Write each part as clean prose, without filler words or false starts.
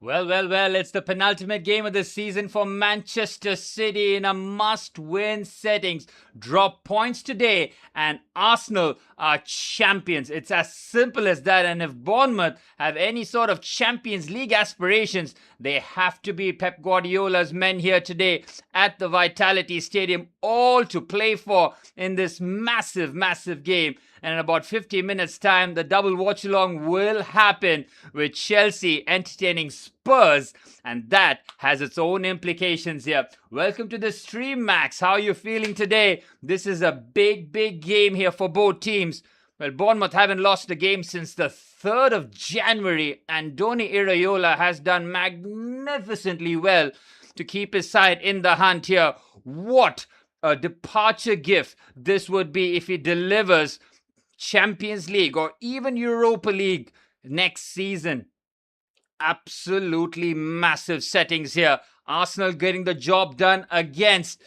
Well, it's the penultimate game of the season for Manchester City in a must-win settings. Drop points today and Arsenal are champions. It's as simple as that. And if Bournemouth have any sort of Champions League aspirations, they have to be Pep Guardiola's men here today at the Vitality Stadium, all to play for in this massive game. And in about 50 minutes time, the double watch-along will happen with Chelsea entertaining Spurs, and that has its own implications here. Welcome to the stream, Max. How are you feeling today? This is a big game here for both teams. Well, Bournemouth haven't lost a game since the 3rd of January, and Andoni Iraola has done magnificently well to keep his side in the hunt here. What a departure gift this would be if he delivers Champions League or even Europa League next season. Absolutely massive settings here. Arsenal getting the job done against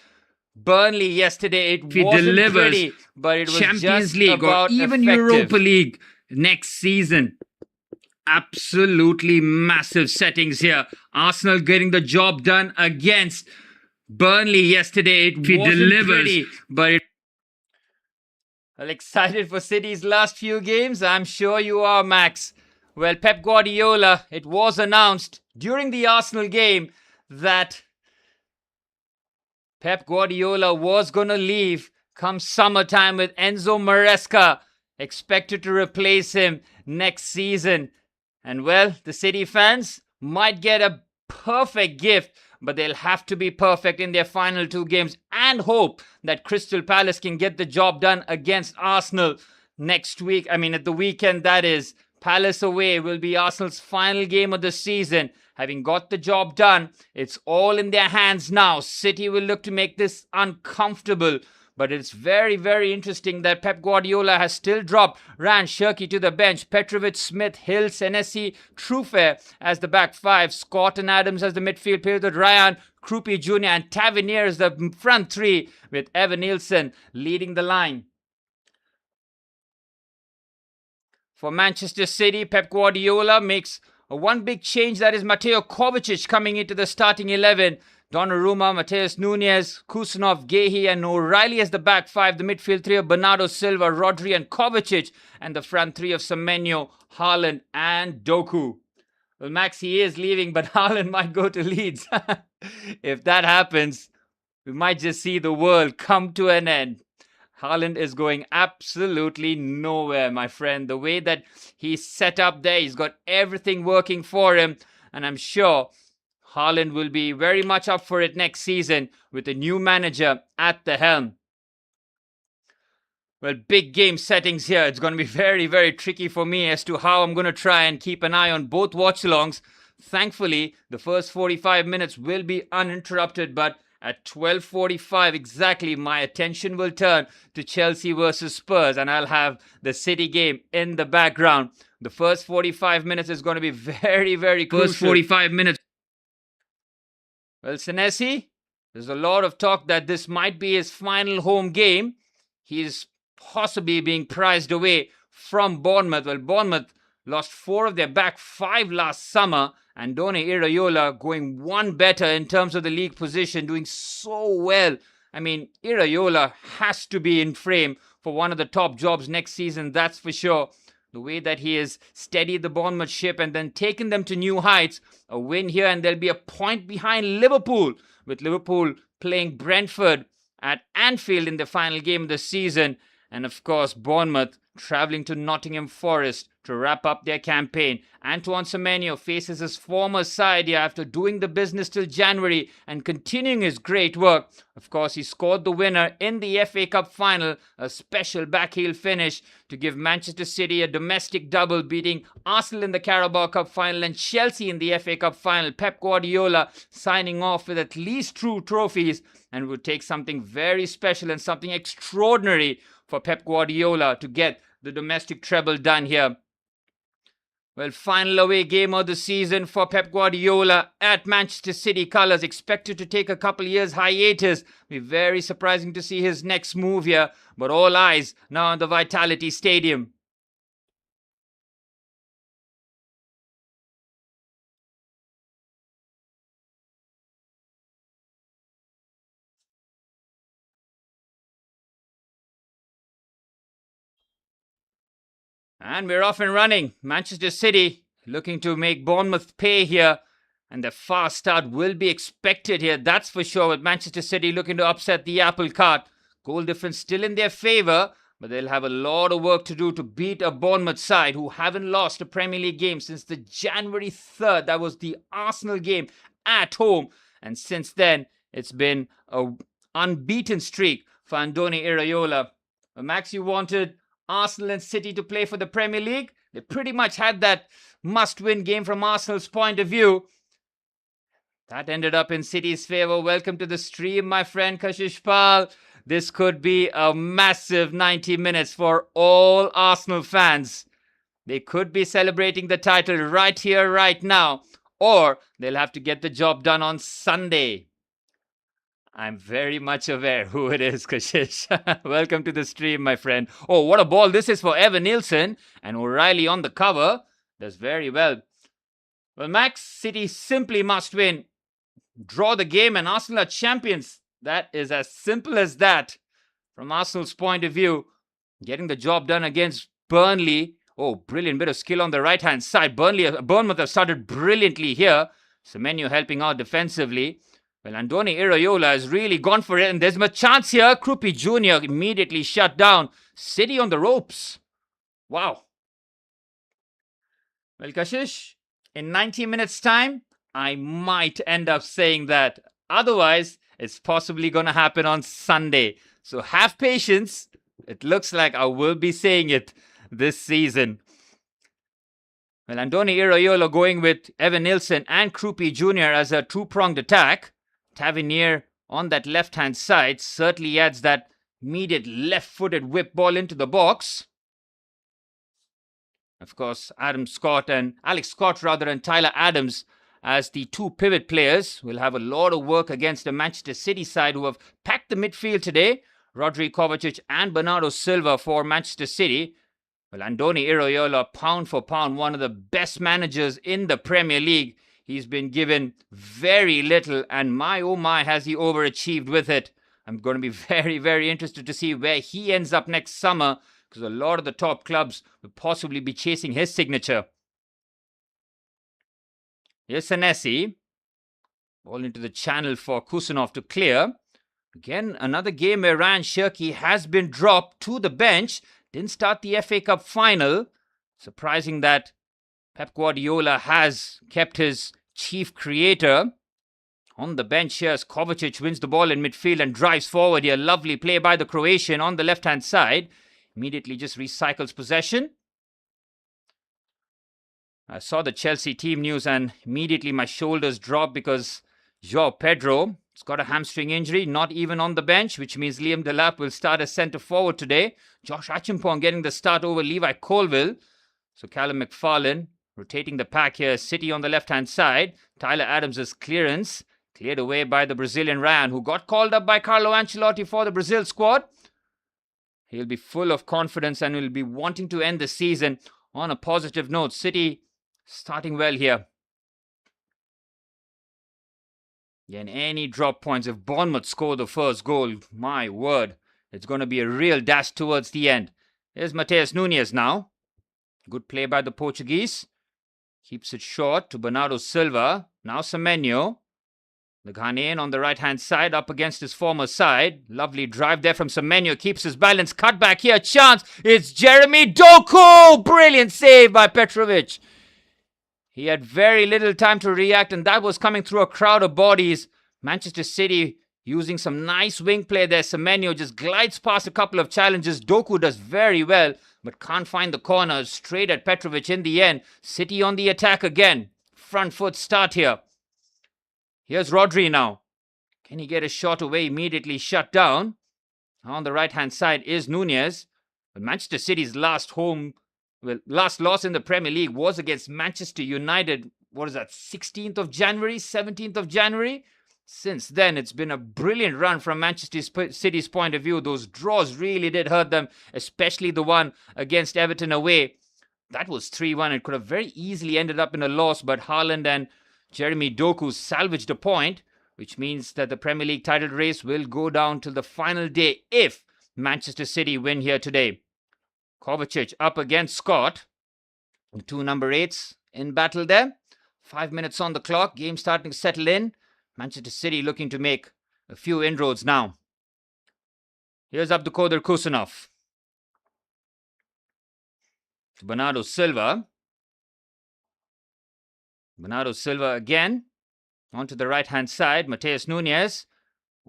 Burnley yesterday. It wasn't pretty, but it was Champions League or even Europa League next season. Absolutely massive settings here. Arsenal getting the job done against Burnley yesterday. It wasn't pretty, but it... Well, excited for City's last few games? I'm sure you are, Max. Well, Pep Guardiola, it was announced during the Arsenal game that Pep Guardiola was going to leave come summertime, with Enzo Maresca expected to replace him next season. And well, the City fans might get a perfect gift, but they'll have to be perfect in their final two games and hope that Crystal Palace can get the job done against Arsenal next week. At the weekend, that is. Palace away will be Arsenal's final game of the season. Having got the job done, it's all in their hands now. City will look to make this uncomfortable. But it's very interesting that Pep Guardiola has still dropped Ryan Cherki to the bench, Petrovic, Smith, Hill, Senesi, Truffert as the back five, Scott and Adams as the midfield pair with Ryan, Krupi Jr. and Tavernier as the front three, with Evan Nielsen leading the line. For Manchester City, Pep Guardiola makes one big change, that is Mateo Kovacic coming into the starting 11. Donnarumma, Mateus Nunes, Kusanov, Gehi and O'Reilly as the back five. The midfield three of Bernardo Silva, Rodri and Kovacic. And the front three of Semenyo, Haaland and Doku. Well, Max, he is leaving, but Haaland might go to Leeds. If that happens, we might just see the world come to an end. Haaland is going absolutely nowhere, my friend. The way that he's set up there, he's got everything working for him. And I'm sure Haaland will be very much up for it next season with a new manager at the helm. Well, big game settings here. It's going to be very tricky for me as to how I'm going to try and keep an eye on both watchalongs. Thankfully, the first 45 minutes will be uninterrupted, but at 12:45 exactly, my attention will turn to Chelsea versus Spurs, and I'll have the City game in the background. The first 45 minutes is going to be very crucial. First 45 minutes. Well, Senesi, there's a lot of talk that this might be his final home game. He's possibly being prized away from Bournemouth. Well, Bournemouth lost 4 of their back 5 last summer. And Andoni Iraola going one better in terms of the league position, doing so well. Iraola has to be in frame for one of the top jobs next season, that's for sure. The way that he has steadied the Bournemouth ship and then taken them to new heights. A win here and they'll be a point behind Liverpool, with Liverpool playing Brentford at Anfield in the final game of the season. And of course, Bournemouth travelling to Nottingham Forest to wrap up their campaign. Antoine Semenyo faces his former side here after doing the business till January and continuing his great work. Of course, he scored the winner in the FA Cup final, a special backheel finish to give Manchester City a domestic double, beating Arsenal in the Carabao Cup final and Chelsea in the FA Cup final. Pep Guardiola signing off with at least 2 trophies, and would take something very special and something extraordinary for Pep Guardiola to get the domestic treble done here. Well, final away game of the season for Pep Guardiola at Manchester City colours, expected to take a couple years hiatus. Be very surprising to see his next move here, but all eyes now on the Vitality Stadium. And we're off and running. Manchester City looking to make Bournemouth pay here. And the fast start will be expected here, that's for sure, with Manchester City looking to upset the apple cart. Goal difference still in their favour, but they'll have a lot of work to do to beat a Bournemouth side who haven't lost a Premier League game since the January 3rd. That was the Arsenal game at home. And since then, it's been an unbeaten streak for Andoni Iraola. Max, you wanted Arsenal and City to play for the Premier League? They pretty much had that must-win game from Arsenal's point of view. That ended up in City's favour. Welcome to the stream, my friend Kashish Pal. This could be a massive 90 minutes for all Arsenal fans. They could be celebrating the title right here, right now, or they'll have to get the job done on Sunday. I'm very much aware who it is, Kashish. Welcome to the stream, my friend. Oh, what a ball this is for Evan Nielsen. And O'Reilly on the cover. Does very well. Well, Max, City simply must win. Draw the game and Arsenal are champions. That is as simple as that. From Arsenal's point of view, getting the job done against Burnley. Oh, brilliant bit of skill on the right-hand side. Bournemouth have started brilliantly here. Semenyo helping out defensively. Well, Andoni Iraola has really gone for it, and there's a chance here. Krupi Jr. immediately shut down. City on the ropes. Wow. Well, Kashish, in 90 minutes' time, I might end up saying that. Otherwise, it's possibly going to happen on Sunday. So have patience. It looks like I will be saying it this season. Well, Andoni Iraola going with Evan Nielsen and Krupi Jr. as a two-pronged attack. Tavernier on that left-hand side certainly adds that immediate left-footed whip ball into the box. Of course, Alex Scott and Tyler Adams as the two pivot players will have a lot of work against the Manchester City side who have packed the midfield today. Rodri Kovacic and Bernardo Silva for Manchester City. Well, Andoni Iraola, pound for pound, one of the best managers in the Premier League. He's been given very little, and my oh my has he overachieved with it. I'm going to be very, very interested to see where he ends up next summer, because a lot of the top clubs will possibly be chasing his signature. Here's Senesi. Ball into the channel for Kusanov to clear. Again, another game where Ryan Cherki has been dropped to the bench. Didn't start the FA Cup final. Surprising that Pep Guardiola has kept his chief creator on the bench here as Kovacic wins the ball in midfield and drives forward here. Lovely play by the Croatian on the left-hand side. Immediately just recycles possession. I saw the Chelsea team news and immediately my shoulders dropped because João Pedro has got a hamstring injury, not even on the bench, which means Liam Delap will start as centre forward today. Josh Achimpong getting the start over Levi Colville. So Callum McFarlane rotating the pack here. City on the left-hand side. Tyler Adams' clearance cleared away by the Brazilian Ryan, who got called up by Carlo Ancelotti for the Brazil squad. He'll be full of confidence and will be wanting to end the season on a positive note. City starting well here. Again, any drop points, if Bournemouth score the first goal, my word, it's going to be a real dash towards the end. There's Mateus Nunes now. Good play by the Portuguese. Keeps it short to Bernardo Silva. Now Semenyo. The Ghanaian on the right-hand side up against his former side. Lovely drive there from Semenyo. Keeps his balance. Cut back here. Chance. It's Jeremy Doku. Brilliant save by Petrovic. He had very little time to react, and that was coming through a crowd of bodies. Manchester City using some nice wing play there. Semenyo just glides past a couple of challenges. Doku does very well, but can't find the corner. Straight at Petrovic in the end. City on the attack again. Front foot start here. Here's Rodri now. Can he get a shot away? Immediately shut down. On the right-hand side is Nunez. But Manchester City's last loss in the Premier League was against Manchester United. What is that? 16th of January? 17th of January? Since then, it's been a brilliant run from Manchester City's point of view. Those draws really did hurt them, especially the one against Everton away. That was 3-1. It could have very easily ended up in a loss, but Haaland and Jeremy Doku salvaged a point, which means that the Premier League title race will go down till the final day if Manchester City win here today. Kovacic up against Scott. The two number 8s in battle there. 5 minutes on the clock. Game starting to settle in. Manchester City looking to make a few inroads now. Here's Abdulkadir Kusanov. Bernardo Silva. Bernardo Silva again. Onto the right-hand side. Mateus Nunes.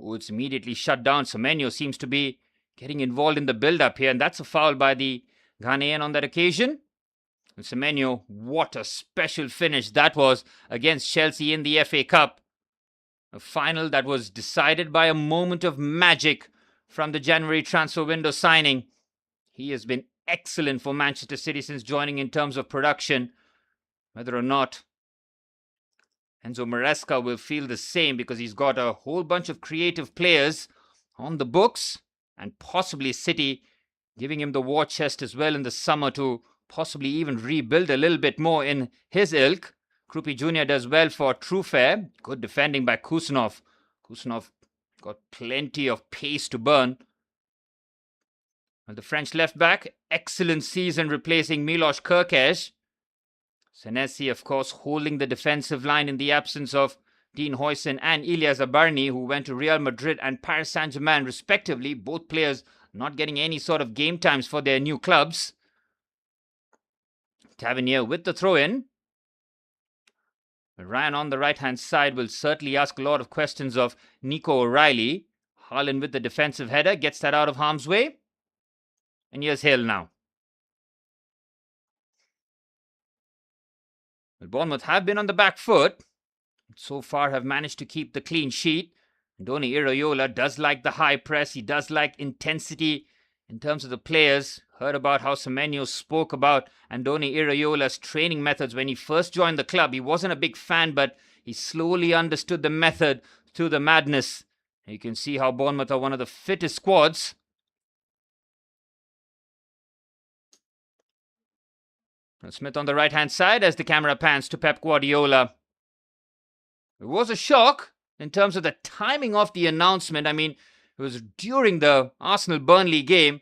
Oh, it's immediately shut down. Semenyo seems to be getting involved in the build-up here. And that's a foul by the Ghanaian on that occasion. And Semenyo, what a special finish that was against Chelsea in the FA Cup. A final that was decided by a moment of magic from the January transfer window signing. He has been excellent for Manchester City since joining in terms of production. Whether or not Enzo Maresca will feel the same, because he's got a whole bunch of creative players on the books, and possibly City giving him the war chest as well in the summer to possibly even rebuild a little bit more in his ilk. Krupi Jr. does well for True Fair. Good defending by Kusanov. Kusanov got plenty of pace to burn. Well, the French left back, excellent season replacing Milos Kerkez. Senesi, of course, holding the defensive line in the absence of Dean Huijsen and Ilya Zabarny, who went to Real Madrid and Paris Saint-Germain respectively. Both players not getting any sort of game times for their new clubs. Tavernier with the throw-in. Ryan on the right-hand side will certainly ask a lot of questions of Nico O'Reilly. Haaland with the defensive header, gets that out of harm's way. And here's Hill now. Well, Bournemouth have been on the back foot. So far have managed to keep the clean sheet. Andoni Iraola does like the high press. He does like intensity in terms of the players. Heard about how Semenyo spoke about Andoni Iraola's training methods when he first joined the club. He wasn't a big fan, but he slowly understood the method to the madness. You can see how Bournemouth are one of the fittest squads. Smith on the right-hand side as the camera pans to Pep Guardiola. It was a shock in terms of the timing of the announcement. I mean, it was during the Arsenal-Burnley game.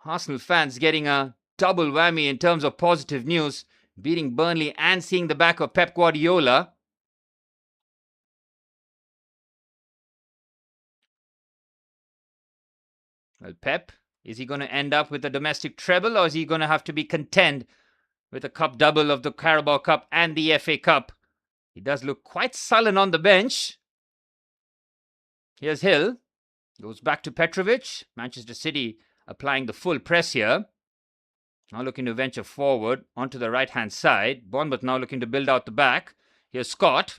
Arsenal fans getting a double whammy in terms of positive news, beating Burnley and seeing the back of Pep Guardiola. Well, Pep, is he going to end up with a domestic treble, or is he going to have to be content with a cup double of the Carabao Cup and the FA Cup? He does look quite sullen on the bench. Here's Hill. Goes back to Petrovic. Manchester City applying the full press here. Now looking to venture forward onto the right-hand side. Bournemouth now looking to build out the back. Here's Scott.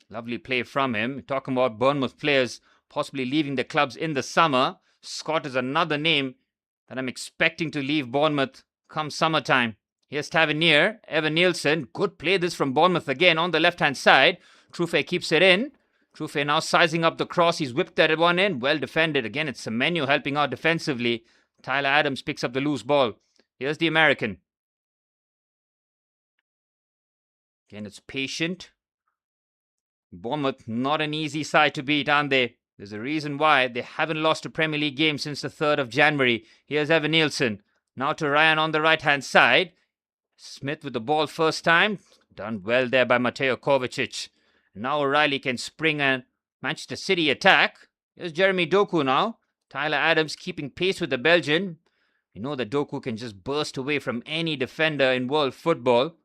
Lovely play from him. Talking about Bournemouth players possibly leaving the clubs in the summer. Scott is another name that I'm expecting to leave Bournemouth come summertime. Here's Tavernier, Evan Nielsen. Good play this from Bournemouth again on the left-hand side. Trufe keeps it in. Trufe now sizing up the cross. He's whipped that one in. Well defended. Again, it's Semenyo helping out defensively. Tyler Adams picks up the loose ball. Here's the American. Again, it's patient. Bournemouth, not an easy side to beat, aren't they? There's a reason why they haven't lost a Premier League game since the 3rd of January. Here's Evan Nielsen. Now to Ryan on the right-hand side. Smith with the ball first time. Done well there by Mateo Kovacic. Now O'Reilly can spring a Manchester City attack. Here's Jeremy Doku now. Tyler Adams keeping pace with the Belgian. You know that Doku can just burst away from any defender in world football.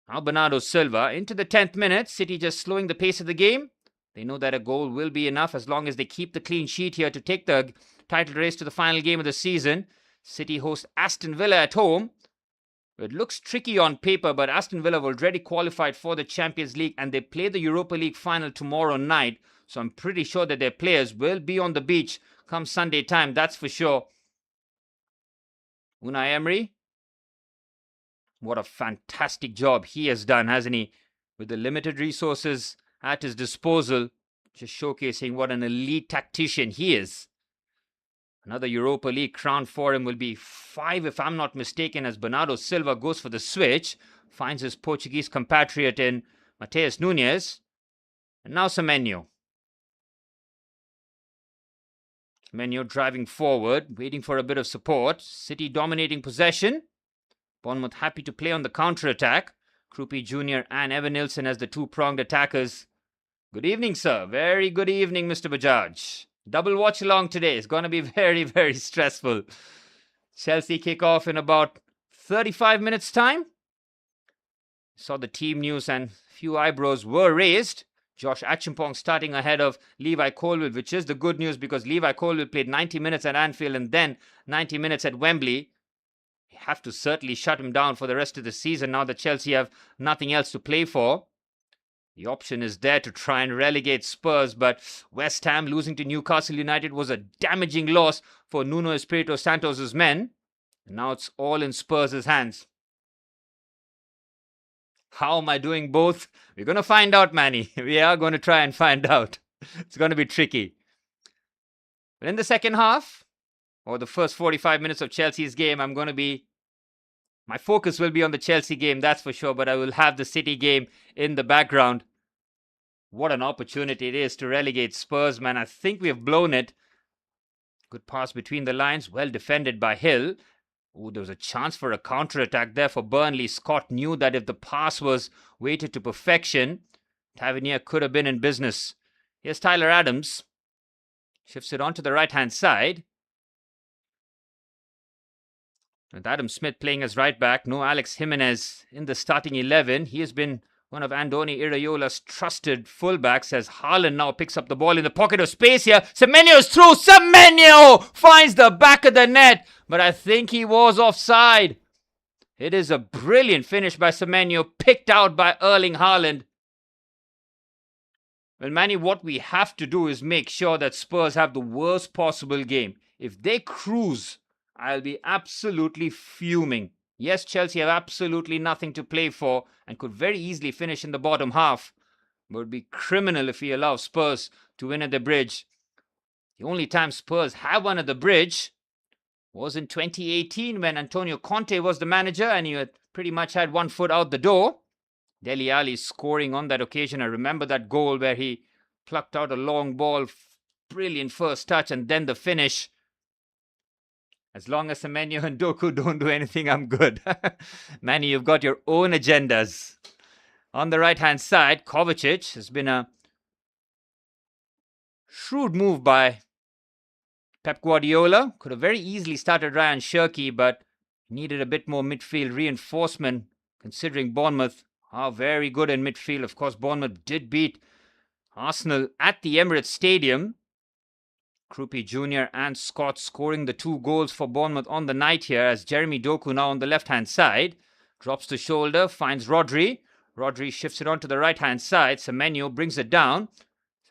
Now Bernardo Silva into the 10th minute. City just slowing the pace of the game. They know that a goal will be enough as long as they keep the clean sheet here to take the title race to the final game of the season. City host Aston Villa at home. It looks tricky on paper, but Aston Villa have already qualified for the Champions League and they play the Europa League final tomorrow night. So I'm pretty sure that their players will be on the beach come Sunday time, that's for sure. Unai Emery. What a fantastic job he has done, hasn't he? With the limited resources at his disposal, just showcasing what an elite tactician he is. Another Europa League crown for him will be 5, if I'm not mistaken, as Bernardo Silva goes for the switch. Finds his Portuguese compatriot in Mateus Nunes. And now Semenyo. Semenyo driving forward, waiting for a bit of support. City dominating possession. Bournemouth happy to play on the counter-attack. Krupi Jr. and Evan Nilsson as the two-pronged attackers. Good evening, sir. Very good evening, Mr. Bajaj. Double watch along today. It's going to be very, very stressful. Chelsea kick off in about 35 minutes' time. Saw the team news and a few eyebrows were raised. Josh Achimpong starting ahead of Levi Colwill, which is the good news because Levi Colwill played 90 minutes at Anfield and then 90 minutes at Wembley. You have to certainly shut him down for the rest of the season now that Chelsea have nothing else to play for. The option is there to try and relegate Spurs, but West Ham losing to Newcastle United was a damaging loss for Nuno Espirito Santos' men. And now it's all in Spurs' hands. How am I doing both? We're going to find out, Manny. We are going to try and find out. It's going to be tricky. But in the second half, or the first 45 minutes of Chelsea's game, my focus will be on the Chelsea game, that's for sure, but I will have the City game in the background. What an opportunity it is to relegate Spurs, man. I think we have blown it. Good pass between the lines, well defended by Hill. Oh, there was a chance for a counter-attack there for Burnley. Scott knew that if the pass was weighted to perfection, Tavernier could have been in business. Here's Tyler Adams. Shifts it onto the right-hand side. With Adam Smith playing as right back, no Alex Jimenez in the starting 11. He has been one of Andoni Iraiola's trusted fullbacks as Haaland now picks up the ball in the pocket of space here. Semenyo's through. Semenyo finds the back of the net, but I think he was offside. It is a brilliant finish by Semenyo, picked out by Erling Haaland. Well, Manny, what we have to do is make sure that Spurs have the worst possible game. If they cruise, I'll be absolutely fuming. Yes, Chelsea have absolutely nothing to play for and could very easily finish in the bottom half. But it would be criminal if we allow Spurs to win at the Bridge. The only time Spurs have won at the Bridge was in 2018 when Antonio Conte was the manager and he had pretty much had one foot out the door. Dele Alli scoring on that occasion. I remember that goal where he plucked out a long ball. Brilliant first touch and then the finish. As long as Semenyo and Doku don't do anything, I'm good. Manny, you've got your own agendas. On the right-hand side, Kovacic has been a shrewd move by Pep Guardiola. Could have very easily started Ryan Cherki, but needed a bit more midfield reinforcement considering Bournemouth are very good in midfield. Of course, Bournemouth did beat Arsenal at the Emirates Stadium. Krupi Jr. and Scott scoring the 2 goals for Bournemouth on the night here as Jeremy Doku now on the left-hand side. Drops the shoulder, finds Rodri. Rodri shifts it onto the right-hand side. Semenyo brings it down.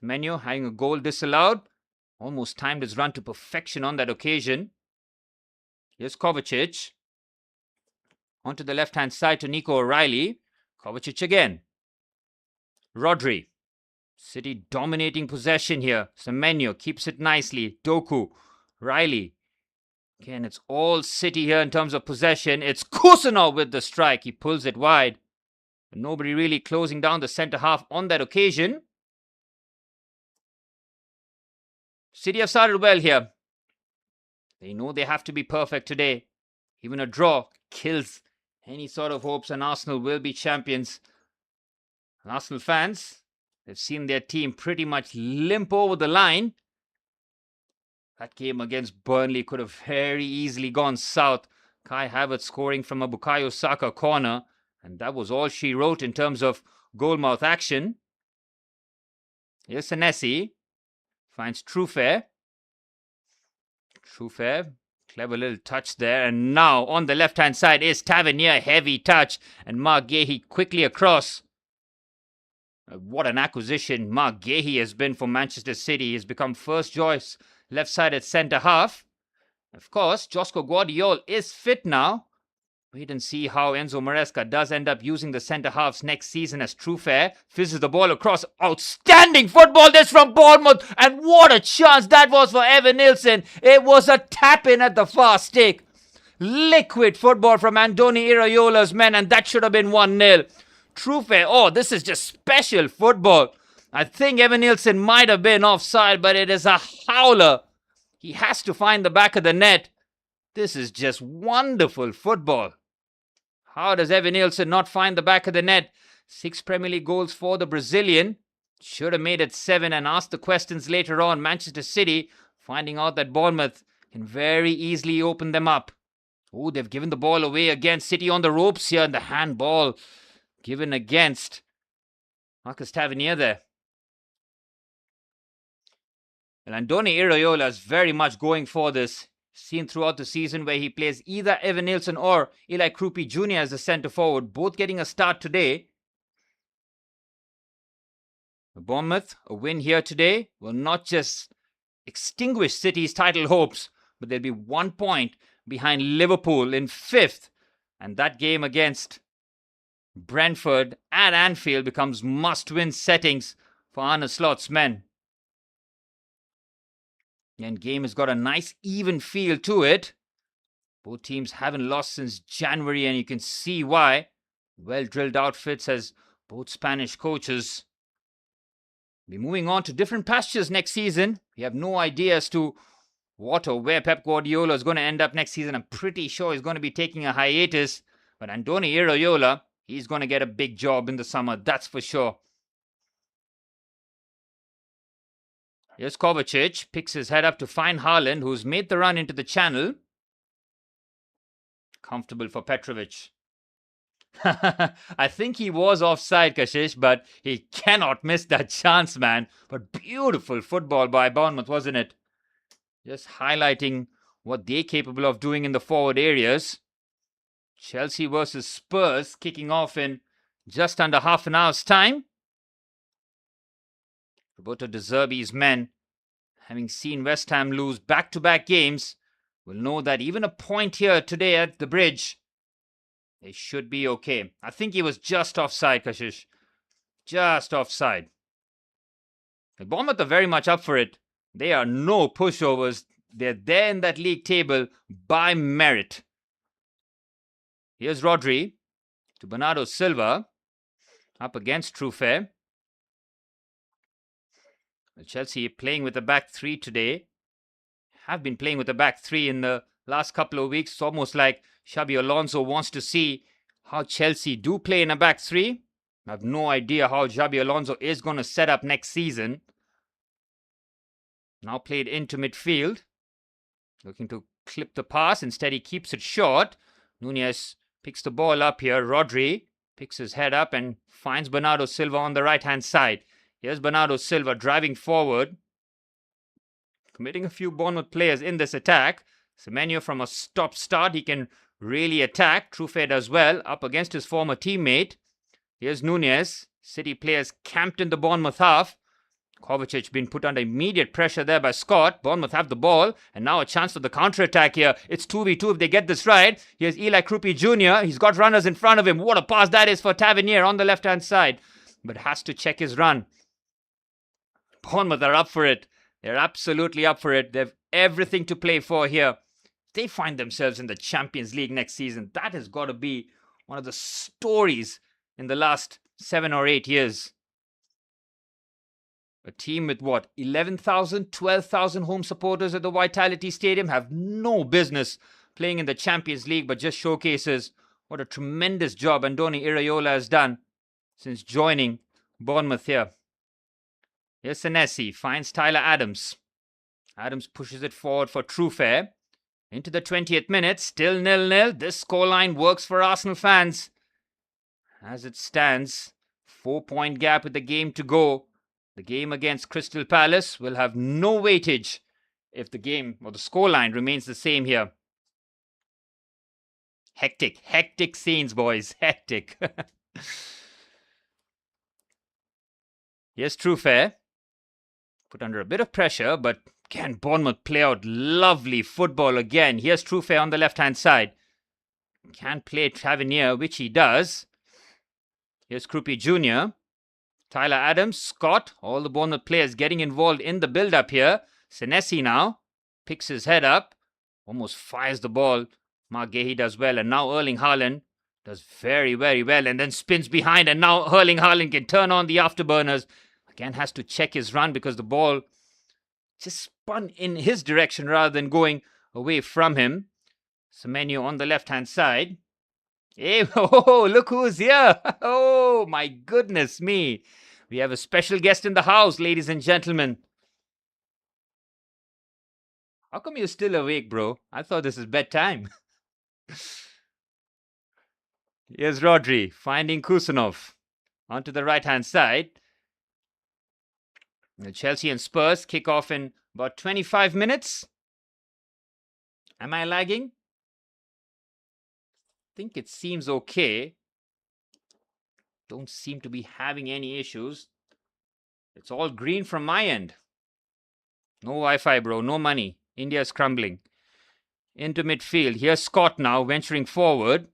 Semenyo having a goal disallowed. Almost timed his run to perfection on that occasion. Here's Kovacic. Onto the left-hand side to Nico O'Reilly. Kovacic again. Rodri. City dominating possession here. Semenyo keeps it nicely. Doku. Riley. Again, it's all City here in terms of possession. It's Kusanov with the strike. He pulls it wide. But nobody really closing down the centre half on that occasion. City have started well here. They know they have to be perfect today. Even a draw kills any sort of hopes and Arsenal will be champions. And Arsenal fans, they've seen their team pretty much limp over the line. That game against Burnley could have very easily gone south. Kai Havertz scoring from a Bukayo Saka corner. And that was all she wrote in terms of goalmouth action. Here's Senesi. Finds Truffert. Truffert. Clever little touch there. And now on the left-hand side is Tavernier. Heavy touch. And Mark Guéhi quickly across. What an acquisition Mark Guéhi has been for Manchester City. He's become first choice left-sided centre-half. Of course, Josko Gvardiol is fit now. Wait and see how Enzo Maresca does end up using the centre-halves next season as Truffert fizzes the ball across. Outstanding football this from Bournemouth. And what a chance that was for Evan Nilsson. It was a tap-in at the far stick. Liquid football from Andoni Iraiola's men, and that should have been 1-0. Truffert, oh, this is just special football. I think Evan Nilsson might have been offside, but it is a howler. He has to find the back of the net. This is just wonderful football. How does Evan-Nielsen not find the back of the net? 6 Premier League goals for the Brazilian. Should have made it 7 and asked the questions later on. Manchester City finding out that Bournemouth can very easily open them up. Oh, they've given the ball away again. City on the ropes here, and the handball given against Marcus Tavernier there. Well, Andoni Iraola is very much going for this. Seen throughout the season where he plays either Evan-Nielsen or Eli Krupi Jr. as the centre forward, both getting a start today. Bournemouth, a win here today, will not just extinguish City's title hopes, but they'll be 1 point behind Liverpool in 5th. And that game against Brentford at Anfield becomes must-win settings for Arne Slot's men. And game has got a nice even feel to it. Both teams haven't lost since January, and you can see why. Well-drilled outfits as both Spanish coaches. Be moving on to different pastures next season. We have no idea as to what or where Pep Guardiola is going to end up next season. I'm pretty sure he's going to be taking a hiatus. But Andoni Iraola, he's going to get a big job in the summer, that's for sure. Here's Kovacic, picks his head up to find Haaland, who's made the run into the channel. Comfortable for Petrovic. I think he was offside, Kashish, but he cannot miss that chance, man. But beautiful football by Bournemouth, wasn't it? Just highlighting what they're capable of doing in the forward areas. Chelsea versus Spurs kicking off in just under half an hour's time. Roberto De Zerbi's men, having seen West Ham lose back-to-back games, will know that even a point here today at the Bridge, they should be okay. I think he was just offside, Kashish. Just offside. The Bournemouth are very much up for it. They are no pushovers. They're there in that league table by merit. Here's Rodri to Bernardo Silva. Up against Truffert. Chelsea playing with a back three today. Have been playing with a back three in the last couple of weeks. It's almost like Xabi Alonso wants to see how Chelsea do play in a back three. I have no idea how Xabi Alonso is going to set up next season. Now played into midfield. Looking to clip the pass. Instead he keeps it short. Nunez picks the ball up here. Rodri picks his head up and finds Bernardo Silva on the right-hand side. Here's Bernardo Silva driving forward. Committing a few Bournemouth players in this attack. Semenyo from a stop-start, he can really attack. Truffert as well, up against his former teammate. Here's Nunez. City players camped in the Bournemouth half. Kovacic been put under immediate pressure there by Scott. Bournemouth have the ball. And now a chance for the counter-attack here. It's 2v2 if they get this right. Here's Eli Krupi Jr. He's got runners in front of him. What a pass that is for Tavernier on the left-hand side. But has to check his run. Bournemouth are up for it. They're absolutely up for it. They've everything to play for here. They find themselves in the Champions League next season. That has got to be one of the stories in the last 7 or 8 years. A team with what, 11,000, 12,000 home supporters at the Vitality Stadium have no business playing in the Champions League, but just showcases what a tremendous job Andoni Iraola has done since joining Bournemouth here. Here's Senesi, finds Tyler Adams. Adams pushes it forward for Truffert. Into the 20th minute, still 0-0. This scoreline works for Arsenal fans. As it stands, 4-point gap with the game to go. The game against Crystal Palace will have no weightage if the game or the scoreline remains the same here. Hectic scenes, boys. Hectic. Here's Truffert. Put under a bit of pressure, but can Bournemouth play out lovely football again? Here's Truffert on the left-hand side. Can play Tavernier, which he does. Here's Krupi Jr. Tyler Adams, Scott, all the Bournemouth players getting involved in the build-up here. Senesi now picks his head up, almost fires the ball. Mark Gahey does well, and now Erling Haaland does very, very well, and then spins behind, and now Erling Haaland can turn on the afterburners. Again, has to check his run because the ball just spun in his direction rather than going away from him. Semenyo on the left-hand side. Hey, oh, look who's here. Oh, my goodness me. We have a special guest in the house, ladies and gentlemen. How come you're still awake, bro? I thought this is bedtime. Here's Rodri finding Kusanov onto the right-hand side. The Chelsea and Spurs kick off in about 25 minutes. Am I lagging? I think it seems okay. Don't seem to be having any issues. It's all green from my end. No Wi-Fi, bro. No money. India's crumbling. Into midfield. Here's Scott now venturing forward.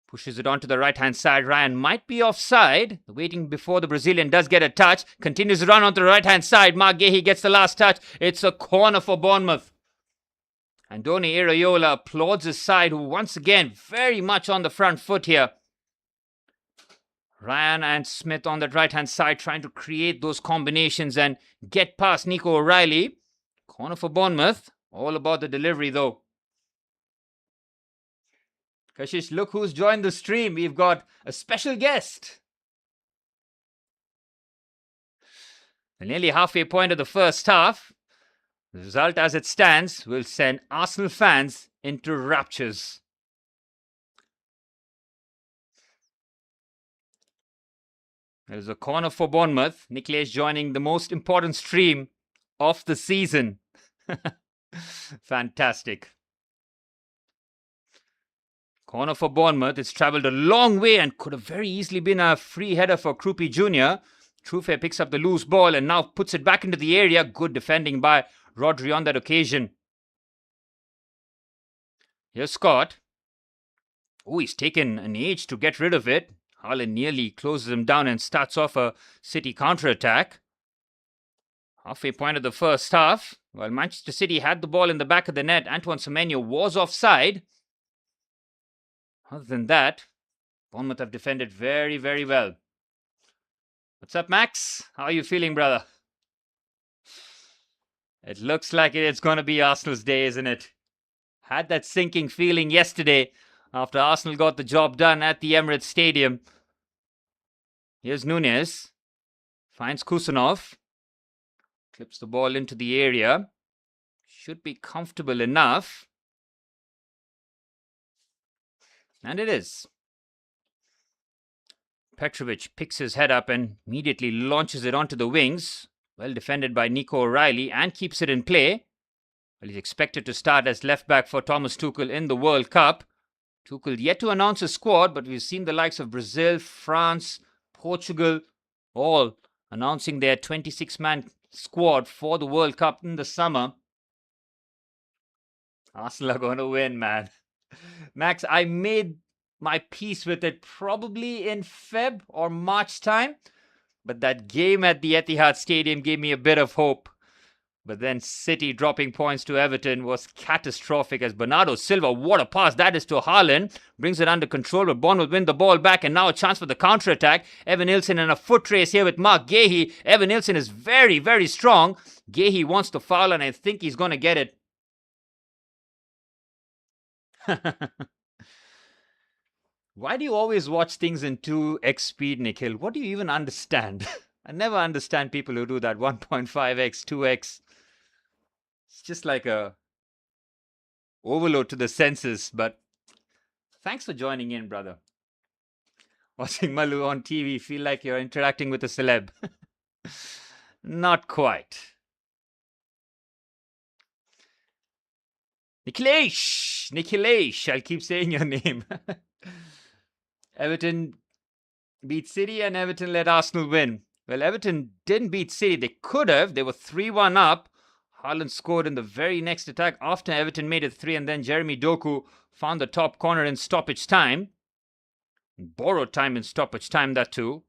Pushes it onto the right-hand side. Ryan might be offside. Waiting before the Brazilian does get a touch. Continues to run onto the right-hand side. Mark Gahey gets the last touch. It's a corner for Bournemouth. Andoni Iraola applauds his side, who once again very much on the front foot here. Ryan and Smith on that right-hand side trying to create those combinations and get past Nico O'Reilly. Corner for Bournemouth. All about the delivery though. Kashish, look who's joined the stream. We've got a special guest. Nearly halfway point of the first half. The result as it stands will send Arsenal fans into raptures. There's a corner for Bournemouth. Nicholas joining the most important stream of the season. Fantastic. Corner for Bournemouth. It's travelled a long way and could have very easily been a free header for Krupi Jr. Trufe picks up the loose ball and now puts it back into the area. Good defending by Rodri on that occasion. Here's Scott. Oh, he's taken an age to get rid of it. Haaland nearly closes him down and starts off a City counter-attack. Halfway point of the first half. While Manchester City had the ball in the back of the net, Antoine Semenyo was offside. Other than that, Bournemouth have defended very, very well. What's up, Max? How are you feeling, brother? It looks like it's going to be Arsenal's day, isn't it? Had that sinking feeling yesterday after Arsenal got the job done at the Emirates Stadium. Here's Nunez. Finds Kusanov. Clips the ball into the area. Should be comfortable enough. And it is. Petrovic picks his head up and immediately launches it onto the wings. Well defended by Nico O'Reilly and keeps it in play. Well, he's expected to start as left back for Thomas Tuchel in the World Cup. Tuchel yet to announce a squad, but we've seen the likes of Brazil, France, Portugal, all announcing their 26-man squad for the World Cup in the summer. Arsenal are going to win, man. Max, I made my peace with it probably in Feb or March time. But that game at the Etihad Stadium gave me a bit of hope. But then City dropping points to Everton was catastrophic as Bernardo Silva, what a pass that is to Haaland, brings it under control, but Bournemouth win the ball back and now a chance for the counter-attack. Evan Nilsson in a foot race here with Mark Gahey. Evan Nilsson is very, very strong. Gahey wants to foul and I think he's going to get it. Why do you always watch things in 2x speed, Nikhil? What do you even understand? I never understand people who do that 1.5x, 2x. It's just like a overload to the senses, but thanks for joining in, brother. Watching Malu on TV, feel like you're interacting with a celeb. Not quite. Nikhilesh, I'll keep saying your name. Everton beat City and Everton let Arsenal win. Well, Everton didn't beat City. They could have. They were 3-1 up. Haaland scored in the very next attack after Everton made it 3, and then Jeremy Doku found the top corner in stoppage time. Borrowed time in stoppage time, that too.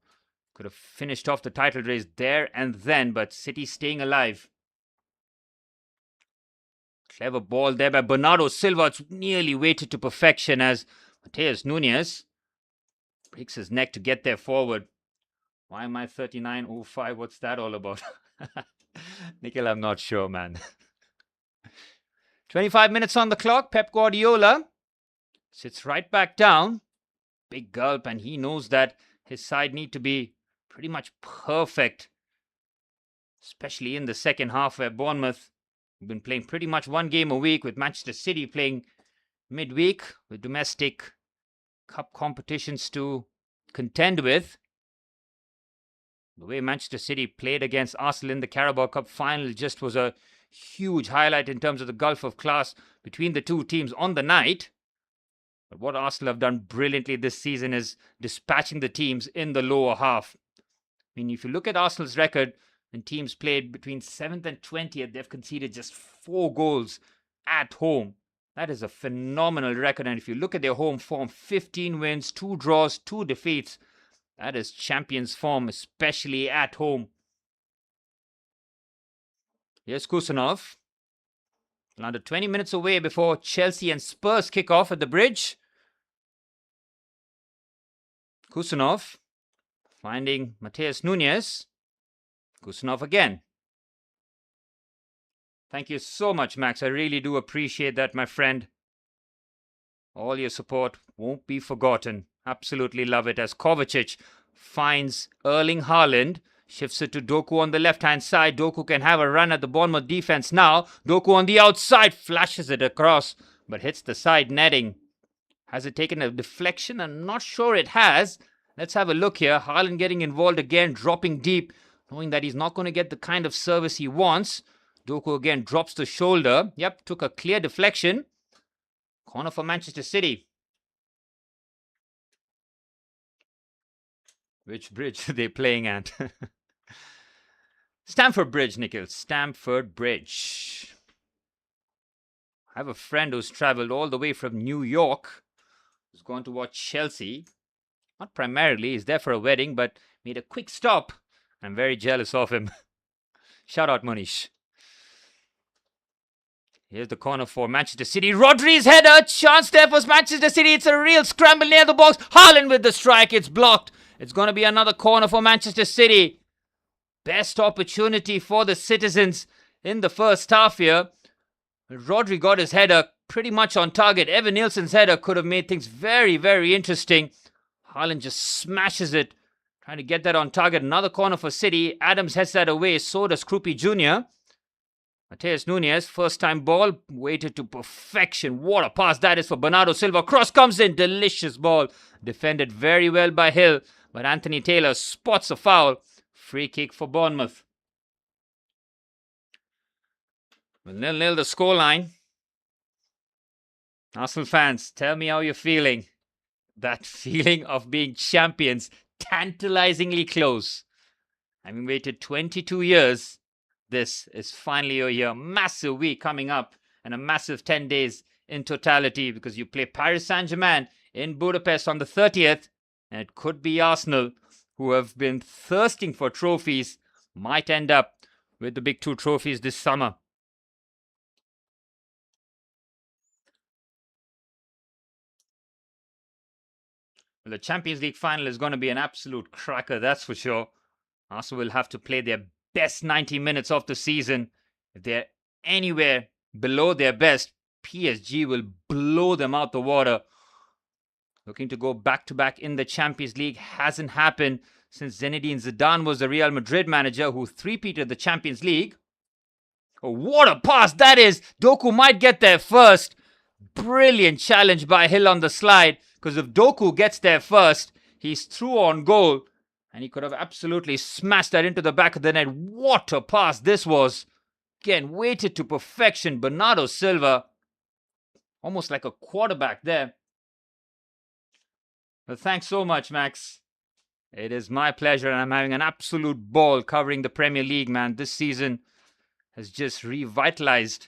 Could have finished off the title race there and then, but City staying alive. Clever ball there by Bernardo Silva. It's nearly weighted to perfection as Mateus Nunes breaks his neck to get there forward. Why am I 39.05? What's that all about? Nikhil, I'm not sure, man. 25 minutes on the clock. Pep Guardiola sits right back down. Big gulp, and he knows that his side need to be pretty much perfect, especially in the second half where Bournemouth have been playing pretty much one game a week, with Manchester City playing midweek with domestic cup competitions to contend with. The way Manchester City played against Arsenal in the Carabao Cup final just was a huge highlight in terms of the gulf of class between the two teams on the night. But what Arsenal have done brilliantly this season is dispatching the teams in the lower half. I mean, if you look at Arsenal's record, when teams played between 7th and 20th, they've conceded just 4 goals at home. That is a phenomenal record. And if you look at their home form, 15 wins, 2 draws, 2 defeats. That is champions form, especially at home. Here's Kusanov. Under 20 minutes away before Chelsea and Spurs kick off at the Bridge. Kusanov finding Matheus Nunes. Kusanov again. Thank you so much, Max. I really do appreciate that, my friend. All your support won't be forgotten. Absolutely love it. As Kovacic finds Erling Haaland, shifts it to Doku on the left-hand side. Doku can have a run at the Bournemouth defense now. Doku on the outside, flashes it across, but hits the side netting. Has it taken a deflection? I'm not sure it has. Let's have a look here. Haaland getting involved again, dropping deep, knowing that he's not going to get the kind of service he wants. Doku again drops the shoulder. Yep, took a clear deflection. Corner for Manchester City. Which bridge are they playing at? Stamford Bridge, Nikhil. Stamford Bridge. I have a friend who's travelled all the way from New York, who's gone to watch Chelsea. Not primarily, he's there for a wedding, but made a quick stop. I'm very jealous of him. Shout out, Manish. Here's the corner for Manchester City. Rodri's header. Chance there for Manchester City. It's a real scramble near the box. Haaland with the strike. It's blocked. It's going to be another corner for Manchester City. Best opportunity for the citizens in the first half here. Rodri got his header pretty much on target. Evan Nielsen's header could have made things very, very interesting. Haaland just smashes it. Trying to get that on target. Another corner for City. Adams heads that away. So does Krupi Jr. Matheus Nunes, first time ball, weighted to perfection. What a pass that is for Bernardo Silva. Cross comes in, delicious ball. Defended very well by Hill, but Anthony Taylor spots a foul. Free kick for Bournemouth. Well, 0-0 the scoreline. Arsenal fans, tell me how you're feeling. That feeling of being champions, tantalizingly close. Having waited 22 years, this is finally your year. Massive week coming up and a massive 10 days in totality, because you play Paris Saint-Germain in Budapest on the 30th, and it could be Arsenal, who have been thirsting for trophies, might end up with the big 2 trophies this summer. Well, the Champions League final is going to be an absolute cracker, that's for sure. Arsenal will have to play their best 90 minutes of the season. If they're anywhere below their best, PSG will blow them out the water. Looking to go back-to-back in the Champions League hasn't happened since Zinedine Zidane was the Real Madrid manager who three-peated the Champions League. Oh, what a pass that is! Doku might get there first. Brilliant challenge by Hill on the slide, because if Doku gets there first, he's through on goal. And he could have absolutely smashed that into the back of the net. What a pass this was. Again, weighted to perfection. Bernardo Silva, almost like a quarterback there. Well, thanks so much, Max. It is my pleasure, and I'm having an absolute ball covering the Premier League, man. This season has just revitalized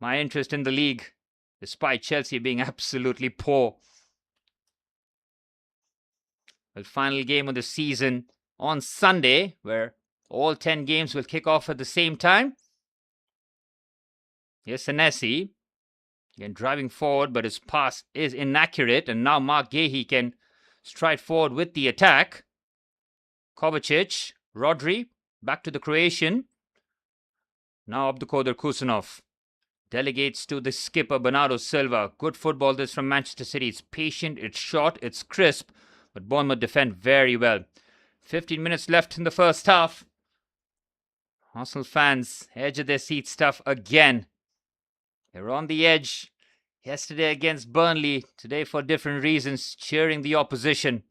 my interest in the league, despite Chelsea being absolutely poor. The final game of the season on Sunday, where all 10 games will kick off at the same time. Here's Senesi. Again, driving forward, but his pass is inaccurate. And now Mark Gahey can stride forward with the attack. Kovacic, Rodri, back to the Croatian. Now Abdulkadir Kusunov delegates to the skipper Bernardo Silva. Good football this from Manchester City. It's patient, it's short, it's crisp, but Bournemouth defend very well. 15 minutes left in the first half. Arsenal fans, edge of their seat stuff again. They're on the edge. Yesterday against Burnley, today for different reasons, cheering the opposition.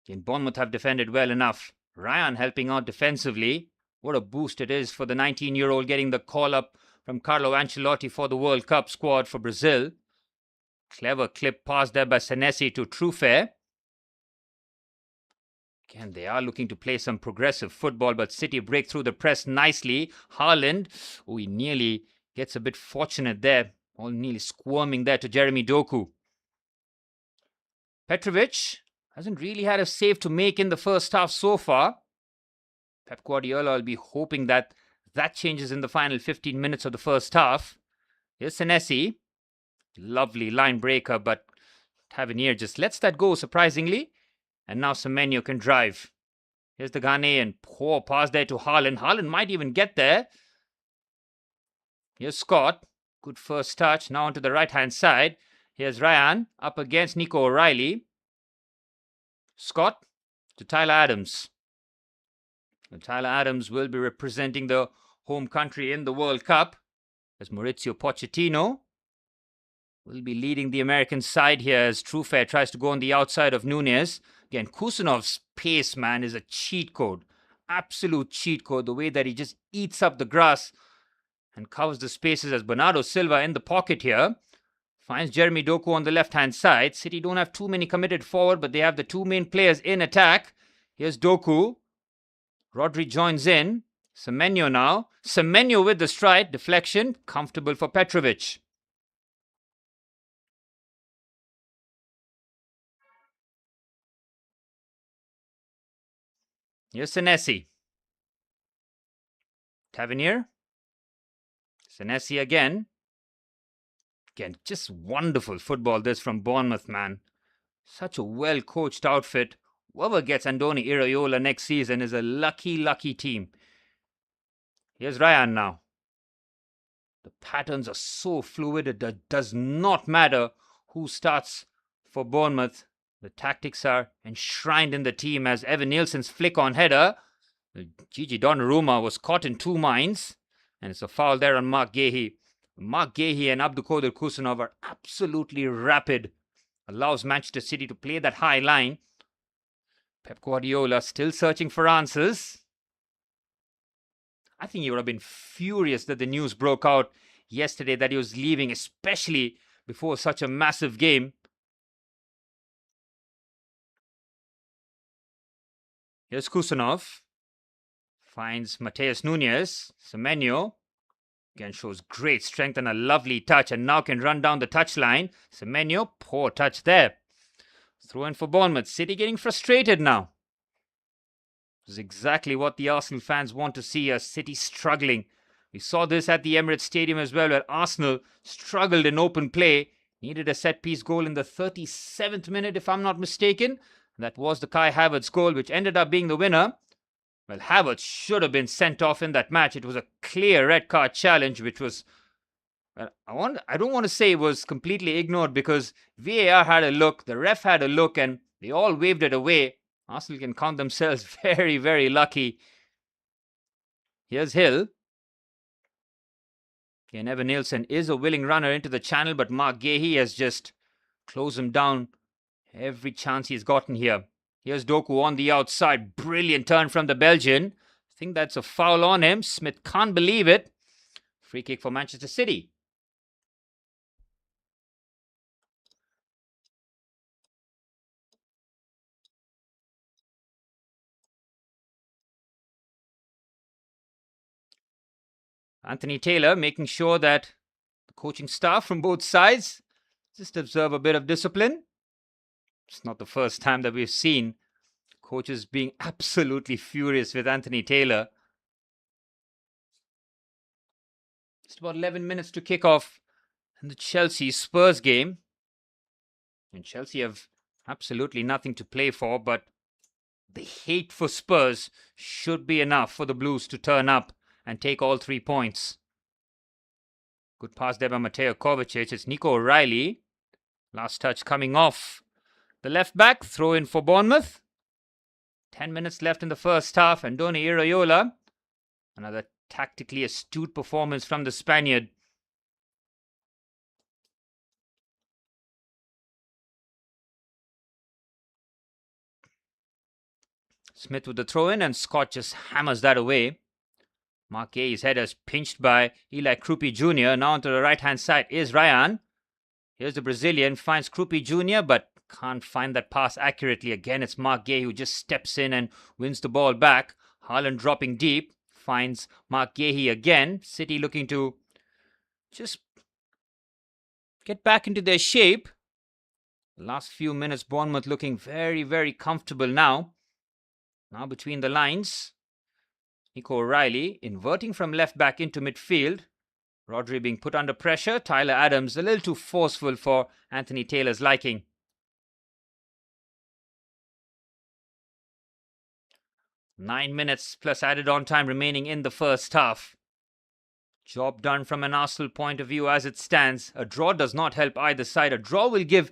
And Bournemouth have defended well enough. Ryan helping out defensively. What a boost it is for the 19-year-old getting the call-up from Carlo Ancelotti for the World Cup squad for Brazil. Clever clip pass there by Senesi to Trufe. Again, they are looking to play some progressive football, but City break through the press nicely. Haaland, he nearly gets a bit fortunate there. All nearly squirming there to Jeremy Doku. Petrovic hasn't really had a save to make in the first half so far. Pep Guardiola will be hoping that changes in the final 15 minutes of the first half. Here's Senesi. Lovely line breaker, but Tavernier just lets that go surprisingly. And now Semenyo can drive. Here's the Ghanaian. Poor pass there to Haaland. Haaland might even get there. Here's Scott. Good first touch. Now onto the right-hand side. Here's Ryan up against Nico O'Reilly. Scott to Tyler Adams. And Tyler Adams will be representing the home country in the World Cup. As Maurizio Pochettino will be leading the American side here as Trufe tries to go on the outside of Nunez. Again, Kusunov's pace, man, is a cheat code. Absolute cheat code. The way that he just eats up the grass and covers the spaces as Bernardo Silva in the pocket here. Finds Jeremy Doku on the left-hand side. City don't have too many committed forward, but they have the two main players in attack. Here's Doku. Rodri joins in. Semenyo now. Semenyo with the stride. Deflection. Comfortable for Petrovic. Here's Senesi. Tavernier. Senesi again. Again, just wonderful football this from Bournemouth, man. Such a well-coached outfit. Whoever gets Andoni Iraola next season is a lucky, lucky team. Here's Ryan now. The patterns are so fluid, it does not matter who starts for Bournemouth. The tactics are enshrined in the team as Evan Nielsen's flick-on header. Gigi Donnarumma was caught in two minds. And it's a foul there on Mark Gahey. Mark Gahey and Abdulkadir Kusunov are absolutely rapid. Allows Manchester City to play that high line. Pep Guardiola still searching for answers. I think he would have been furious that the news broke out yesterday that he was leaving, especially before such a massive game. Here's Kusunov. Finds Mateus Nunes. Semenyo. Again shows great strength and a lovely touch and now can run down the touchline. Semenyo, poor touch there. Throw in for Bournemouth. City getting frustrated now. This is exactly what the Arsenal fans want to see, a City struggling. We saw this at the Emirates Stadium as well, where Arsenal struggled in open play. Needed a set-piece goal in the 37th minute, if I'm not mistaken. That was the Kai Havertz goal, which ended up being the winner. Well, Havertz should have been sent off in that match. It was a clear red card challenge, which was... Well, I don't want to say it was completely ignored because VAR had a look, the ref had a look, and they all waved it away. Arsenal can count themselves very, very lucky. Here's Hill. Again, Evan Nielsen is a willing runner into the channel, but Mark Gahey has just closed him down every chance he's gotten here. Here's Doku on the outside. Brilliant turn from the Belgian. I think that's a foul on him. Smith can't believe it. Free kick for Manchester City. Anthony Taylor making sure that the coaching staff from both sides just observe a bit of discipline. It's not the first time that we've seen coaches being absolutely furious with Anthony Taylor. Just about 11 minutes to kick off in the Chelsea-Spurs game. And Chelsea have absolutely nothing to play for, but the hate for Spurs should be enough for the Blues to turn up and take all 3 points. Good pass there by Mateo Kovacic. It's Nico O'Reilly. Last touch coming off the left back. Throw in for Bournemouth. 10 minutes left in the first half. Andoni Iraola. Another tactically astute performance from the Spaniard. Smith with the throw in, and Scott just hammers that away. Mark Gay's header is pinched by Eli Krupi Jr. Now onto the right hand side is Ryan. Here's the Brazilian, finds Krupi Jr. but can't find that pass accurately. Again, it's Mark Gay who just steps in and wins the ball back. Haaland dropping deep, finds Mark Gay again. City looking to just get back into their shape. The last few minutes, Bournemouth looking very, very comfortable now. Now between the lines, Nico O'Reilly inverting from left back into midfield. Rodri being put under pressure. Tyler Adams a little too forceful for Anthony Taylor's liking. Nine minutes plus added on time remaining in the first half. Job done from an Arsenal point of view as it stands. A draw does not help either side. A draw will give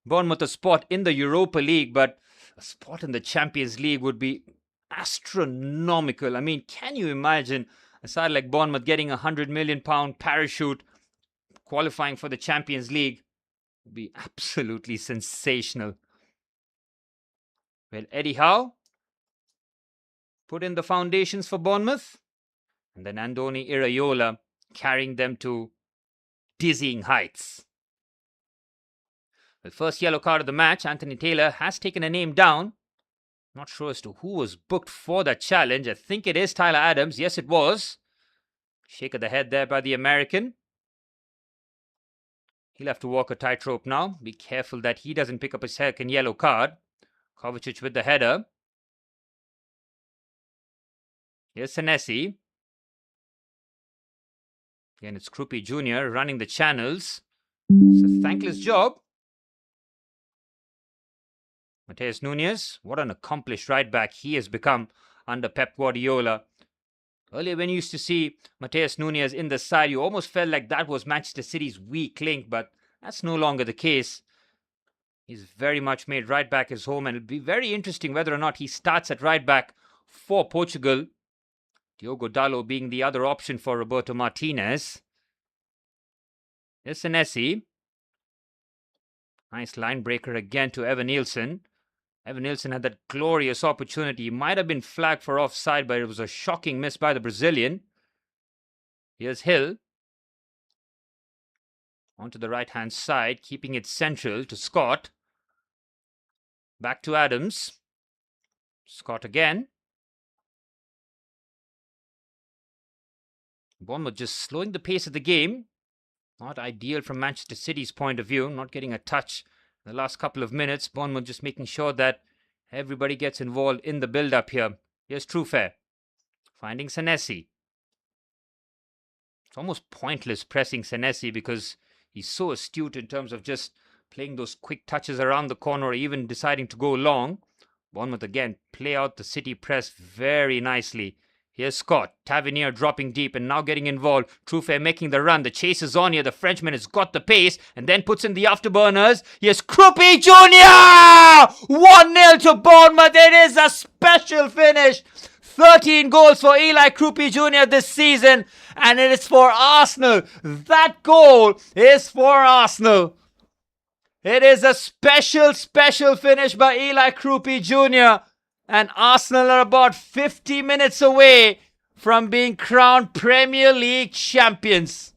Bournemouth a spot in the Europa League, but a spot in the Champions League would be astronomical. I mean, can you imagine a side like Bournemouth getting £100 million parachute qualifying for the Champions League? It would be absolutely sensational. Well, Eddie Howe put in the foundations for Bournemouth, and then Andoni Iraola carrying them to dizzying heights. The first yellow card of the match, Anthony Taylor has taken a name down. Not sure as to who was booked for that challenge. I think it is Tyler Adams. Yes, it was. Shake of the head there by the American. He'll have to walk a tightrope now. Be careful that he doesn't pick up a second yellow card. Kovacic with the header. Here's Senesi. Again, it's Krupi Jr. running the channels. It's a thankless job. Mateus Nunes, what an accomplished right back he has become under Pep Guardiola. Earlier, when you used to see Mateus Nunes in the side, you almost felt like that was Manchester City's weak link, but that's no longer the case. He's very much made right back his home, and it'll be very interesting whether or not he starts at right back for Portugal. Diogo Dalot being the other option for Roberto Martinez. Here's Senesi. Nice line breaker again to Evan Nielsen. Evan Nielsen had that glorious opportunity. He might have been flagged for offside, but it was a shocking miss by the Brazilian. Here's Hill. Onto the right-hand side, keeping it central to Scott. Back to Adams. Scott again. Bournemouth just slowing the pace of the game. Not ideal from Manchester City's point of view. Not getting a touch in the last couple of minutes. Bournemouth just making sure that everybody gets involved in the build-up here. Here's Truffert. Finding Senesi. It's almost pointless pressing Senesi because he's so astute in terms of just playing those quick touches around the corner or even deciding to go long. Bournemouth again play out the City press very nicely. Here's Scott. Tavernier dropping deep and now getting involved. Truffert making the run. The chase is on here. The Frenchman has got the pace and then puts in the afterburners. Here's Krupi Jr. 1-0 to Bournemouth. It is a special finish. 13 goals for Eli Krupi Jr. this season, and it is for Arsenal. That goal is for Arsenal. It is a special finish by Eli Krupi Jr. And Arsenal are about 50 minutes away from being crowned Premier League champions.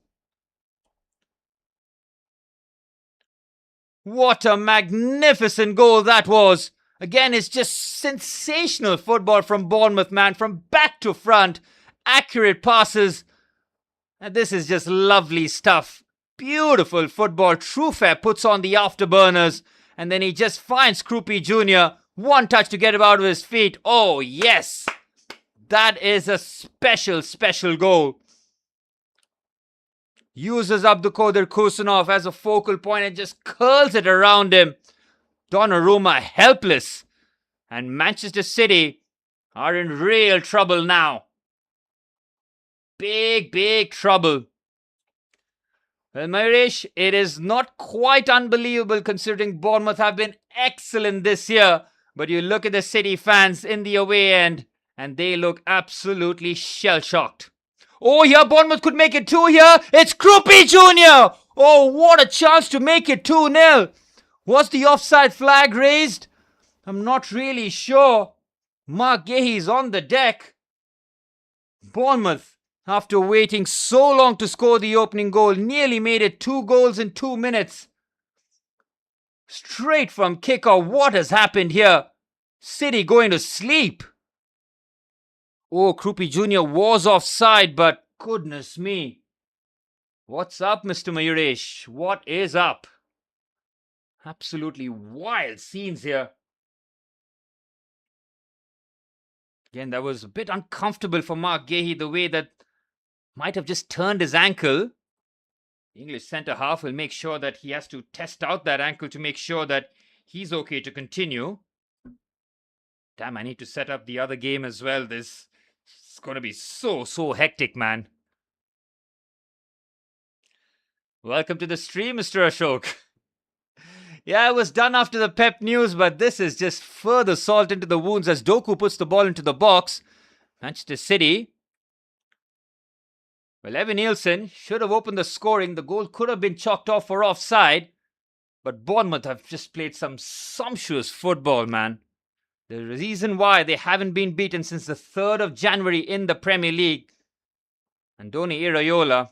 What a magnificent goal that was. Again, it's just sensational football from Bournemouth, man. From back to front, accurate passes. And this is just lovely stuff. Beautiful football. Truffert puts on the afterburners. And then he just finds Krupi Jr. One touch to get him out of his feet. Oh, yes. That is a special goal. Uses Abdulkadir Kusunov as a focal point and just curls it around him. Donnarumma helpless And Manchester City are in real trouble now. Big trouble. Well, Mayuresh, it is not quite unbelievable considering Bournemouth have been excellent this year. But you look at the City fans in the away end and they look absolutely shell-shocked. Oh, here Bournemouth could make it 2 here. It's Krupi Jr. Oh, what a chance to make it 2-0. Was the offside flag raised? I'm not really sure. Mark Gahey's on the deck. Bournemouth, after waiting so long to score the opening goal, nearly made it 2 goals in 2 minutes. Straight from kickoff, what has happened here? City going to sleep. Oh, Krupi Jr. was offside, but goodness me. What's up, Mr. Mayuresh? What is up? Absolutely wild scenes here. Again, that was a bit uncomfortable for Mark Gahey, the way that might have just turned his ankle. The English centre-half will make sure that he has to test out that ankle to make sure that he's okay to continue. Damn, I need to set up the other game as well. This is going to be so hectic, man. Welcome to the stream, Mr. Ashok. Yeah, it was done after the Pep news, but this is just further salt into the wounds as Doku puts the ball into the box. Manchester City. Well, Evan Nielsen should have opened the scoring. The goal could have been chalked off for offside. But Bournemouth have just played some sumptuous football, man. The reason why they haven't been beaten since the 3rd of January in the Premier League. Andoni Iraola.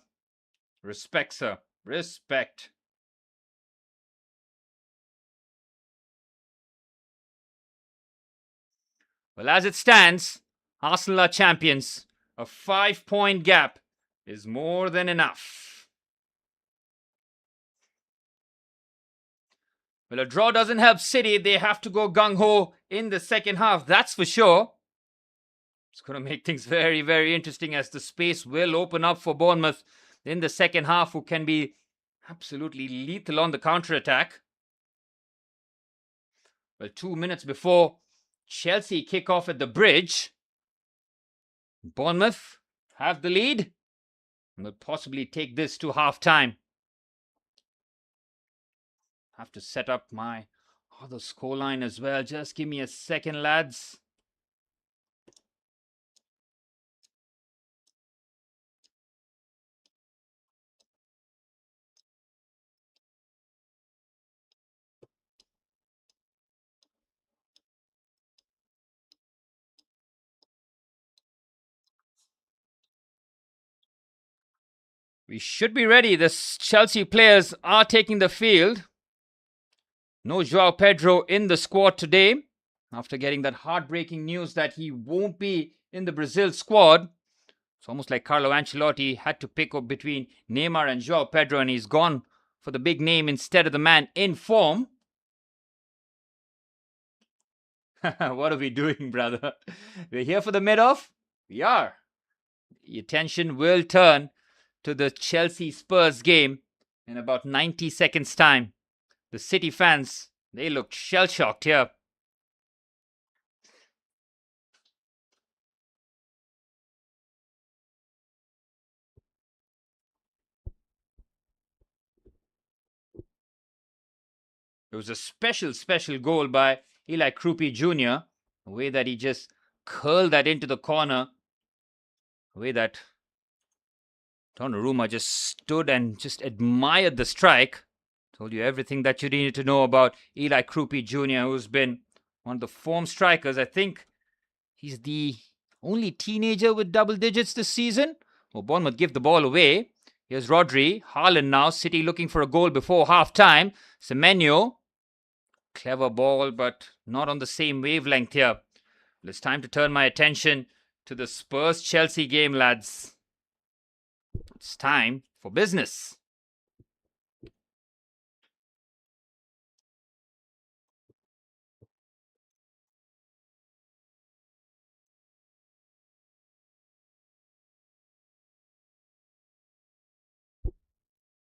Respect, sir. Respect. Well, as it stands, Arsenal are champions. A 5-point gap is more than enough. Well, a draw doesn't help City. They have to go gung-ho in the second half, that's for sure. It's going to make things very interesting as the space will open up for Bournemouth in the second half, who can be absolutely lethal on the counter-attack. Well, 2 minutes before Chelsea kick off at the Bridge, Bournemouth have the lead and will possibly take this to half-time. Have to set up my other scoreline as well. Just give me a second, lads. We should be ready. The Chelsea players are taking the field. No Joao Pedro in the squad today after getting that heartbreaking news that he won't be in the Brazil squad. It's almost like Carlo Ancelotti had to pick up between Neymar and Joao Pedro, and he's gone for the big name instead of the man in form. What are we doing, brother? We're here for the mid-off? We are. The attention will turn to the Chelsea-Spurs game in about 90 seconds' time. The City fans, they looked shell-shocked here. It was a special goal by Eli Krupi Jr. The way that he just curled that into the corner. The way that Donnarumma just stood and just admired the strike. Told you everything that you needed to know about Eli Krupi Jr., who's been one of the form strikers. I think he's the only teenager with double digits this season. Well, Bournemouth give the ball away. Here's Rodri. Haaland now. City looking for a goal before half-time. Semenyo. Clever ball, but not on the same wavelength here. Well, it's time to turn my attention to the Spurs-Chelsea game, lads. It's time for business.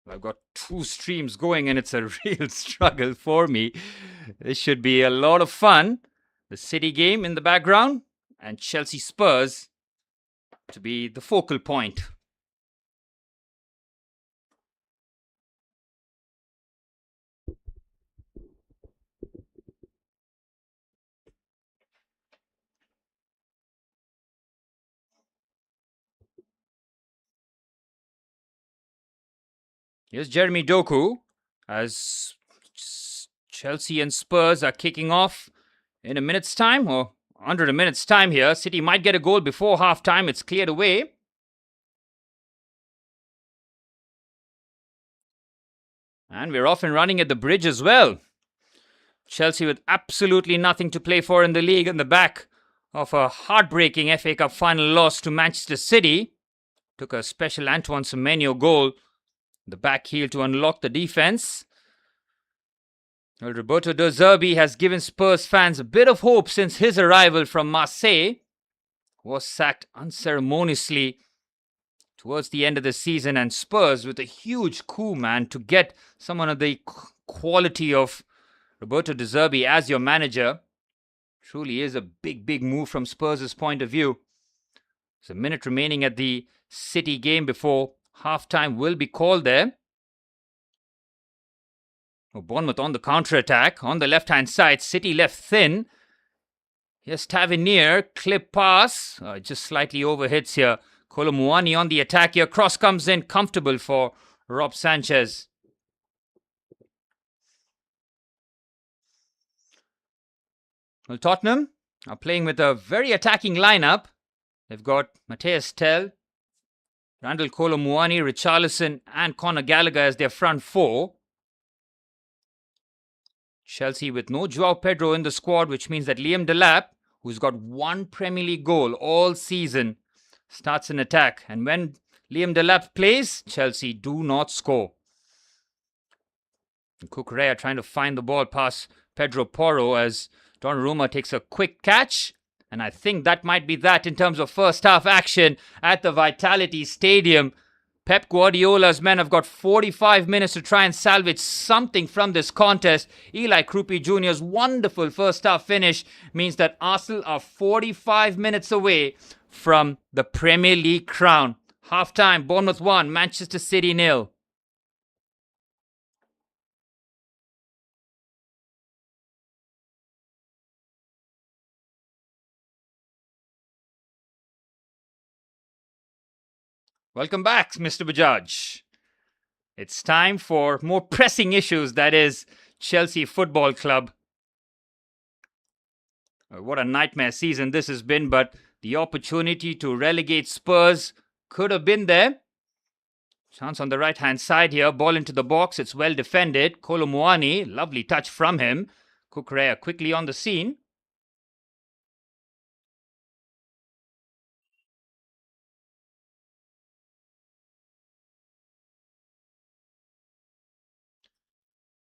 I've got 2 streams going and it's a real struggle for me. This should be a lot of fun. the City game in the background, and Chelsea Spurs to be the focal point. Here's Jeremy Doku as Chelsea and Spurs are kicking off in a minute's time, or under a minute's time here. City might get a goal before half-time. It's cleared away. And we're off and running at the bridge as well. Chelsea with absolutely nothing to play for in the league in the back of a heartbreaking FA Cup final loss to Manchester City. Took a special Antoine Semenyo goal, the back heel, to unlock the defense. Well, Roberto De Zerbi has given Spurs fans a bit of hope since his arrival from Marseille. Was sacked unceremoniously towards the end of the season, and Spurs with a huge coup, man, to get someone of the quality of Roberto De Zerbi as your manager. Truly is a big move from Spurs' point of view. There's a minute remaining at the City game before half-time will be called there. Bournemouth on the counter-attack. On the left-hand side, City left thin. Here's Tavernier, clip pass. Just slightly overhits here. Kolo Muani on the attack here. Cross comes in, comfortable for Rob Sanchez. Well, Tottenham are playing with a very attacking lineup. They've got Matthias Tell, Randall Kolo Muani, Richarlison and Conor Gallagher as their front four. Chelsea with no Joao Pedro in the squad, which means that Liam Delap, who's got one Premier League goal all season, starts an attack. And when Liam Delap plays, Chelsea do not score. Cucurella trying to find the ball past Pedro Porro as Donnarumma takes a quick catch. And I think that might be that in terms of first half action at the Vitality Stadium. Pep Guardiola's men have got 45 minutes to try and salvage something from this contest. Eli Krupi Jr.'s wonderful first half finish means that Arsenal are 45 minutes away from the Premier League crown. Half-time, Bournemouth 1, Manchester City 0. Welcome back, Mr. Bajaj. It's time for more pressing issues, that is Chelsea Football Club. What a nightmare season this has been, but the opportunity to relegate Spurs could have been there. Chance on the right-hand side here, ball into the box, it's well defended. Kolo Muani, lovely touch from him. Cucurella quickly on the scene.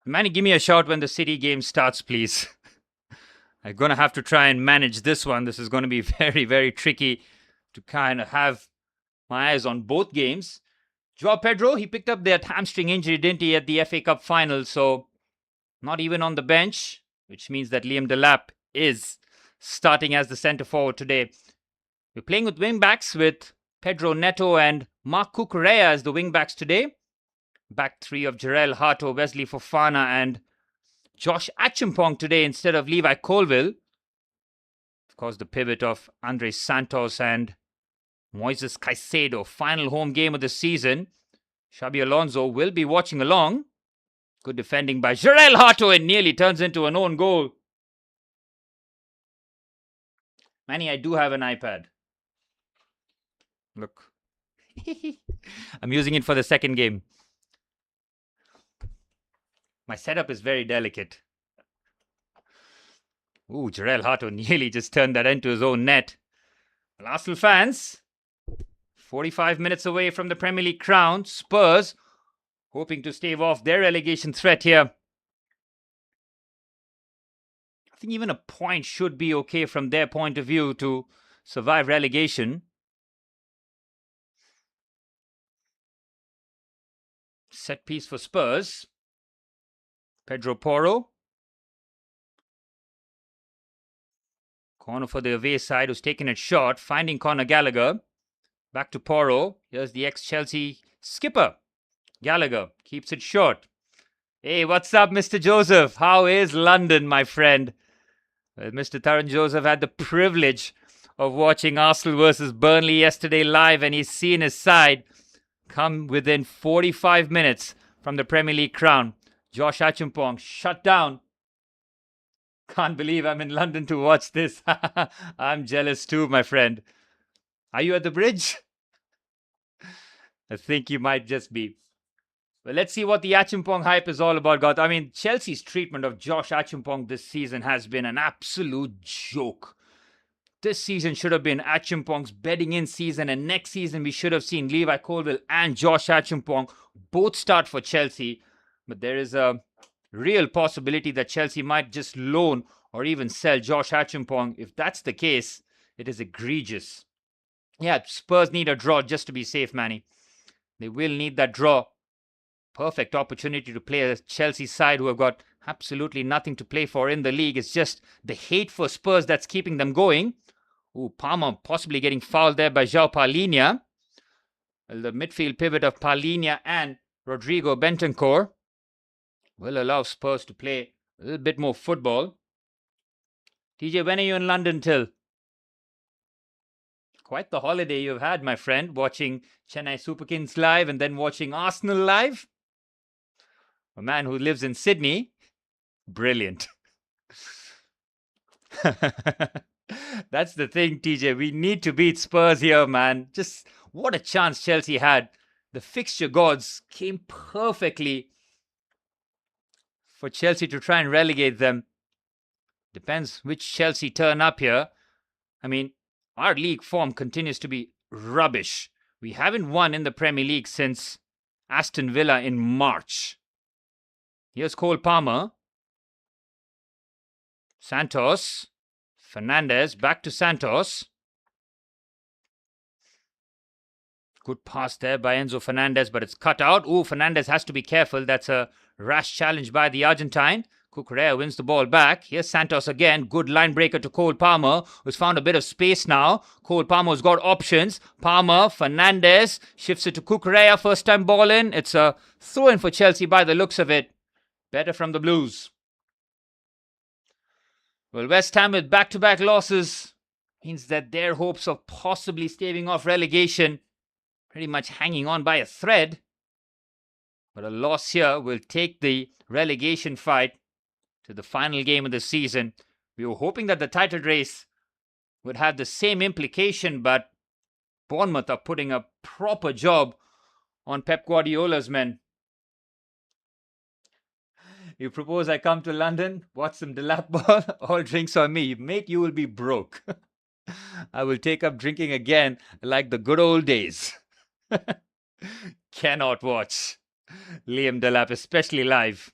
Manny, give me a shout when the City game starts, please. I'm going to have to try and manage this one. This is going to be very tricky to kind of have my eyes on both games. Joao Pedro, he picked up that hamstring injury, didn't he, at the FA Cup final, so not even on the bench, which means that Liam Delap is starting as the centre forward today. We're playing with wing-backs with Pedro Neto and Marc Cucurella as the wing-backs today. Back three of Jarell Hato, Wesley Fofana and Josh Achimpong today instead of Levi Colville. Of course, the pivot of Andres Santos and Moises Caicedo. Final home game of the season. Xabi Alonso will be watching along. Good defending by Jarell Hato, and nearly turns into an own goal. Manny, I do have an iPad. Look. I'm using it for the second game. My setup is very delicate. Ooh, Jarell Hato nearly just turned that into his own net. Well, Arsenal fans, 45 minutes away from the Premier League crown. Spurs hoping to stave off their relegation threat here. I think even a point should be okay from their point of view to survive relegation. Set piece for Spurs. Pedro Porro. Corner for the away side, who's taking it short, finding Conor Gallagher. Back to Porro. Here's the ex-Chelsea skipper. Gallagher keeps it short. Hey, what's up, Mr. Joseph? How is London, my friend? Well, Mr. Taran Joseph had the privilege of watching Arsenal versus Burnley yesterday live, and he's seen his side come within 45 minutes from the Premier League crown. Josh Achumpong shut down. Can't believe I'm in London to watch this. I'm jealous too, my friend. Are you at the bridge? I think you might just be. Well, let's see what the Achumpong hype is all about, God. I mean, Chelsea's treatment of Josh Achumpong this season has been an absolute joke. This season should have been Achumpong's bedding in season, and next season we should have seen Levi Colwill and Josh Achumpong both start for Chelsea. But there is a real possibility that Chelsea might just loan or even sell Josh Achumpong. If that's the case, it is egregious. Yeah, Spurs need a draw just to be safe, Manny. They will need that draw. Perfect opportunity to play a Chelsea side who have got absolutely nothing to play for in the league. It's just the hate for Spurs that's keeping them going. Ooh, Palmer possibly getting fouled there by João Palhinha. Well, the midfield pivot of Palhinha and Rodrigo Bentancur will allow Spurs to play a little bit more football. TJ, when are you in London till? Quite the holiday you've had, my friend, watching Chennai Super Kings live and then watching Arsenal live. A man who lives in Sydney. Brilliant. That's the thing, TJ. We need to beat Spurs here, man. Just what a chance Chelsea had. The fixture gods came perfectly for Chelsea to try and relegate them. Depends which Chelsea turn up here. I mean, our league form continues to be rubbish. We haven't won in the Premier League since Aston Villa in March. Here's Cole Palmer. Santos. Fernandes. Back to Santos. Good pass there by Enzo Fernandez, but it's cut out. Oh, Fernandez has to be careful. That's a rash challenge by the Argentine. Cucurella wins the ball back. Here's Santos again. Good line breaker to Cole Palmer, who's found a bit of space now. Cole Palmer's got options. Palmer, Fernandez, shifts it to Cucurella. First time ball in. It's a throw-in for Chelsea by the looks of it. Better from the Blues. Well, West Ham with back-to-back losses means that their hopes of possibly staving off relegation pretty much hanging on by a thread. But a loss here will take the relegation fight to the final game of the season. We were hoping that the title race would have the same implication, but Bournemouth are putting a proper job on Pep Guardiola's men. You propose I come to London, watch some Delap ball, all drinks on me. Mate, you will be broke. I will take up drinking again like the good old days. Cannot watch Liam Delap, especially live.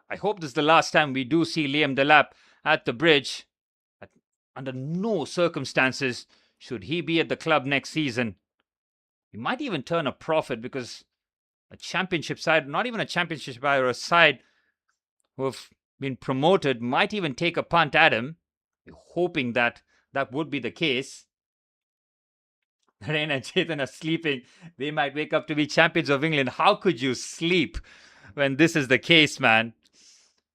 I hope this is the last time we do see Liam Delap at the bridge. Under no circumstances should he be at the club next season. He might even turn a profit because a championship side, not even a championship side, or a side who have been promoted might even take a punt at him. We're hoping that that would be the case. Rain and Chetan are sleeping. They might wake up to be champions of England. How could you sleep when this is the case, man?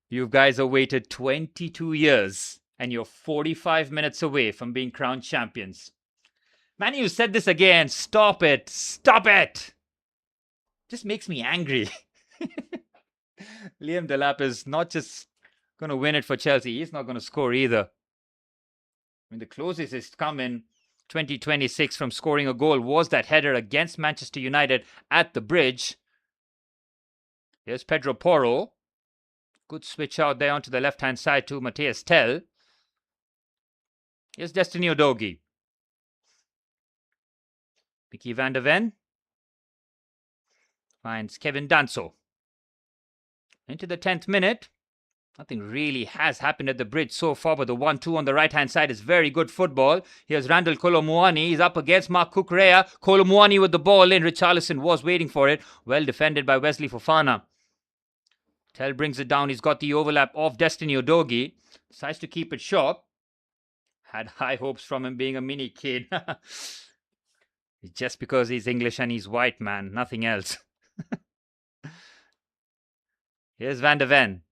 You guys have waited 22 years and you're 45 minutes away from being crowned champions. Man, you said this again. Stop it. Stop it. Just makes me angry. Liam Delap is not just going to win it for Chelsea. He's not going to score either. I mean, the closest he's come in 2026 from scoring a goal was that header against Manchester United at the bridge. Here's Pedro Porro. Good switch out there onto the left-hand side to Matthias Tell. Here's Destiny Udogie. Mickey van der Ven finds Kevin Danso. Into the 10th minute. Nothing really has happened at the bridge so far, but the 1-2 on the right-hand side is very good football. Here's Randall Kolo Muani. He's up against Mark Cucurella. Kolo Muani with the ball in. Richarlison was waiting for it. Well defended by Wesley Fofana. Tell brings it down. He's got the overlap of Destiny Udogie. Decides to keep it short. Had high hopes from him being a mini kid. Just because he's English and he's white, man. Nothing else. Here's Van de Ven.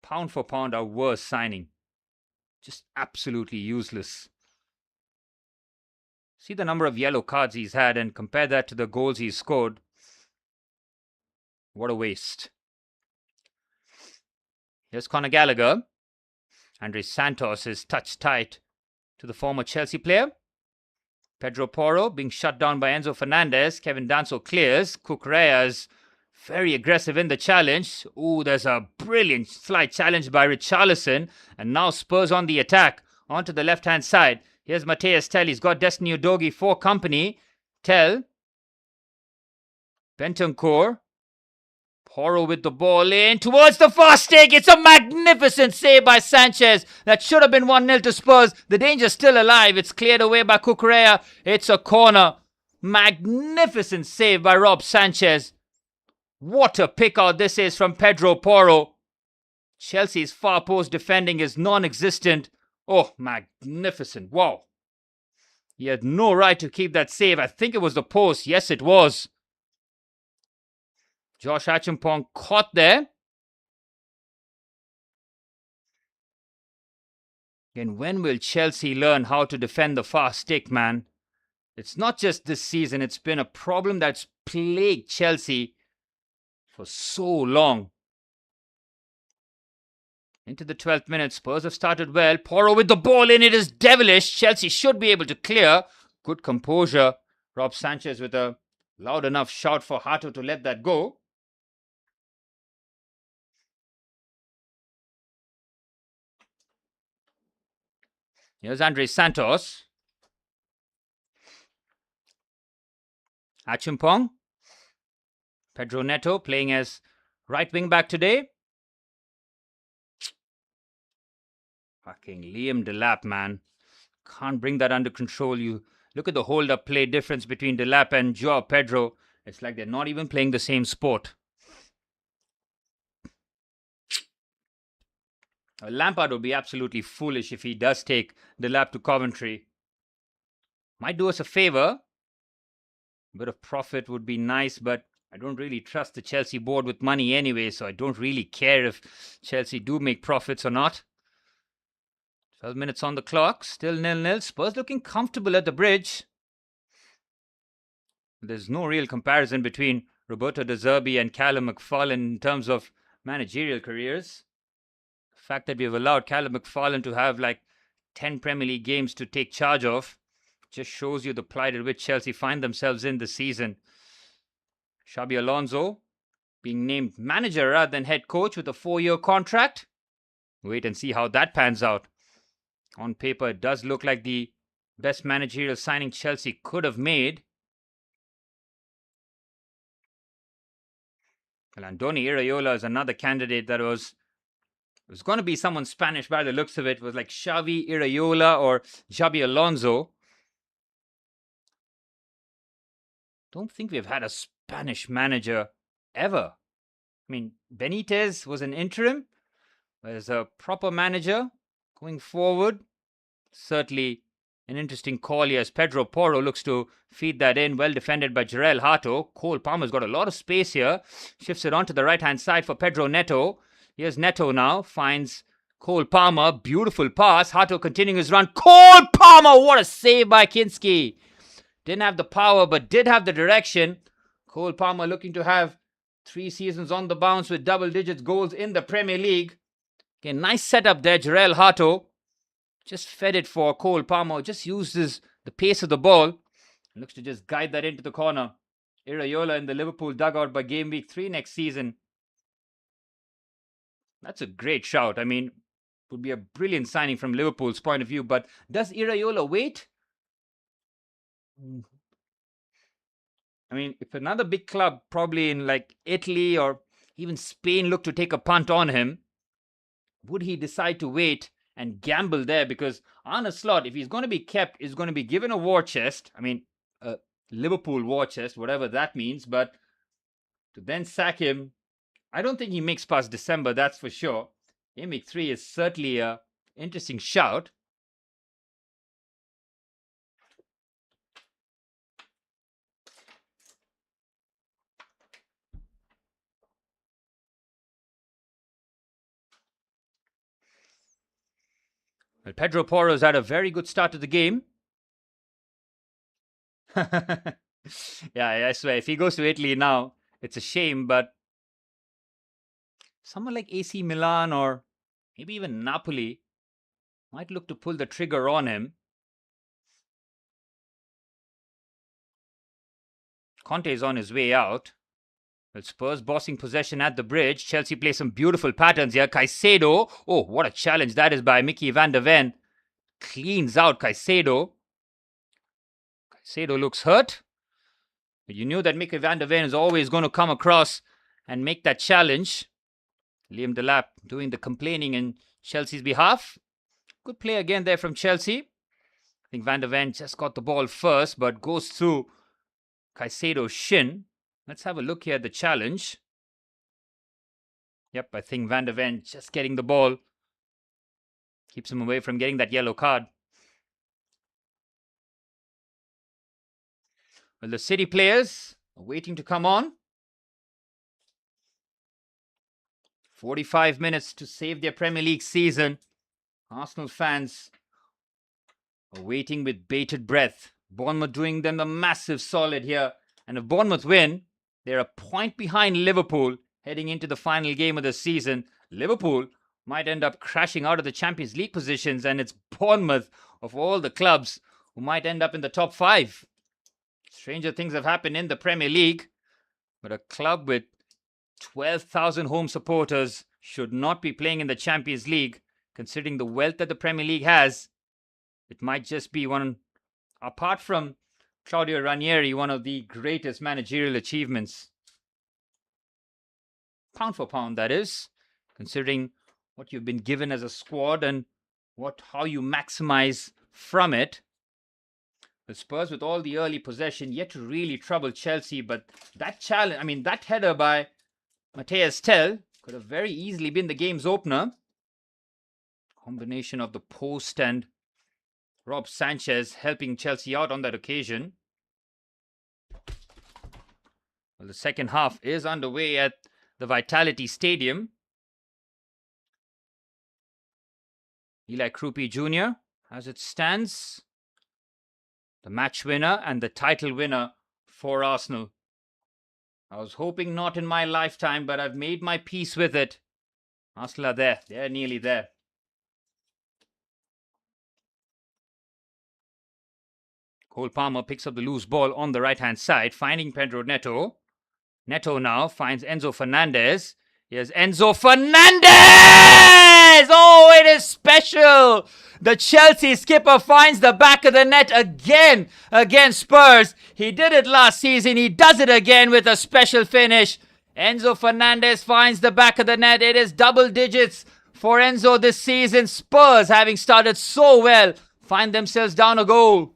Pound for pound, our worst signing. Just absolutely useless. See the number of yellow cards he's had and compare that to the goals he's scored. What a waste. Here's Conor Gallagher. Andre Santos is touched tight to the former Chelsea player. Pedro Porro being shut down by Enzo Fernandez. Kevin Danso clears. Cucurella is very aggressive in the challenge. Ooh, there's a brilliant slight challenge by Richarlison. And now Spurs on the attack. Onto the left-hand side. Here's Mateus Tell. He's got Destiny Udogie for company. Tell. Bentancur. Porro with the ball in towards the far stick. It's a magnificent save by Sanchez. That should have been 1-0 to Spurs. The danger's still alive. It's cleared away by Cucurella. It's a corner. Magnificent save by Rob Sanchez. What a pick out this is from Pedro Porro. Chelsea's far post defending is non-existent. Oh, magnificent. Wow. He had no right to keep that save. I think it was the post. Yes, it was. Josh Achimpong caught there. And when will Chelsea learn how to defend the far stick, man? It's not just this season. It's been a problem that's plagued Chelsea for so long. Into the 12th minute, Spurs have started well. Porro with the ball in. It is devilish. Chelsea should be able to clear. Good composure. Rob Sanchez with a loud enough shout for Hato to let that go. Here's Andre Santos. Achimpong. Pedro Neto playing as right wing back today. Fucking Liam Delap, man. Can't bring that under control. You look at the hold-up play difference between Delap and Joao Pedro. It's like they're not even playing the same sport. Lampard would be absolutely foolish if he does take Delap to Coventry. Might do us a favour. A bit of profit would be nice, but I don't really trust the Chelsea board with money anyway, so I don't really care if Chelsea do make profits or not. 12 minutes on the clock, still 0-0. Spurs looking comfortable at the bridge. There's no real comparison between Roberto De Zerbi and Callum McFarlane in terms of managerial careers. The fact that we've allowed Callum McFarlane to have like 10 Premier League games to take charge of just shows you the plight in which Chelsea find themselves in this season. Xabi Alonso being named manager rather than head coach with a 4-year contract. Wait and see how that pans out. On paper, it does look like the best managerial signing Chelsea could have made. Well, Andoni Iraola is another candidate that was going to be someone Spanish by the looks of it. It was like Xavi Iraola or Xabi Alonso. Don't think we've had a Spanish manager ever. I mean, Benitez was an interim. As a proper manager going forward, certainly an interesting call here as Pedro Porro looks to feed that in. Well defended by Jarell Hato. Cole Palmer's got a lot of space here. Shifts it onto the right-hand side for Pedro Neto. Here's Neto now. Finds Cole Palmer. Beautiful pass. Hato continuing his run. Cole Palmer! What a save by Kinski. Didn't have the power, but did have the direction. Cole Palmer looking to have 3 seasons on the bounce with double-digit goals in the Premier League. Okay, nice setup there, Jarell Hato. Just fed it for Cole Palmer. Just uses the pace of the ball. Looks to just guide that into the corner. Iraola in the Liverpool dugout by game week 3 next season. That's a great shout. I mean, would be a brilliant signing from Liverpool's point of view. But does Iraola wait? I mean, if another big club, probably in like Italy or even Spain, look to take a punt on him, would he decide to wait and gamble there? Because Arne Slot, if he's going to be kept, is going to be given a war chest. I mean, a Liverpool war chest, whatever that means. But to then sack him, I don't think he makes past December, that's for sure. Game week 3 is certainly a Interesting shout. Well, Pedro Porro's had a very good start to the game. Yeah, I swear, if he goes to Italy now, it's a shame, but someone like AC Milan or maybe even Napoli might look to pull the trigger on him. Conte is on his way out. Well, Spurs bossing possession at the bridge. Chelsea play some beautiful patterns here. Caicedo. Oh, what a challenge that is by Mickey van der Ven. Cleans out Caicedo. Caicedo looks hurt. But you knew that Mickey van der Ven is always going to come across and make that challenge. Liam Delap doing the complaining in Chelsea's behalf. Good play again there from Chelsea. I think Van der Ven just got the ball first, but goes through Caicedo's shin. Let's have a look here at the challenge. Yep, I think Van der Ven just getting the ball keeps him away from getting that yellow card. Well, the City players are waiting to come on. 45 minutes to save their Premier League season. Arsenal fans are waiting with bated breath. Bournemouth doing them a massive solid here. And if Bournemouth win, they're a point behind Liverpool heading into the final game of the season. Liverpool might end up crashing out of the Champions League positions, and it's Bournemouth, of all the clubs, who might end up in the top 5. Stranger things have happened in the Premier League, but a club with 12,000 home supporters should not be playing in the Champions League, considering the wealth that the Premier League has. It might just be one, apart from Claudio Ranieri, one of the greatest managerial achievements. Pound for pound, that is, considering what you've been given as a squad and how you maximize from it. The Spurs, with all the early possession, yet to really trouble Chelsea, but that challenge, that header by Matthias Tell could have very easily been the game's opener. Combination of the post and Rob Sanchez helping Chelsea out on that occasion. Well, the second half is underway at the Vitality Stadium. Eli Krupi Jr., as it stands, the match winner and the title winner for Arsenal. I was hoping not in my lifetime, but I've made my peace with it. Arsenal are there. They're nearly there. Cole Palmer picks up the loose ball on the right-hand side, finding Pedro Neto. Neto now finds Enzo Fernandez. Here's Enzo Fernandez! Oh, it is special! The Chelsea skipper finds the back of the net again against Spurs. He did it last season. He does it again with a special finish. Enzo Fernandez finds the back of the net. It is double digits for Enzo this season. Spurs, having started so well, find themselves down a goal.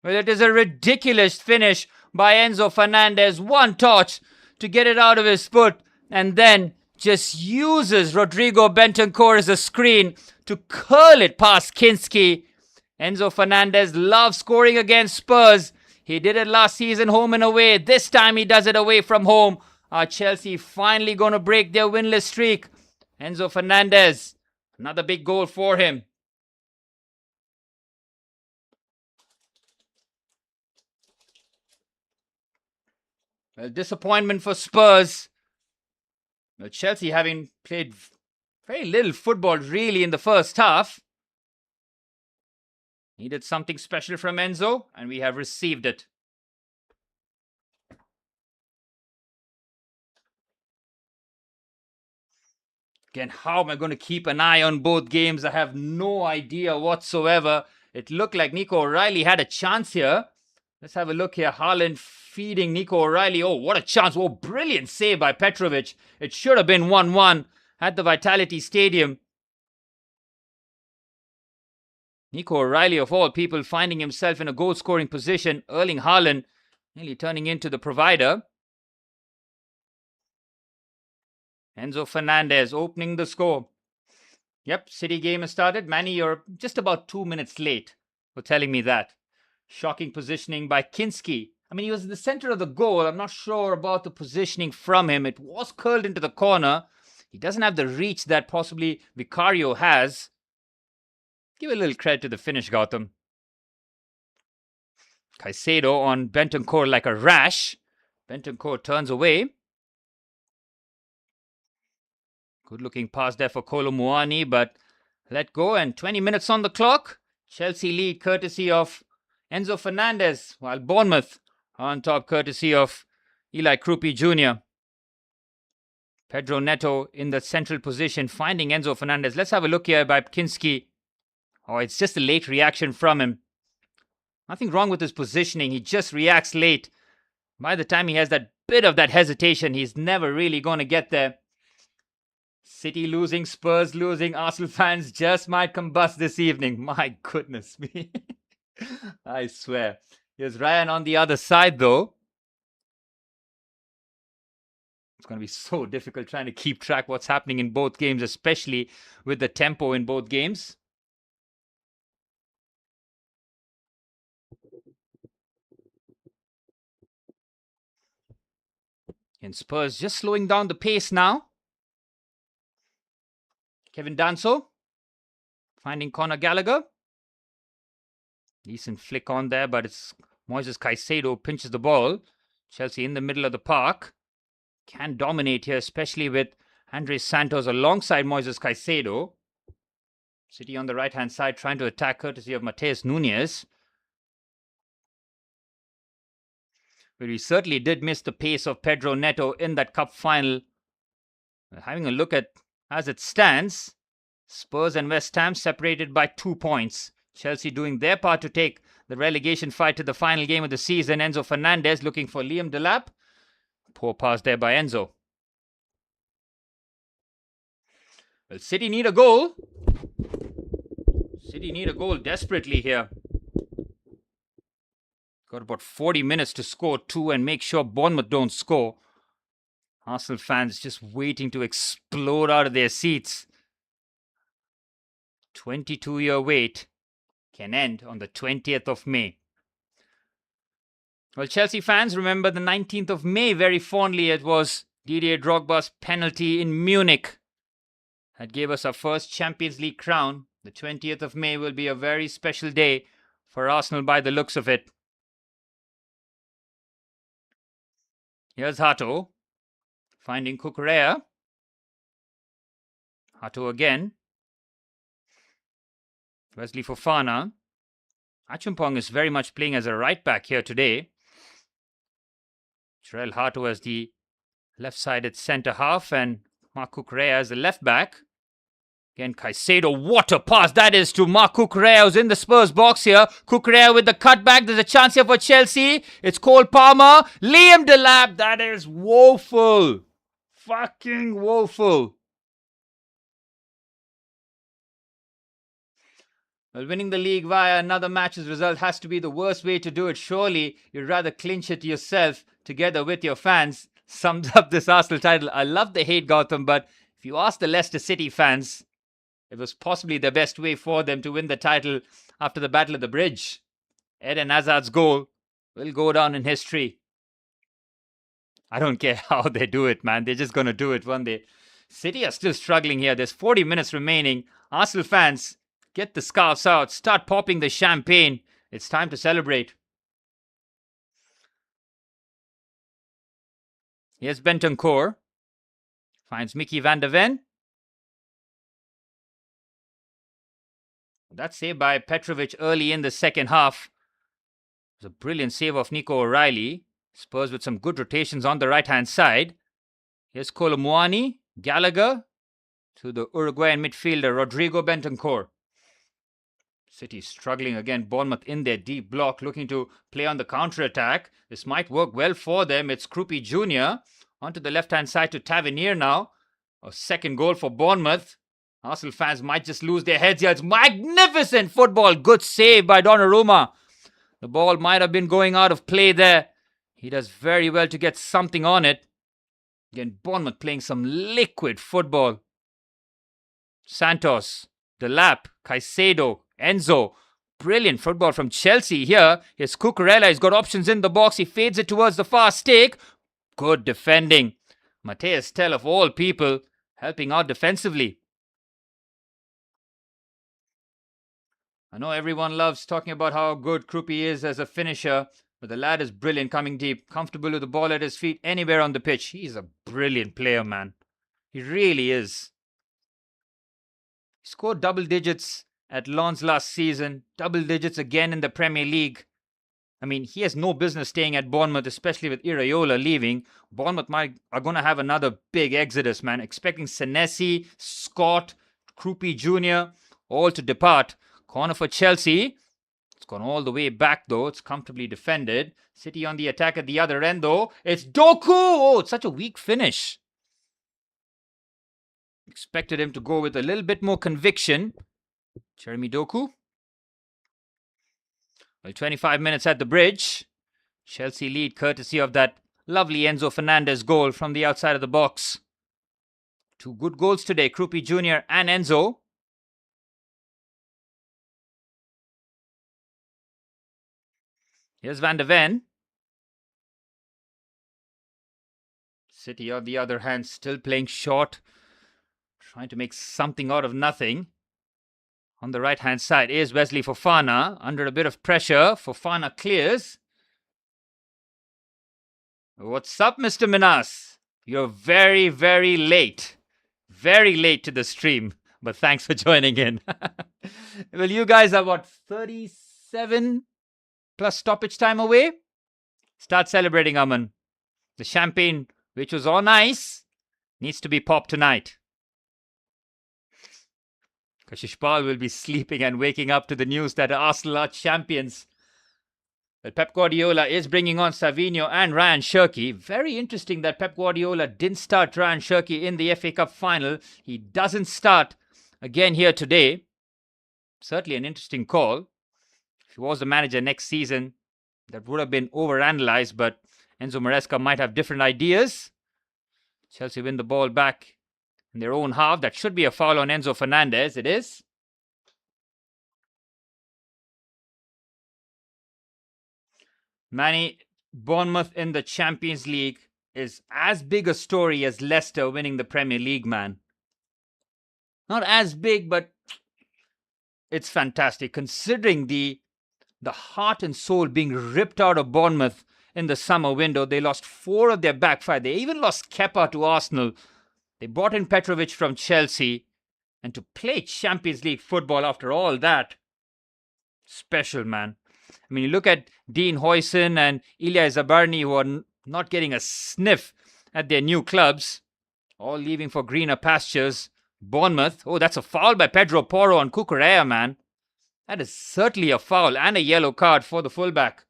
Well, it is a ridiculous finish by Enzo Fernandez. One touch to get it out of his foot, and then just uses Rodrigo Bentancur as a screen to curl it past Kinski. Enzo Fernandez loves scoring against Spurs. He did it last season, home and away. This time he does it away from home. Are Chelsea finally going to break their winless streak? Enzo Fernandez, another big goal for him. Well, disappointment for Spurs. Well, Chelsea having played very little football really in the first half. Needed something special from Enzo, and we have received it. Again, how am I going to keep an eye on both games? I have no idea whatsoever. It looked like Nico O'Reilly had a chance here. Let's have a look here. Haaland feeding Nico O'Reilly. Oh, what a chance. Oh, brilliant save by Petrovic. It should have been 1-1 at the Vitality Stadium. Nico O'Reilly, of all people, finding himself in a goal-scoring position. Erling Haaland nearly turning into the provider. Enzo Fernandez opening the score. Yep, City game has started. Manny, you're just about 2 minutes late for telling me that. Shocking positioning by Kinski. I mean, he was in the center of the goal. I'm not sure about the positioning from him. It was curled into the corner. He doesn't have the reach that possibly Vicario has. Give a little credit to the finish, Gautam. Caicedo on Bentancur like a rash. Bentancur turns away. Good looking pass there for Kolo Muani, but let go, and 20 minutes on the clock. Chelsea lead courtesy of Enzo Fernandez, while Bournemouth on top courtesy of Eli Krupi Jr. Pedro Neto in the central position, finding Enzo Fernandez. Let's have a look here by Kinski. Oh, it's just a late reaction from him. Nothing wrong with his positioning. He just reacts late. By the time he has that bit of that hesitation, he's never really going to get there. City losing, Spurs losing, Arsenal fans just might combust this evening. My goodness me. I swear. Here's Ryan on the other side though. It's going to be so difficult trying to keep track what's happening in both games, especially with the tempo in both games. And Spurs just slowing down the pace now. Kevin Danso finding Conor Gallagher. Decent flick on there, but it's Moises Caicedo pinches the ball. Chelsea in the middle of the park. Can dominate here, especially with Andres Santos alongside Moises Caicedo. City on the right-hand side trying to attack courtesy of Mateus Nunes. But we certainly did miss the pace of Pedro Neto in that cup final. Having a look at as it stands, Spurs and West Ham separated by 2 points. Chelsea doing their part to take the relegation fight to the final game of the season. Enzo Fernandez looking for Liam Delap. Poor pass there by Enzo. Well, City need a goal. City need a goal desperately here. Got about 40 minutes to score 2 and make sure Bournemouth don't score. Arsenal fans just waiting to explode out of their seats. 22-year wait can end on the 20th of May. Well, Chelsea fans remember the 19th of May very fondly. It was Didier Drogba's penalty in Munich that gave us our first Champions League crown. The 20th of May will be a very special day for Arsenal by the looks of it. Here's Hato finding Kukurea. Hato again. Wesley Fofana. Achumpong is very much playing as a right back here today. Jarell Hato as the left-sided centre half and Marc Cucurella as the left back. Again, Caicedo, what a pass that is to Marc Cucurella, who's in the Spurs box here. Cucurella with the cutback. There's a chance here for Chelsea. It's Cole Palmer. Liam Delap. That is woeful. Fucking woeful. Well, winning the league via another match's result has to be the worst way to do it. Surely you'd rather clinch it yourself together with your fans. Sums up this Arsenal title. I love the hate, Gotham, but if you ask the Leicester City fans, it was possibly the best way for them to win the title after the Battle of the Bridge. Eden Hazard's goal will go down in history. I don't care how they do it, man. They're just going to do it one day. City are still struggling here. There's 40 minutes remaining. Arsenal fans, get the scarves out. Start popping the champagne. It's time to celebrate. Here's Bentancur. Finds Mickey van der Ven. That save by Petrovic early in the second half. It was a brilliant save of Nico O'Reilly. Spurs with some good rotations on the right-hand side. Here's Kolo Muani. Gallagher to the Uruguayan midfielder Rodrigo Bentancur. City struggling again. Bournemouth in their deep block looking to play on the counter-attack. This might work well for them. It's Krupi Jr. onto the left-hand side to Tavernier now. A second goal for Bournemouth. Arsenal fans might just lose their heads here. It's magnificent football. Good save by Donnarumma. The ball might have been going out of play there. He does very well to get something on it. Again, Bournemouth playing some liquid football. Santos, Delap, Caicedo, Enzo. Brilliant football from Chelsea here. Here's Cucurella. He's got options in the box. He fades it towards the far stake. Good defending. Mateus Tell, of all people, helping out defensively. I know everyone loves talking about how good Krupi is as a finisher, but the lad is brilliant coming deep, comfortable with the ball at his feet anywhere on the pitch. He's a brilliant player, man. He really is. He scored double digits at Lens last season, double digits again in the Premier League. I mean, he has no business staying at Bournemouth, especially with Iraola leaving. Bournemouth are going to have another big exodus, man. Expecting Senesi, Scott, Krupi Jr., all to depart. Corner for Chelsea. It's gone all the way back, though. It's comfortably defended. City on the attack at the other end, though. It's Doku! Oh, it's such a weak finish. Expected him to go with a little bit more conviction. Jeremy Doku. Well, 25 minutes at the bridge. Chelsea lead courtesy of that lovely Enzo Fernandez goal from the outside of the box. Two good goals today, Krupi Jr. and Enzo. Here's Van de Ven. City, on the other hand, still playing short. Trying to make something out of nothing. On the right-hand side is Wesley Fofana. Under a bit of pressure, Fofana clears. What's up, Mr. Minas? You're very, very late. Very late to the stream. But thanks for joining in. Well, you guys are what, 37 plus stoppage time away? Start celebrating, Aman. The champagne, which was on ice, needs to be popped tonight. Kashish Paul will be sleeping and waking up to the news that Arsenal are champions. But Pep Guardiola is bringing on Savinho and Ryan Cherki. Very interesting that Pep Guardiola didn't start Ryan Cherki in the FA Cup final. He doesn't start again here today. Certainly an interesting call. If he was the manager next season, that would have been overanalyzed, but Enzo Maresca might have different ideas. Chelsea win the ball back in their own half. That should be a foul on Enzo Fernandez. It is. Manny, Bournemouth in the Champions League is as big a story as Leicester winning the Premier League, man. Not as big, but it's fantastic considering the heart and soul being ripped out of Bournemouth in the summer window. They lost 4 of their back 5. They even lost Kepa to Arsenal. They brought in Petrovic from Chelsea. And to play Champions League football after all that, special, man. I mean, you look at Dean Huijsen and Ilya Zabarny, who are not getting a sniff at their new clubs, all leaving for greener pastures. Bournemouth, oh, that's a foul by Pedro Porro on Cucurella, man. That is certainly a foul and a yellow card for the fullback.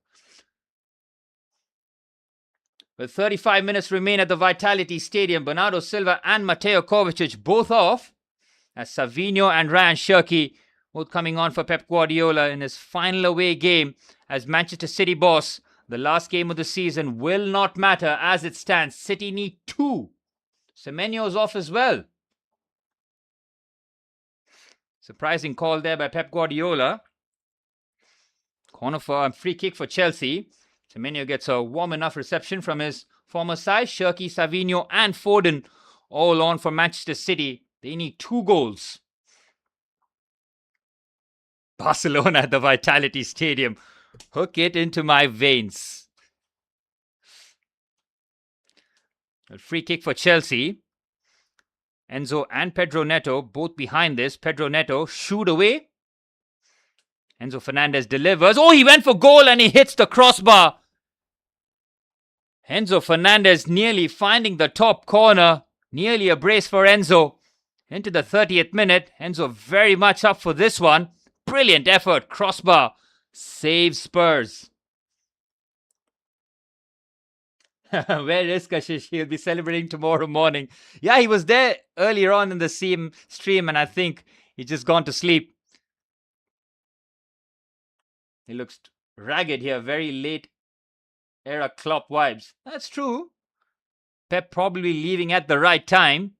With 35 minutes remain at the Vitality Stadium, Bernardo Silva and Mateo Kovacic both off, as Savinho and Ryan Cherki both coming on for Pep Guardiola in his final away game as Manchester City boss. The last game of the season will not matter as it stands. City need 2. Semenyo's off as well. Surprising call there by Pep Guardiola. Corner for a free kick for Chelsea. Semenyo gets a warm enough reception from his former side. Cherki, Savinho and Foden all on for Manchester City. They need 2 goals. Barcelona at the Vitality Stadium. Hook it into my veins. A free kick for Chelsea. Enzo and Pedro Neto both behind this. Pedro Neto shoot away. Enzo Fernandez delivers. Oh, he went for goal and he hits the crossbar. Enzo Fernandez nearly finding the top corner. Nearly a brace for Enzo. Into the 30th minute. Enzo very much up for this one. Brilliant effort. Crossbar. Saves Spurs. Where is Kashish? He'll be celebrating tomorrow morning. Yeah, he was there earlier on in the stream, and I think he's just gone to sleep. He looks ragged here, very late era Klopp vibes. That's true. Pep probably leaving at the right time.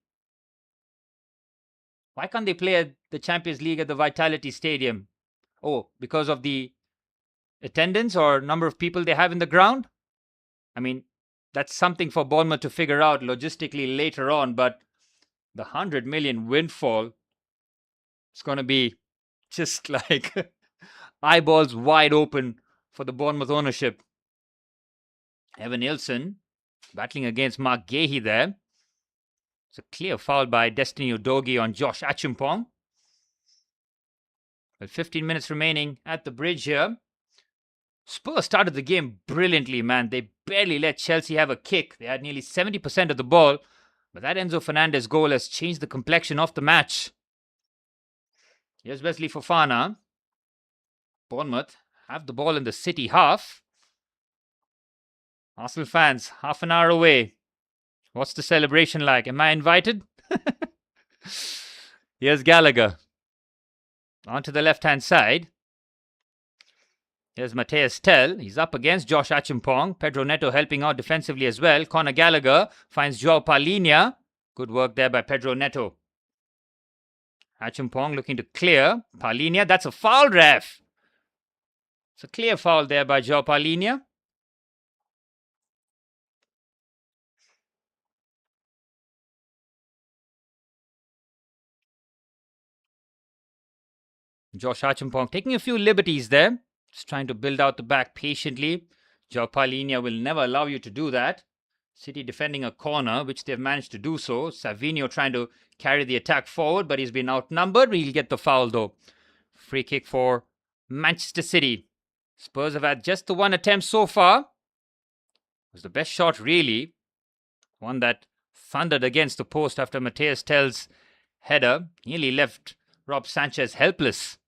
Why can't they play at the Champions League at the Vitality Stadium? Oh, because of the attendance or number of people they have in the ground? I mean, that's something for Bournemouth to figure out logistically later on, but the 100 million windfall is going to be just like eyeballs wide open for the Bournemouth ownership. Evan Nielsen battling against Mark Gahey there. It's a clear foul by Destiny Udogie on Josh Achimpong. With 15 minutes remaining at the bridge here. Spurs started the game brilliantly, man. They barely let Chelsea have a kick. They had nearly 70% of the ball. But that Enzo Fernandez goal has changed the complexion of the match. Here's Wesley Fofana. Bournemouth have the ball in the City half. Arsenal fans, half an hour away. What's the celebration like? Am I invited? Here's Gallagher. Onto the left-hand side. Here's Mateus Tell. He's up against Josh Achimpong. Pedro Neto helping out defensively as well. Conor Gallagher finds Joao Palhinha. Good work there by Pedro Neto. Achimpong looking to clear. Palhinha, that's a foul, ref. It's a clear foul there by Joao Palhinha. Josh Achimpong taking a few liberties there. Just trying to build out the back patiently. Joao Palhinha will never allow you to do that. City defending a corner, which they've managed to do so. Savinho trying to carry the attack forward, but he's been outnumbered. He'll get the foul though. Free kick for Manchester City. Spurs have had just the one attempt so far. It was the best shot really. One that thundered against the post after Mateus Tell's header. Nearly left Rob Sanchez helpless.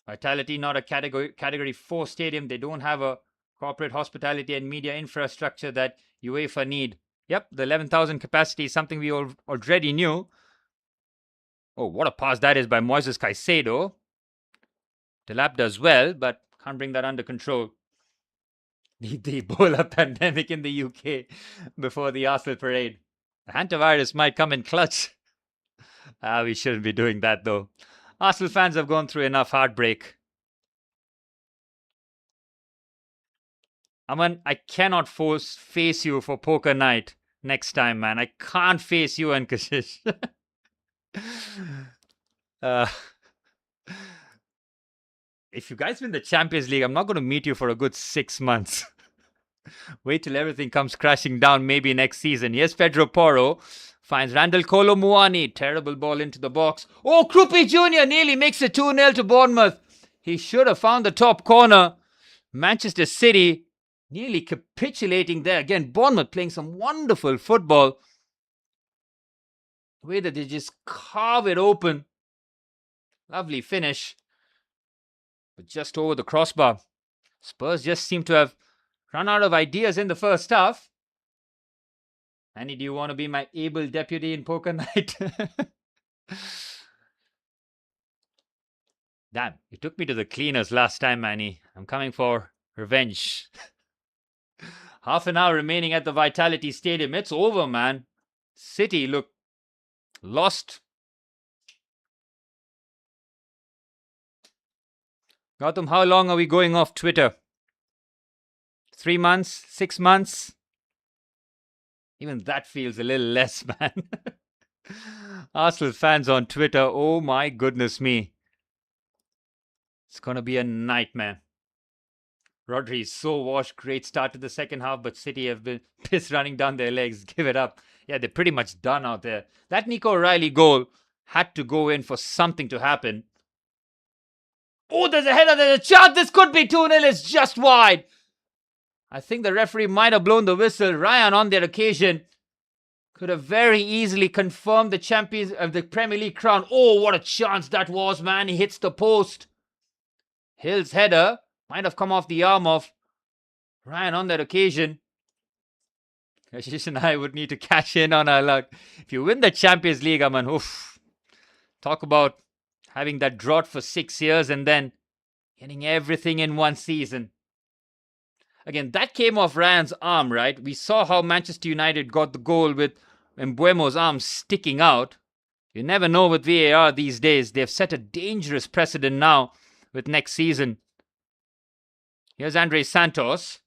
Vitality, not a category 4 stadium. They don't have a corporate hospitality and media infrastructure that UEFA need. Yep, the 11,000 capacity is something we already knew. Oh, what a pass that is by Moises Caicedo. Delap does well, but can't bring that under control. The Ebola pandemic in the UK before the Arsenal parade. The hantavirus might come in clutch. We shouldn't be doing that though. Arsenal fans have gone through enough heartbreak. Aman, I cannot face you for poker night next time, man. I can't face you and Kashish. If you guys win the Champions League, I'm not going to meet you for a good 6 months. Wait till everything comes crashing down maybe next season. Yes, Pedro Porro finds Randall Kolo Muani. Terrible ball into the box. Oh, Krupi Jr. nearly makes it 2-0 to Bournemouth. He should have found the top corner. Manchester City nearly capitulating there. Again, Bournemouth playing some wonderful football. The way that they just carve it open. Lovely finish. But just over the crossbar. Spurs just seem to have run out of ideas in the first half. Annie, do you want to be my able deputy in poker night? Damn, you took me to the cleaners last time, Annie. I'm coming for revenge. Half an hour remaining at the Vitality Stadium. It's over, man. City look lost. Gautam, how long are we going off Twitter? 3 months? 6 months? Even that feels a little less, man. Arsenal fans on Twitter, oh my goodness me. It's going to be a nightmare. Rodri is so washed. Great start to the second half, but City have been piss running down their legs. Give it up. Yeah, they're pretty much done out there. That Nico O'Reilly goal had to go in for something to happen. Oh, there's a header. There's a chance. This could be 2-0. It's just wide. I think the referee might have blown the whistle. Ryan, on that occasion, could have very easily confirmed the champions of the Premier League crown. Oh, what a chance that was, man. He hits the post. Hill's header might have come off the arm of Ryan, on that occasion, Ashish and I would need to cash in on our luck. If you win the Champions League, Aman, oof, talk about having that drought for 6 years and then getting everything in one season. Again, that came off Ryan's arm, right? We saw how Manchester United got the goal with Mbeumo's arm sticking out. You never know with VAR these days. They've set a dangerous precedent now with next season. Here's Andre Santos.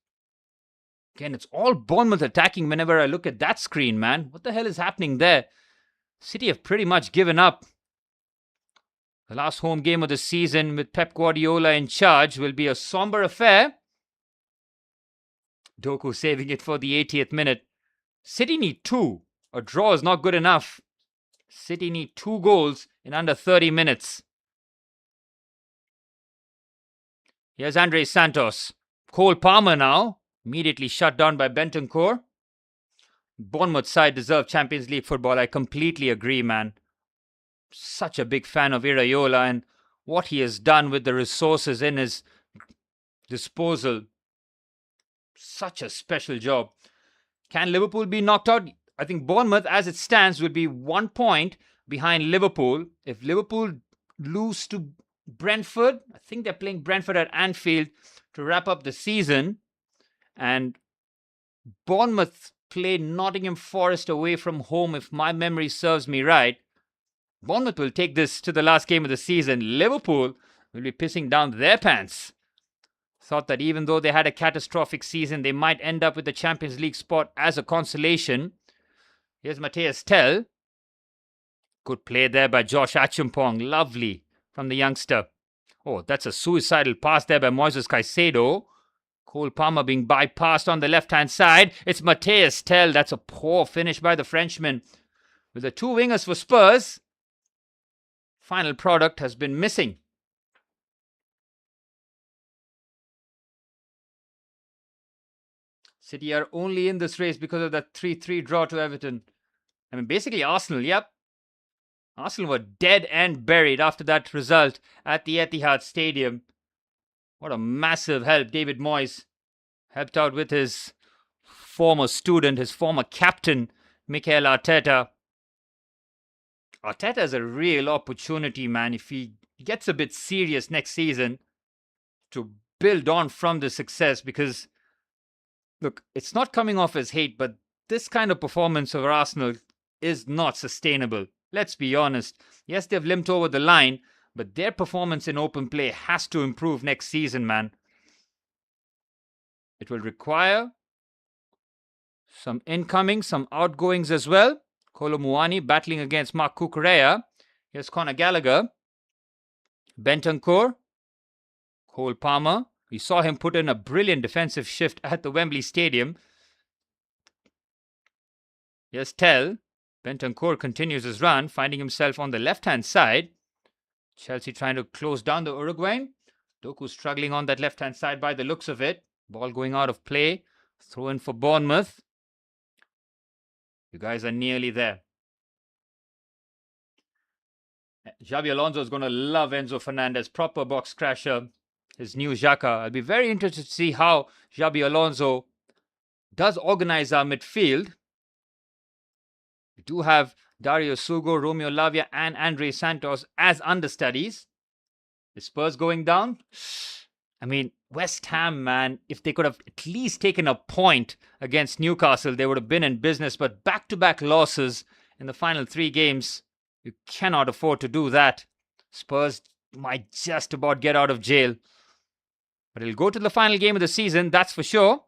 Again, it's all Bournemouth attacking whenever I look at that screen, man. What the hell is happening there? City have pretty much given up. The last home game of the season with Pep Guardiola in charge will be a somber affair. Doku saving it for the 80th minute. City need 2. A draw is not good enough. City need 2 goals in under 30 minutes. Here's Andre Santos. Cole Palmer now. Immediately shut down by Bentancur. Bournemouth side deserve Champions League football. I completely agree, man. Such a big fan of Iraola and what he has done with the resources in his disposal. Such a special job. Can Liverpool be knocked out? I think Bournemouth, as it stands, would be 1 point behind Liverpool. If Liverpool lose to Brentford, I think they're playing Brentford at Anfield to wrap up the season. And Bournemouth played Nottingham Forest away from home, if my memory serves me right. Bournemouth will take this to the last game of the season. Liverpool will be pissing down their pants. Thought that even though they had a catastrophic season, they might end up with the Champions League spot as a consolation. Here's Matthias Tell. Good play there by Josh Achumpong. Lovely from the youngster. Oh, that's a suicidal pass there by Moises Caicedo. Cole Palmer being bypassed on the left-hand side. It's Matthias Tell. That's a poor finish by the Frenchman. With the 2 wingers for Spurs, final product has been missing. City are only in this race because of that 3-3 draw to Everton. I mean, basically Arsenal, yep. Arsenal were dead and buried after that result at the Etihad Stadium. What a massive help David Moyes helped out with his former student, his former captain, Mikel Arteta. Arteta has a real opportunity, man, if he gets a bit serious next season to build on from the success because, look, it's not coming off as hate, but this kind of performance of Arsenal is not sustainable. Let's be honest. Yes, they've limped over the line, but their performance in open play has to improve next season, man. It will require some incoming, some outgoings as well. Kolo Muani battling against Mark Cucurella. Here's Conor Gallagher. Bentancur. Cole Palmer. We saw him put in a brilliant defensive shift at the Wembley Stadium. Here's Tell. Bentancur continues his run, finding himself on the left-hand side. Chelsea trying to close down the Uruguayan. Doku struggling on that left-hand side by the looks of it. Ball going out of play. Throw in for Bournemouth. You guys are nearly there. Xabi Alonso is going to love Enzo Fernandez. Proper box crasher. His new Xhaka. I'll be very interested to see how Xabi Alonso does organize our midfield. We do have Dario Sugo, Romeo Lavia and Andre Santos as understudies. The Spurs going down? I mean, West Ham, man, if they could have at least taken a point against Newcastle, they would have been in business. But back-to-back losses in the final 3 games, you cannot afford to do that. Spurs might just about get out of jail. But it'll go to the final game of the season, that's for sure.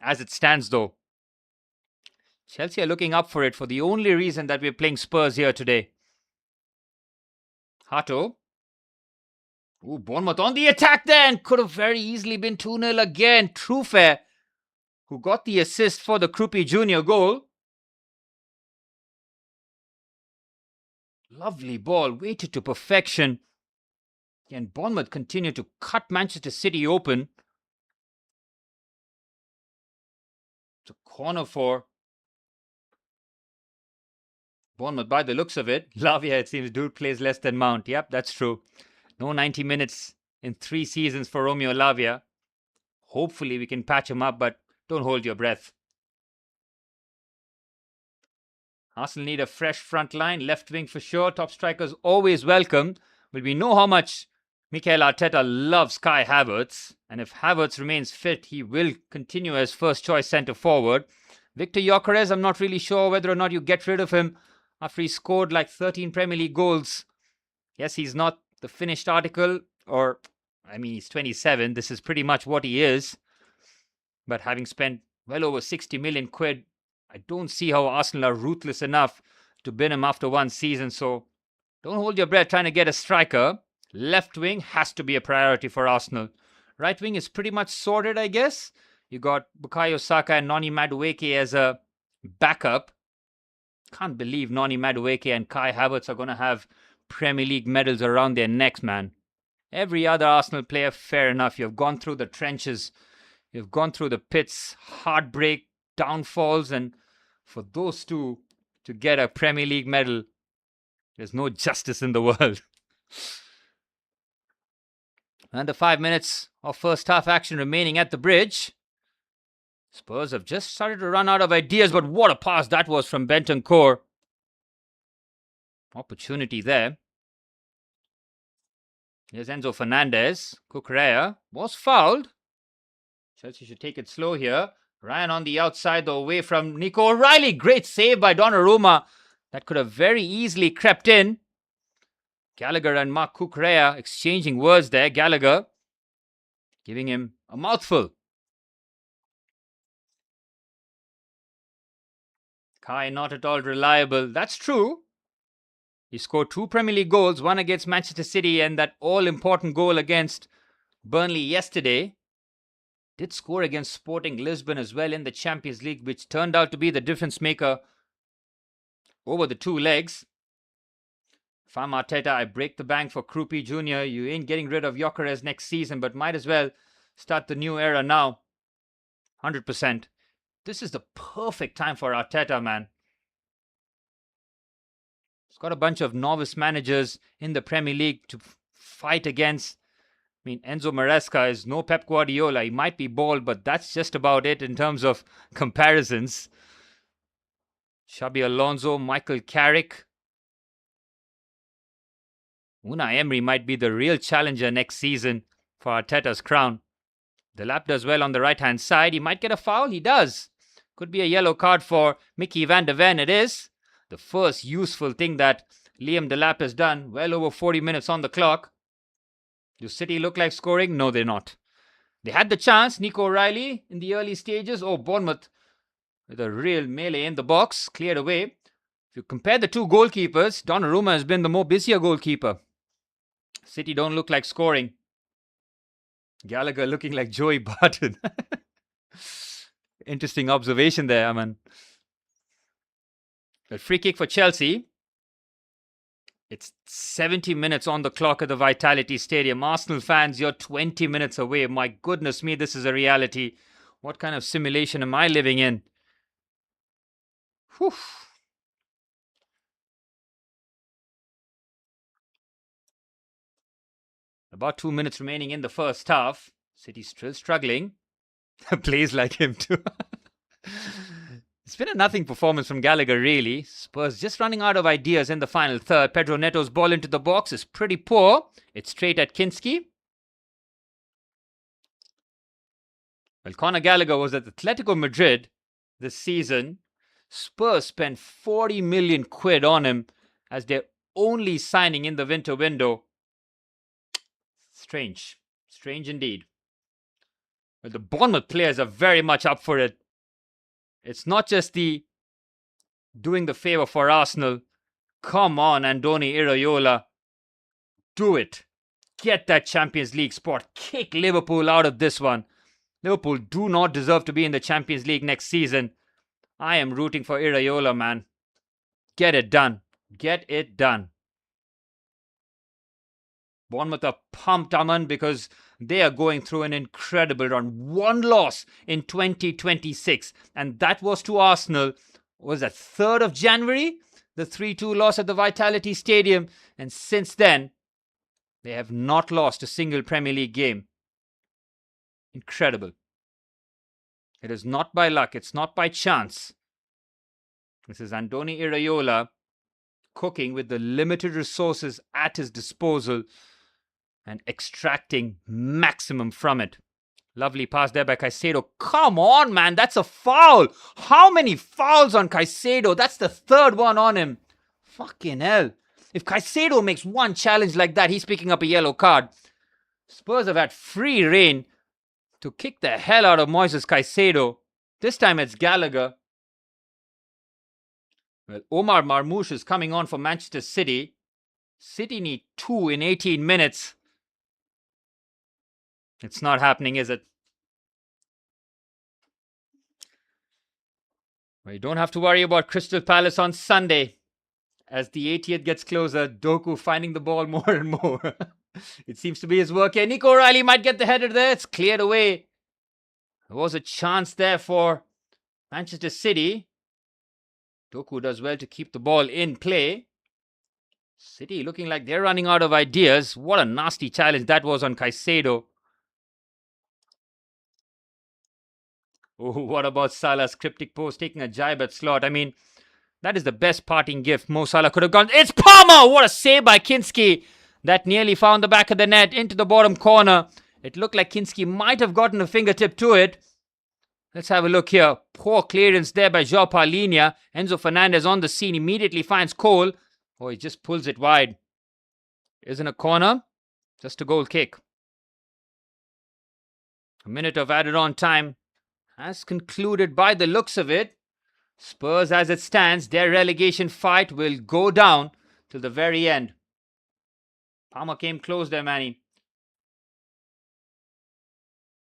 As it stands, though, Chelsea are looking up for it for the only reason that we're playing Spurs here today. Hato. Ooh, Bournemouth on the attack then. Could have very easily been 2-0 again. Trufair, who got the assist for the Krupi Jr. goal. Lovely ball, weighted to perfection. And Bournemouth continue to cut Manchester City open. It's a corner for Bournemouth by the looks of it. Lavia, it seems, dude plays less than Mount. Yep, that's true. No 90 minutes in 3 seasons for Romeo Lavia. Hopefully we can patch him up, but don't hold your breath. Arsenal need a fresh front line, left wing for sure. Top strikers always welcome. But we know how much Mikel Arteta loves Kai Havertz. And if Havertz remains fit, he will continue as first choice centre forward. Victor Gyökeres, I'm not really sure whether or not you get rid of him after he scored like 13 Premier League goals. Yes, he's not the finished article, he's 27. This is pretty much what he is. But having spent well over 60 million quid, I don't see how Arsenal are ruthless enough to bin him after one season. So don't hold your breath trying to get a striker. Left wing has to be a priority for Arsenal. Right wing is pretty much sorted, I guess. You got Bukayo Saka and Noni Madueke as a backup. Can't believe Noni Madueke and Kai Havertz are going to have Premier League medals around their necks, man. Every other Arsenal player, fair enough. You've gone through the trenches. You've gone through the pits, heartbreak, downfalls, and for those two to get a Premier League medal, there's no justice in the world. And the 5 minutes of first half action remaining at the bridge. Spurs have just started to run out of ideas, but what a pass that was from Bentancur. Opportunity there. Here's Enzo Fernandez. Cucurella was fouled. Chelsea should take it slow here. Ryan on the outside, though, away from Nico O'Reilly. Great save by Donnarumma. That could have very easily crept in. Gallagher and Marc Cucurella exchanging words there. Gallagher giving him a mouthful. Kai not at all reliable. That's true. He scored 2 Premier League goals, one against Manchester City and that all-important goal against Burnley yesterday. Did score against Sporting Lisbon as well in the Champions League, which turned out to be the difference maker over the 2 legs. If I'm Arteta, I break the bank for Krupi Jr. You ain't getting rid of Gyökeres next season, but might as well start the new era now. 100%. This is the perfect time for Arteta, man. He's got a bunch of novice managers in the Premier League to fight against. Enzo Maresca is no Pep Guardiola. He might be bald, but that's just about it in terms of comparisons. Xabi Alonso, Michael Carrick. Unai Emery might be the real challenger next season for Arteta's crown. Delap does well on the right-hand side. He might get a foul. He does. Could be a yellow card for Mickey van der Ven. It is the first useful thing that Liam Delap has done. Well over 40 minutes on the clock. Do City look like scoring? No, they're not. They had the chance. Nico O'Reilly in the early stages. Bournemouth with a real melee in the box. Cleared away. If you compare the 2 goalkeepers, Donnarumma has been the more busier goalkeeper. City don't look like scoring. Gallagher looking like Joey Barton. Interesting observation there, Aman. A free kick for Chelsea. It's 70 minutes on the clock at the Vitality Stadium. Arsenal fans, you're 20 minutes away. My goodness me, this is a reality. What kind of simulation am I living in? Whew. About 2 minutes remaining in the first half. City still struggling. Plays like him too. It's been a nothing performance from Gallagher, really. Spurs just running out of ideas in the final third. Pedro Neto's ball into the box is pretty poor. It's straight at Kinski. Well, Conor Gallagher was at Atletico Madrid this season. Spurs spent 40 million quid on him as their only signing in the winter window. Strange. Strange indeed. But the Bournemouth players are very much up for it. It's not just the doing the favour for Arsenal. Come on, Andoni Iraola. Do it. Get that Champions League spot. Kick Liverpool out of this one. Liverpool do not deserve to be in the Champions League next season. I am rooting for Iraola, man. Get it done. Get it done. Bournemouth are pumped, Aman, because they are going through an incredible run. 1 loss in 2026. And that was to Arsenal. Was that 3rd of January? The 3-2 loss at the Vitality Stadium. And since then, they have not lost a single Premier League game. Incredible. It is not by luck. It's not by chance. This is Andoni Iraola cooking with the limited resources at his disposal and extracting maximum from it. Lovely pass there by Caicedo. Come on, man. That's a foul. How many fouls on Caicedo? That's the third one on him. Fucking hell. If Caicedo makes one challenge like that, he's picking up a yellow card. Spurs have had free reign to kick the hell out of Moises Caicedo. This time it's Gallagher. Well, Omar Marmoush is coming on for Manchester City. City need 2 in 18 minutes. It's not happening, is it? Well, you don't have to worry about Crystal Palace on Sunday. As the 80th gets closer, Doku finding the ball more and more. It seems to be his work here. Nico O'Reilly might get the header there. It's cleared away. There was a chance there for Manchester City. Doku does well to keep the ball in play. City looking like they're running out of ideas. What a nasty challenge that was on Caicedo. Oh, what about Salah's cryptic post taking a jibe at Slot? I mean, that is the best parting gift Mo Salah could have gone. It's Palmer! What a save by Kinski. That nearly found the back of the net into the bottom corner. It looked like Kinski might have gotten a fingertip to it. Let's have a look here. Poor clearance there by João Palhinha. Enzo Fernandez on the scene immediately finds Cole. Oh, he just pulls it wide. Isn't a corner, just a goal kick. A minute of added on time has concluded by the looks of it. Spurs, as it stands, their relegation fight will go down till the very end. Palmer came close there, Manny.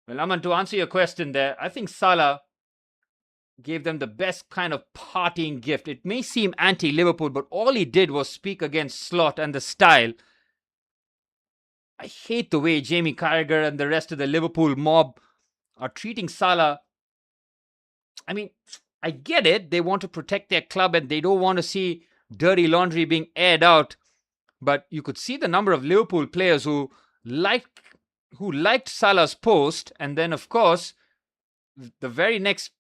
Well, Aman, to answer your question there, I think Salah gave them the best kind of partying gift. It may seem anti-Liverpool, but all he did was speak against Slot and the style. I hate the way Jamie Carragher and the rest of the Liverpool mob are treating Salah. I mean, I get it. They want to protect their club and they don't want to see dirty laundry being aired out. But you could see the number of Liverpool players who liked Salah's post, and then of course the very next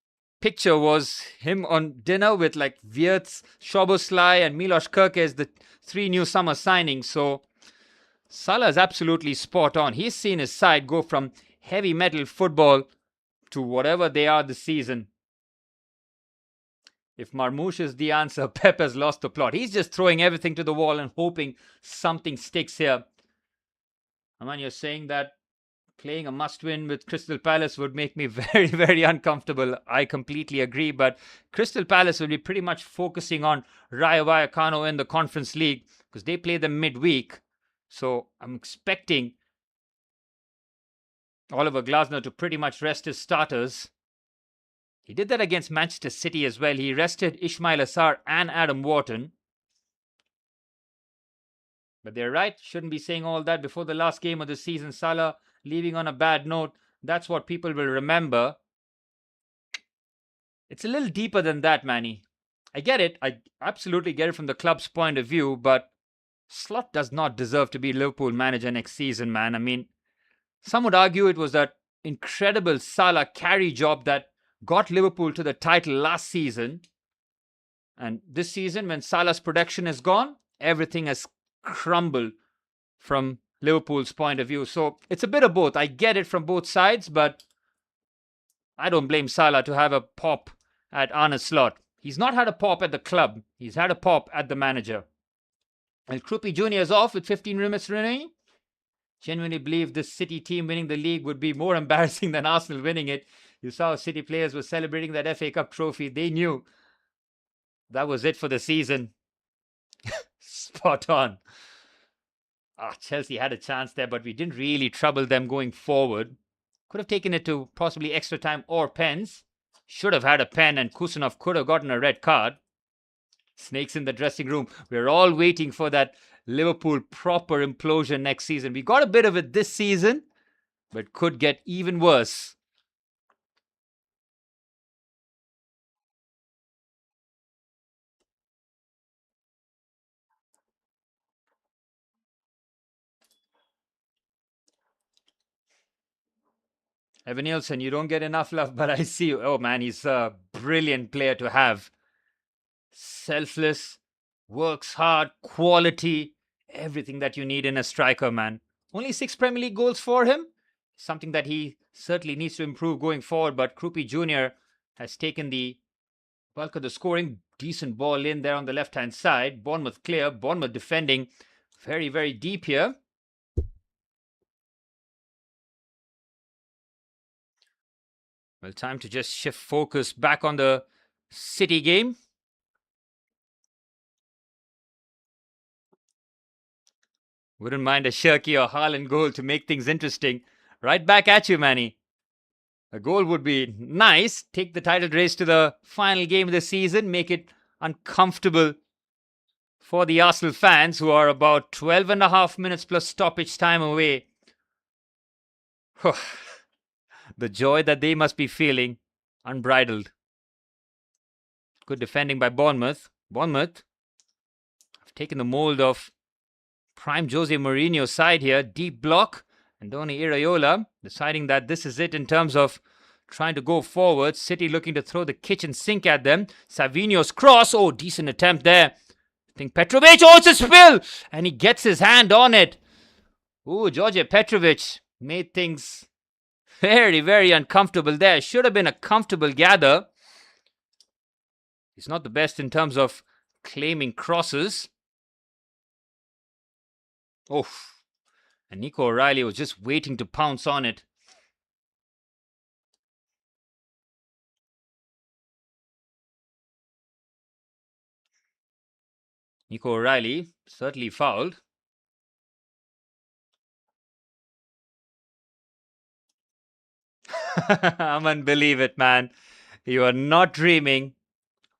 picture was him on dinner with like Wirtz, Szoboszlai and Milos Kerkez, the 3 new summer signings. So Salah is absolutely spot on. He's seen his side go from heavy metal football to whatever they are this season. If Marmoush is the answer, Pep has lost the plot. He's just throwing everything to the wall and hoping something sticks here. Aman, you're saying that playing a must-win with Crystal Palace would make me very, very uncomfortable. I completely agree, but Crystal Palace will be pretty much focusing on Rayo Vallecano in the Conference League because they play them midweek. So I'm expecting Oliver Glasner to pretty much rest his starters. He did that against Manchester City as well. He rested Ismail Assar and Adam Wharton. But they're right. Shouldn't be saying all that before the last game of the season. Salah leaving on a bad note. That's what people will remember. It's a little deeper than that, Manny. I get it. I absolutely get it from the club's point of view. But Slot does not deserve to be Liverpool manager next season, man. I mean, some would argue it was that incredible Salah carry job that got Liverpool to the title last season. And this season, when Salah's production is gone, everything has crumbled from Liverpool's point of view. So it's a bit of both. I get it from both sides, but I don't blame Salah to have a pop at Arne Slot. He's not had a pop at the club. He's had a pop at the manager. El Krupi Jr. is off with 15 minutes remaining. Genuinely believe this City team winning the league would be more embarrassing than Arsenal winning it. You saw City players were celebrating that FA Cup trophy. They knew that was it for the season. Spot on. Chelsea had a chance there, but we didn't really trouble them going forward. Could have taken it to possibly extra time or pens. Should have had a pen and Kusanov could have gotten a red card. Snakes in the dressing room. We're all waiting for that Liverpool proper implosion next season. We got a bit of it this season, but could get even worse. Evan Nielsen, you don't get enough love, but I see you. Oh man, he's a brilliant player to have. Selfless, works hard, quality, everything that you need in a striker, man. Only 6 Premier League goals for him. Something that he certainly needs to improve going forward, but Krupi Jr. has taken the bulk of the scoring. Decent ball in there on the left-hand side. Bournemouth clear. Bournemouth defending very, very deep here. Well, time to just shift focus back on the City game. Wouldn't mind a Shirky or Haaland goal to make things interesting. Right back at you, Manny. A goal would be nice. Take the title race to the final game of the season. Make it uncomfortable for the Arsenal fans, who are about 12 and a half minutes plus stoppage time away. The joy that they must be feeling, unbridled. Good defending by Bournemouth. Bournemouth have taken the mold of prime Jose Mourinho's side here. Deep block. Andoni Iraola deciding that this is it in terms of trying to go forward. City looking to throw the kitchen sink at them. Savinho's cross. Oh, decent attempt there. I think Petrovic. Oh, it's a spill. And he gets his hand on it. Oh, George Petrovic made things very, very uncomfortable there. Should have been a comfortable gather. He's not the best in terms of claiming crosses. Oh, and Nico O'Reilly was just waiting to pounce on it. Nico O'Reilly certainly fouled. Aman, believe it, man. You are not dreaming.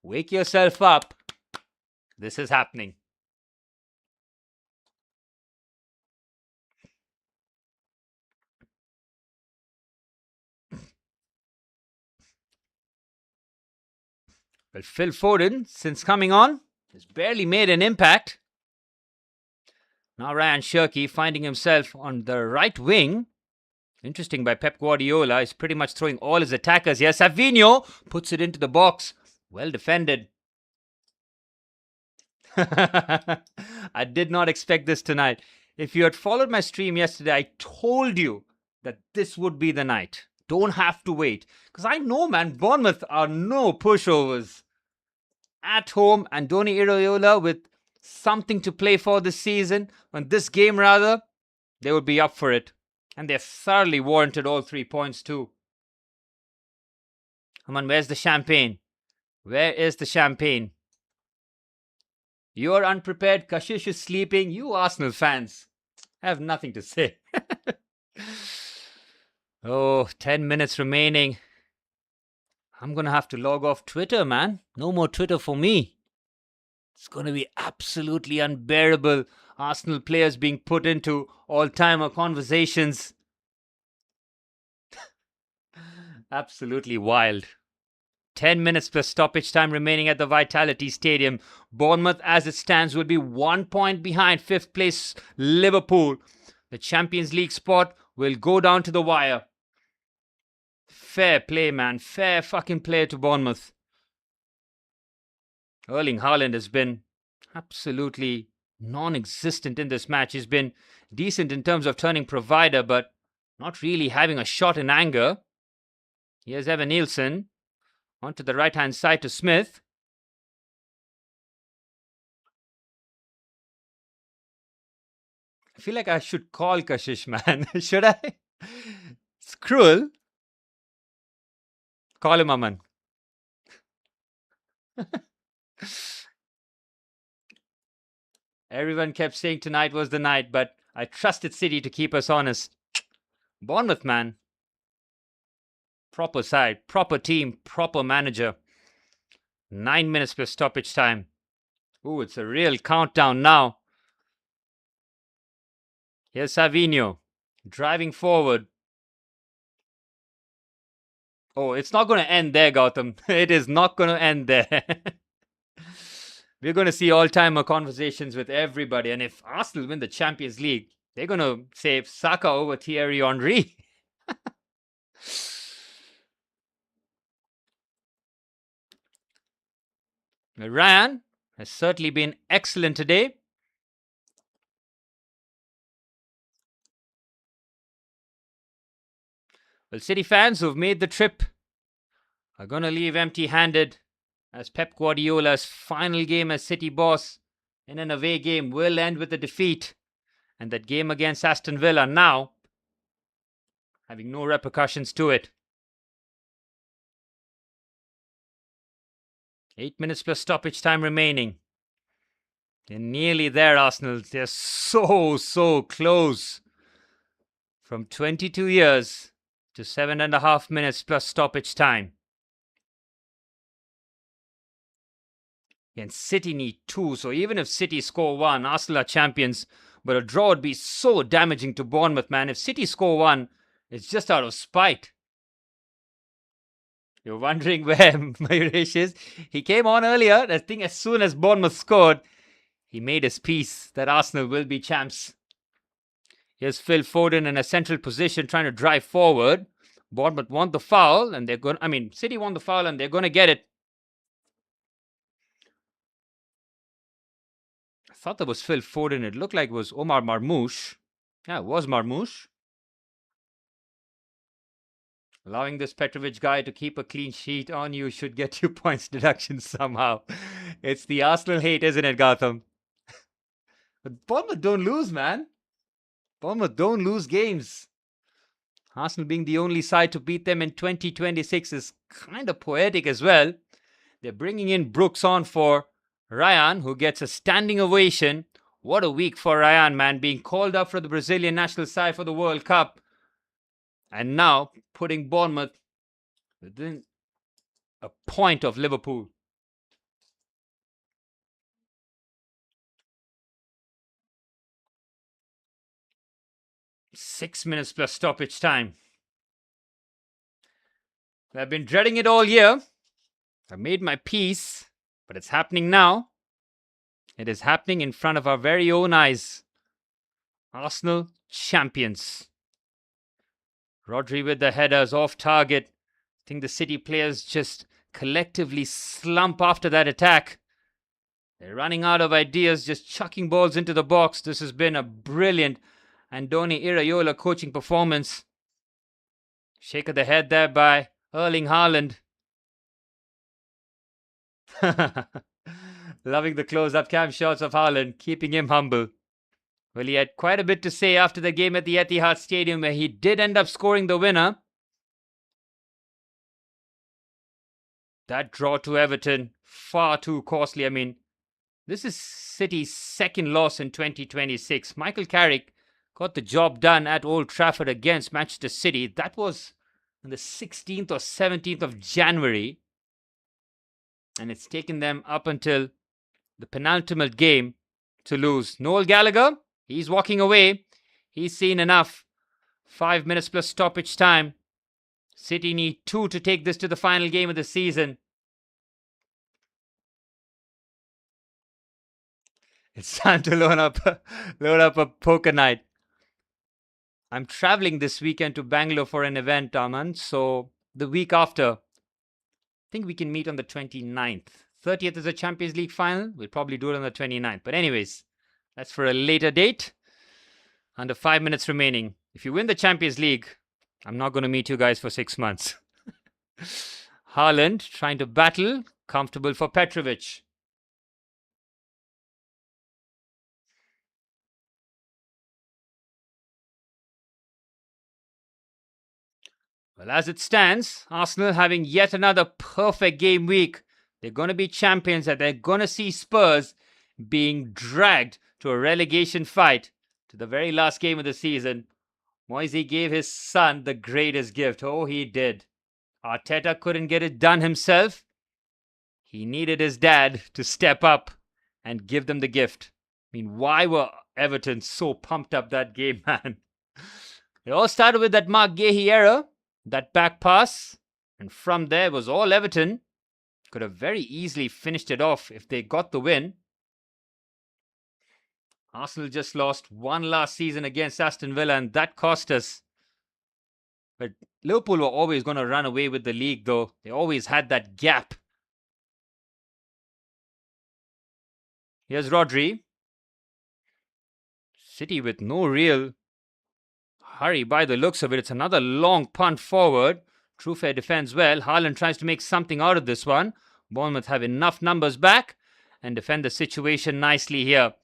Wake yourself up. This is happening. Well, Phil Foden, since coming on, has barely made an impact. Now Ryan Shirky finding himself on the right wing. Interesting by Pep Guardiola. He's pretty much throwing all his attackers here. Savinho puts it into the box. Well defended. I did not expect this tonight. If you had followed my stream yesterday, I told you that this would be the night. Don't have to wait. Because I know, man, Bournemouth are no pushovers. At home, Andoni Iraola with something to play for this season, on this game rather, they would be up for it. And they've thoroughly warranted all 3 points too. Come on, where's the champagne? Where is the champagne? You're unprepared. Kashish is sleeping. You Arsenal fans have nothing to say. Oh, 10 minutes remaining. I'm going to have to log off Twitter, man. No more Twitter for me. It's going to be absolutely unbearable. Arsenal players being put into all-timer conversations. Absolutely wild. 10 minutes plus stoppage time remaining at the Vitality Stadium. Bournemouth, as it stands, will be 1 point behind 5th place Liverpool. The Champions League spot will go down to the wire. Fair play, man. Fair fucking play to Bournemouth. Erling Haaland has been absolutely non-existent in this match. He's been decent in terms of turning provider, but not really having a shot in anger. Here's Evan Nielsen. Onto the right-hand side to Smith. I feel like I should call Kashish, man. Should I? It's cruel. Call him, Aman. Everyone kept saying tonight was the night, but I trusted City to keep us honest. Bournemouth, man. Proper side, proper team, proper manager. 9 minutes per stoppage time. Ooh, it's a real countdown now. Here's Savinho driving forward. Oh, it's not going to end there, Gautam. It is not going to end there. We're going to see all-timer conversations with everybody. And if Arsenal win the Champions League, they're going to say Saka over Thierry Henry. Ryan has certainly been excellent today. Well, City fans who've made the trip are going to leave empty-handed, as Pep Guardiola's final game as City boss in an away game will end with a defeat, and that game against Aston Villa now having no repercussions to it. 8 minutes plus stoppage time remaining. They're nearly there, Arsenal. They're so close. From 22 years to 7.5 minutes plus stoppage time. And City need 2, so even if City score 1, Arsenal are champions. But a draw would be so damaging to Bournemouth, man. If City score 1, it's just out of spite. You're wondering where Mayuresh is? He came on earlier. I think as soon as Bournemouth scored, he made his peace that Arsenal will be champs. Here's Phil Foden in a central position trying to drive forward. Bournemouth want the foul, and City want the foul, and they're going to get it. I thought that was Phil Foden. It looked like it was Omar Marmoush. Yeah, it was Marmoush. Allowing this Petrovic guy to keep a clean sheet on you should get you points deduction somehow. It's the Arsenal hate, isn't it, Gotham? But Bournemouth don't lose, man. Bournemouth don't lose games. Arsenal being the only side to beat them in 2026 is kind of poetic as well. They're bringing in Brooks on for Ryan, who gets a standing ovation. What a week for Ryan, man, being called up for the Brazilian national side for the World Cup. And now putting Bournemouth within a point of Liverpool. Six minutes plus stoppage time. I've been dreading it all year. I made my peace, but it's happening now. It is happening in front of our very own eyes. Arsenal champions. Rodri with the headers off target. I think the City players just collectively slump after that attack. They're running out of ideas, just chucking balls into the box. This has been a brilliant Andoni Iraola coaching performance. Shake of the head there by Erling Haaland. Loving the close-up cam shots of Haaland, keeping him humble. Well, he had quite a bit to say after the game at the Etihad Stadium, where he did end up scoring the winner. That draw to Everton, far too costly. I mean, this is City's second loss in 2026. Michael Carrick got the job done at Old Trafford against Manchester City. That was on the 16th or 17th of January. And it's taken them up until the penultimate game to lose. Noel Gallagher, he's walking away. He's seen enough. 5 minutes plus stoppage time. City need 2 to take this to the final game of the season. It's time to load up a poker night. I'm traveling this weekend to Bangalore for an event, Aman. So the week after, I think we can meet on the 29th. 30th is a Champions League final. We'll probably do it on the 29th. But anyways, that's for a later date. Under 5 minutes remaining. If you win the Champions League, I'm not going to meet you guys for 6 months. Haaland trying to battle. Comfortable for Petrovic. Well, as it stands, Arsenal having yet another perfect game week. They're going to be champions and they're going to see Spurs being dragged to a relegation fight to the very last game of the season. Moisey gave his son the greatest gift. Oh, he did. Arteta couldn't get it done himself. He needed his dad to step up and give them the gift. I mean, why were Everton so pumped up that game, man? It all started with that Mark Gahey error, that back pass, and from there was all Everton. Could have very easily finished it off if they got the win. Arsenal just lost one last season against Aston Villa, and that cost us. But Liverpool were always going to run away with the league, though. They always had that gap. Here's Rodri. City with no real hurry by the looks of it. It's another long punt forward. Truefair defends well. Haaland tries to make something out of this one. Bournemouth have enough numbers back and defend the situation nicely here.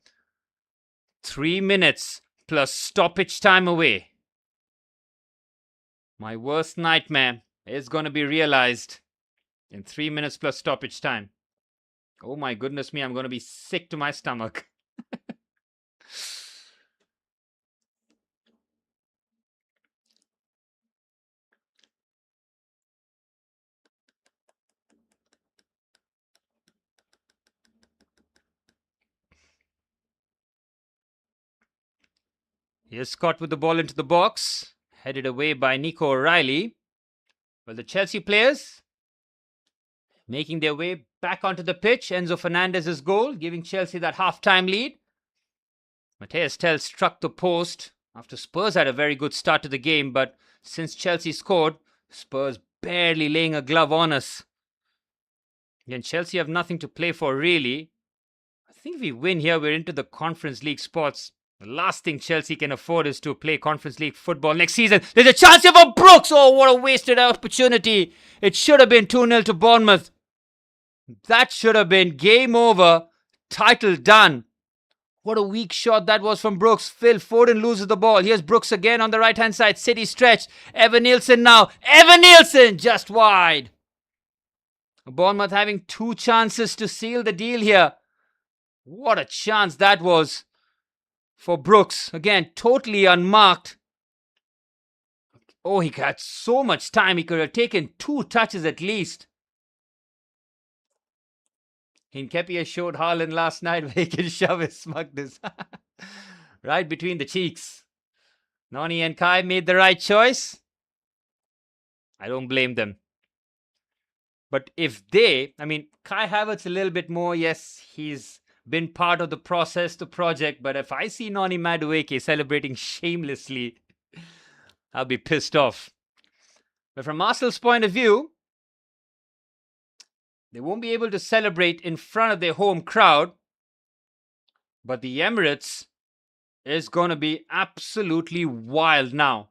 3 minutes plus stoppage time away. My worst nightmare is going to be realized in 3 minutes plus stoppage time. Oh my goodness me, I'm going to be sick to my stomach. Here's Scott with the ball into the box. Headed away by Nico O'Reilly. Well, the Chelsea players making their way back onto the pitch. Enzo Fernandez's goal, giving Chelsea that half-time lead. Matthias Tel struck the post after Spurs had a very good start to the game, but since Chelsea scored, Spurs barely laying a glove on us. Again, Chelsea have nothing to play for, really. I think if we win here, we're into the Conference League spots. The last thing Chelsea can afford is to play Conference League football next season. There's a chance here for Brooks. Oh, what a wasted opportunity. It should have been 2-0 to Bournemouth. That should have been game over. Title done. What a weak shot that was from Brooks. Phil Foden loses the ball. Here's Brooks again on the right-hand side. City stretch. Evan Nielsen now. Evan Nielsen just wide. Bournemouth having 2 chances to seal the deal here. What a chance that was for Brooks. Again, totally unmarked. Oh, he had so much time. He could have taken 2 touches at least. Nketiah showed Haaland last night where he can shove his smugness right between the cheeks. Noni and Kai made the right choice. I don't blame them. But if Kai Havertz a little bit more, yes, he's been part of the process, the project, but if I see Noni Madueke celebrating shamelessly, I'll be pissed off. But from Arsenal's point of view, they won't be able to celebrate in front of their home crowd, but the Emirates is going to be absolutely wild now.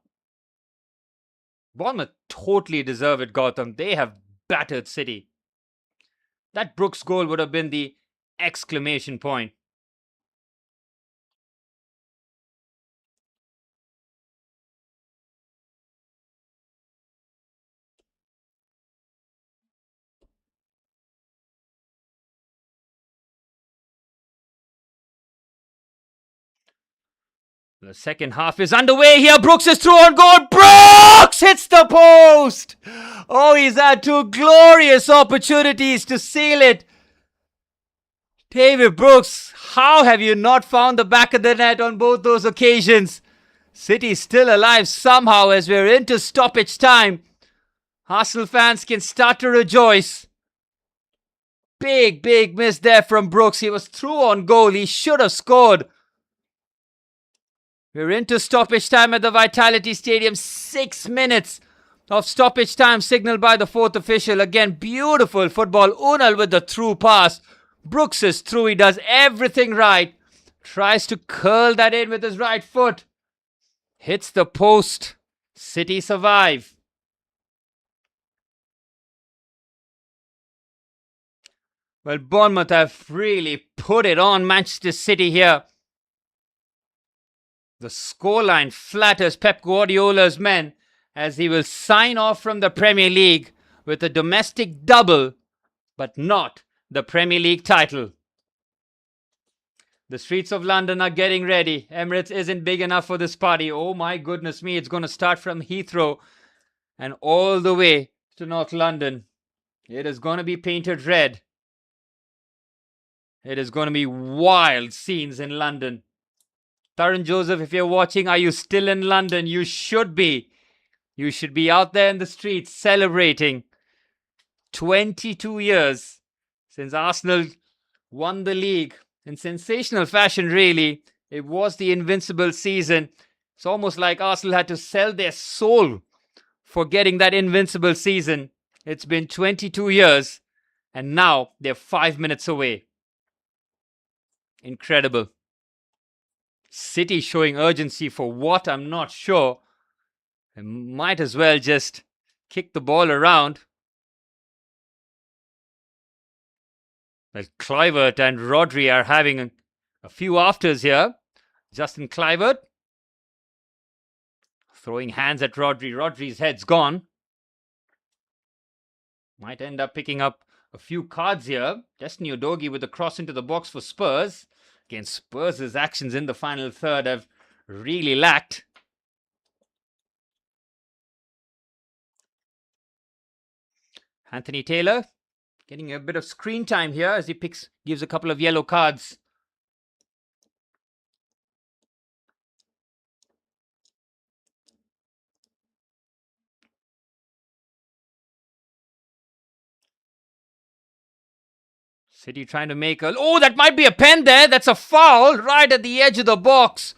Bournemouth totally deserve it, Gotham. They have battered City. That Brooks goal would have been the exclamation point. The second half is underway here. Brooks is through on goal. Brooks hits the post. Oh, he's had 2 glorious opportunities to seal it. David Brooks, how have you not found the back of the net on both those occasions? City's still alive somehow as we're into stoppage time. Arsenal fans can start to rejoice. Big miss there from Brooks. He was through on goal. He should have scored. We're into stoppage time at the Vitality Stadium. 6 minutes of stoppage time signaled by the 4th official. Again, beautiful football. Unal with the through pass. Brooks is through. He does everything right. Tries to curl that in with his right foot. Hits the post. City survive. Well, Bournemouth have really put it on Manchester City here. The scoreline flatters Pep Guardiola's men as he will sign off from the Premier League with a domestic double, but not the Premier League title. The streets of London are getting ready. Emirates isn't big enough for this party. Oh my goodness me, it's going to start from Heathrow and all the way to North London. It is going to be painted red. It is going to be wild scenes in London. Taran Joseph, if you're watching, are you still in London? You should be. You should be out there in the streets celebrating. 22 years since Arsenal won the league in sensational fashion, really. It was the invincible season. It's almost like Arsenal had to sell their soul forgetting that invincible season. It's been 22 years, and now they're 5 minutes away. Incredible. City showing urgency for what? I'm not sure. They might as well just kick the ball around. Well, Kluivert and Rodri are having a few afters here. Justin Kluivert throwing hands at Rodri. Rodri's head's gone. Might end up picking up a few cards here. Destiny Udogie with the cross into the box for Spurs. Again, Spurs' actions in the final third have really lacked. Anthony Taylor getting a bit of screen time here as he gives a couple of yellow cards. City trying to make a... Oh, that might be a pen there. That's a foul right at the edge of the box.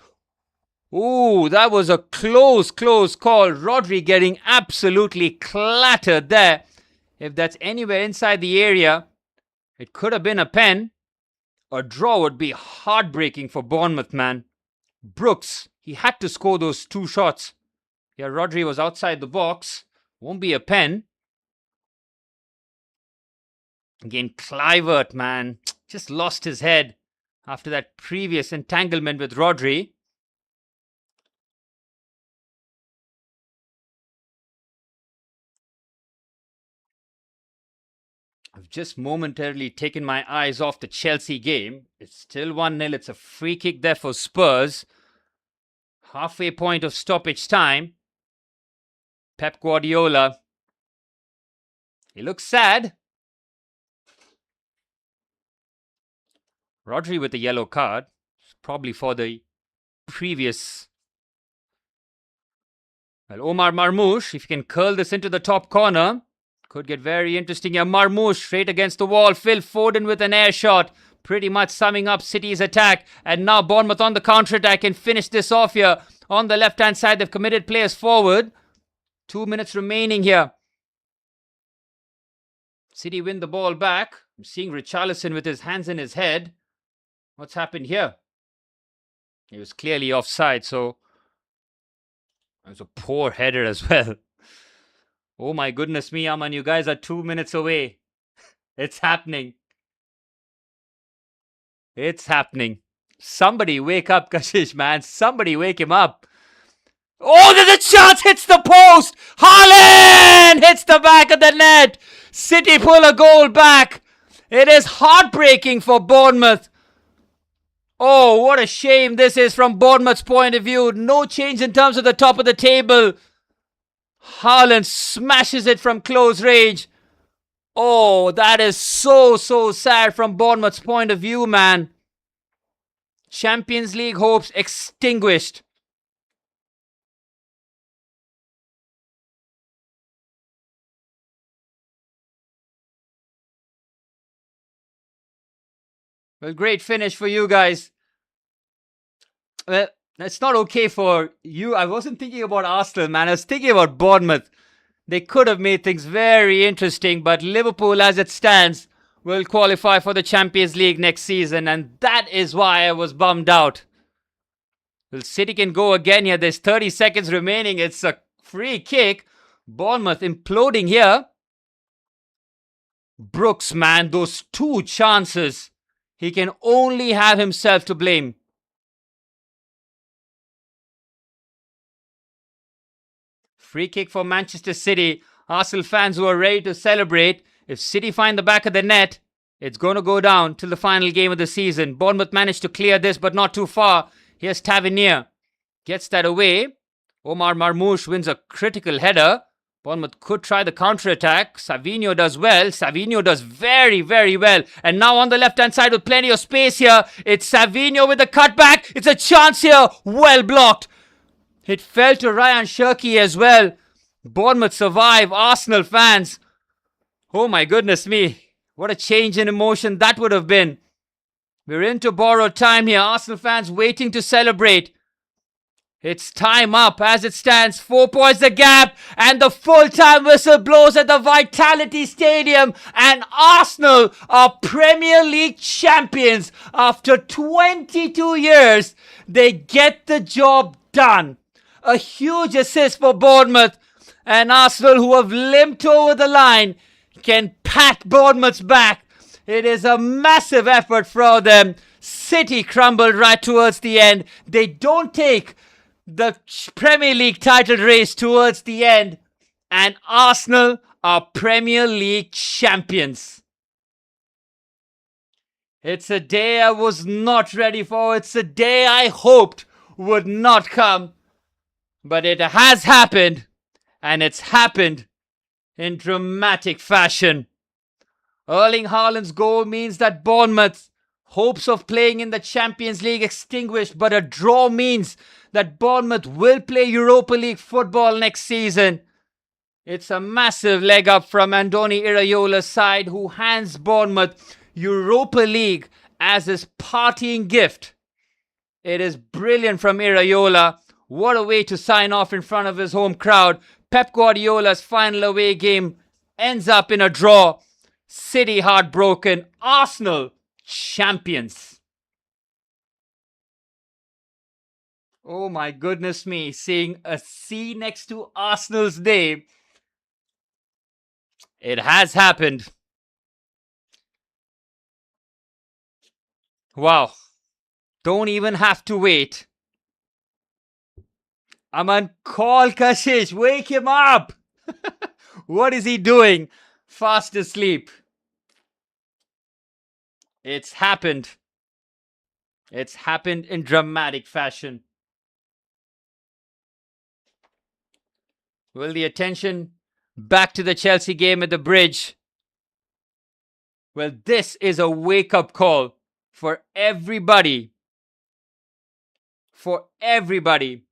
Oh, that was a close call. Rodri getting absolutely clattered there. If that's anywhere inside the area, it could have been a pen. A draw would be heartbreaking for Bournemouth, man. Brooks, he had to score those 2 shots. Yeah, Rodri was outside the box. Won't be a pen. Again, Kluivert, man, just lost his head after that previous entanglement with Rodri. I've just momentarily taken my eyes off the Chelsea game. It's still 1-0. It's a free kick there for Spurs. Halfway point of stoppage time. Pep Guardiola. He looks sad. Rodri with the yellow card. Probably for the previous... Well, Omar Marmoush, if you can curl this into the top corner, could get very interesting here. Marmoush straight against the wall. Phil Foden with an air shot. Pretty much summing up City's attack. And now Bournemouth on the counter-attack can finish this off here. On the left-hand side, they've committed players forward. 2 minutes remaining here. City win the ball back. I'm seeing Richarlison with his hands in his head. What's happened here? He was clearly offside, so it was a poor header as well. Oh my goodness me, Aman, you guys are 2 minutes away. It's happening. It's happening. Somebody wake up, Kashish, man. Somebody wake him up. Oh, there's a chance. Hits the post. Haaland hits the back of the net. City pull a goal back. It is heartbreaking for Bournemouth. Oh, what a shame this is from Bournemouth's point of view. No change in terms of the top of the table. Haaland smashes it from close range. Oh, that is so sad from Bournemouth's point of view, man. Champions League hopes extinguished. Well, great finish for you guys. Well, that's not okay for you. I wasn't thinking about Arsenal, man. I was thinking about Bournemouth. They could have made things very interesting, but Liverpool, as it stands, will qualify for the Champions League next season, and that is why I was bummed out. Well, City can go again here. There's 30 seconds remaining. It's a free kick. Bournemouth imploding here. Brooks, man, those 2 chances. He can only have himself to blame. Free kick for Manchester City. Arsenal fans who are ready to celebrate. If City find the back of the net, it's going to go down till the final game of the season. Bournemouth managed to clear this, but not too far. Here's Tavernier. Gets that away. Omar Marmoush wins a critical header. Bournemouth could try the counter-attack. Savinho does well. Savinho does very well. And now on the left-hand side with plenty of space here. It's Savinho with the cutback. It's a chance here. Well blocked. It fell to Ryan Cherki as well. Bournemouth survive. Arsenal fans. Oh my goodness me. What a change in emotion that would have been. We're into borrowed time here. Arsenal fans waiting to celebrate. It's time up as it stands. 4 points the gap, and the full-time whistle blows at the Vitality Stadium, and Arsenal are Premier League champions. After 22 years, they get the job done. A huge assist for Bournemouth, and Arsenal, who have limped over the line, can pat Bournemouth's back. It is a massive effort for them. City crumbled right towards the end. They don't take the Premier League title race towards the end, and Arsenal are Premier League champions. It's a day I was not ready for. It's a day I hoped would not come. But it has happened, and it's happened in dramatic fashion. Erling Haaland's goal means that Bournemouth's hopes of playing in the Champions League extinguished, but a draw means that Bournemouth will play Europa League football next season. It's a massive leg up from Andoni Iraiola's side, who hands Bournemouth Europa League as his partying gift. It is brilliant from Iraola. What a way to sign off in front of his home crowd. Pep Guardiola's final away game ends up in a draw. City heartbroken. Arsenal champions. Oh my goodness me, seeing a C next to Arsenal's name. It has happened. Wow. Don't even have to wait. Aman, call Kashish. Wake him up. What is he doing? Fast asleep. It's happened. It's happened in dramatic fashion. Will the attention back to the Chelsea game at the Bridge? Well, this is a wake-up call for everybody. For everybody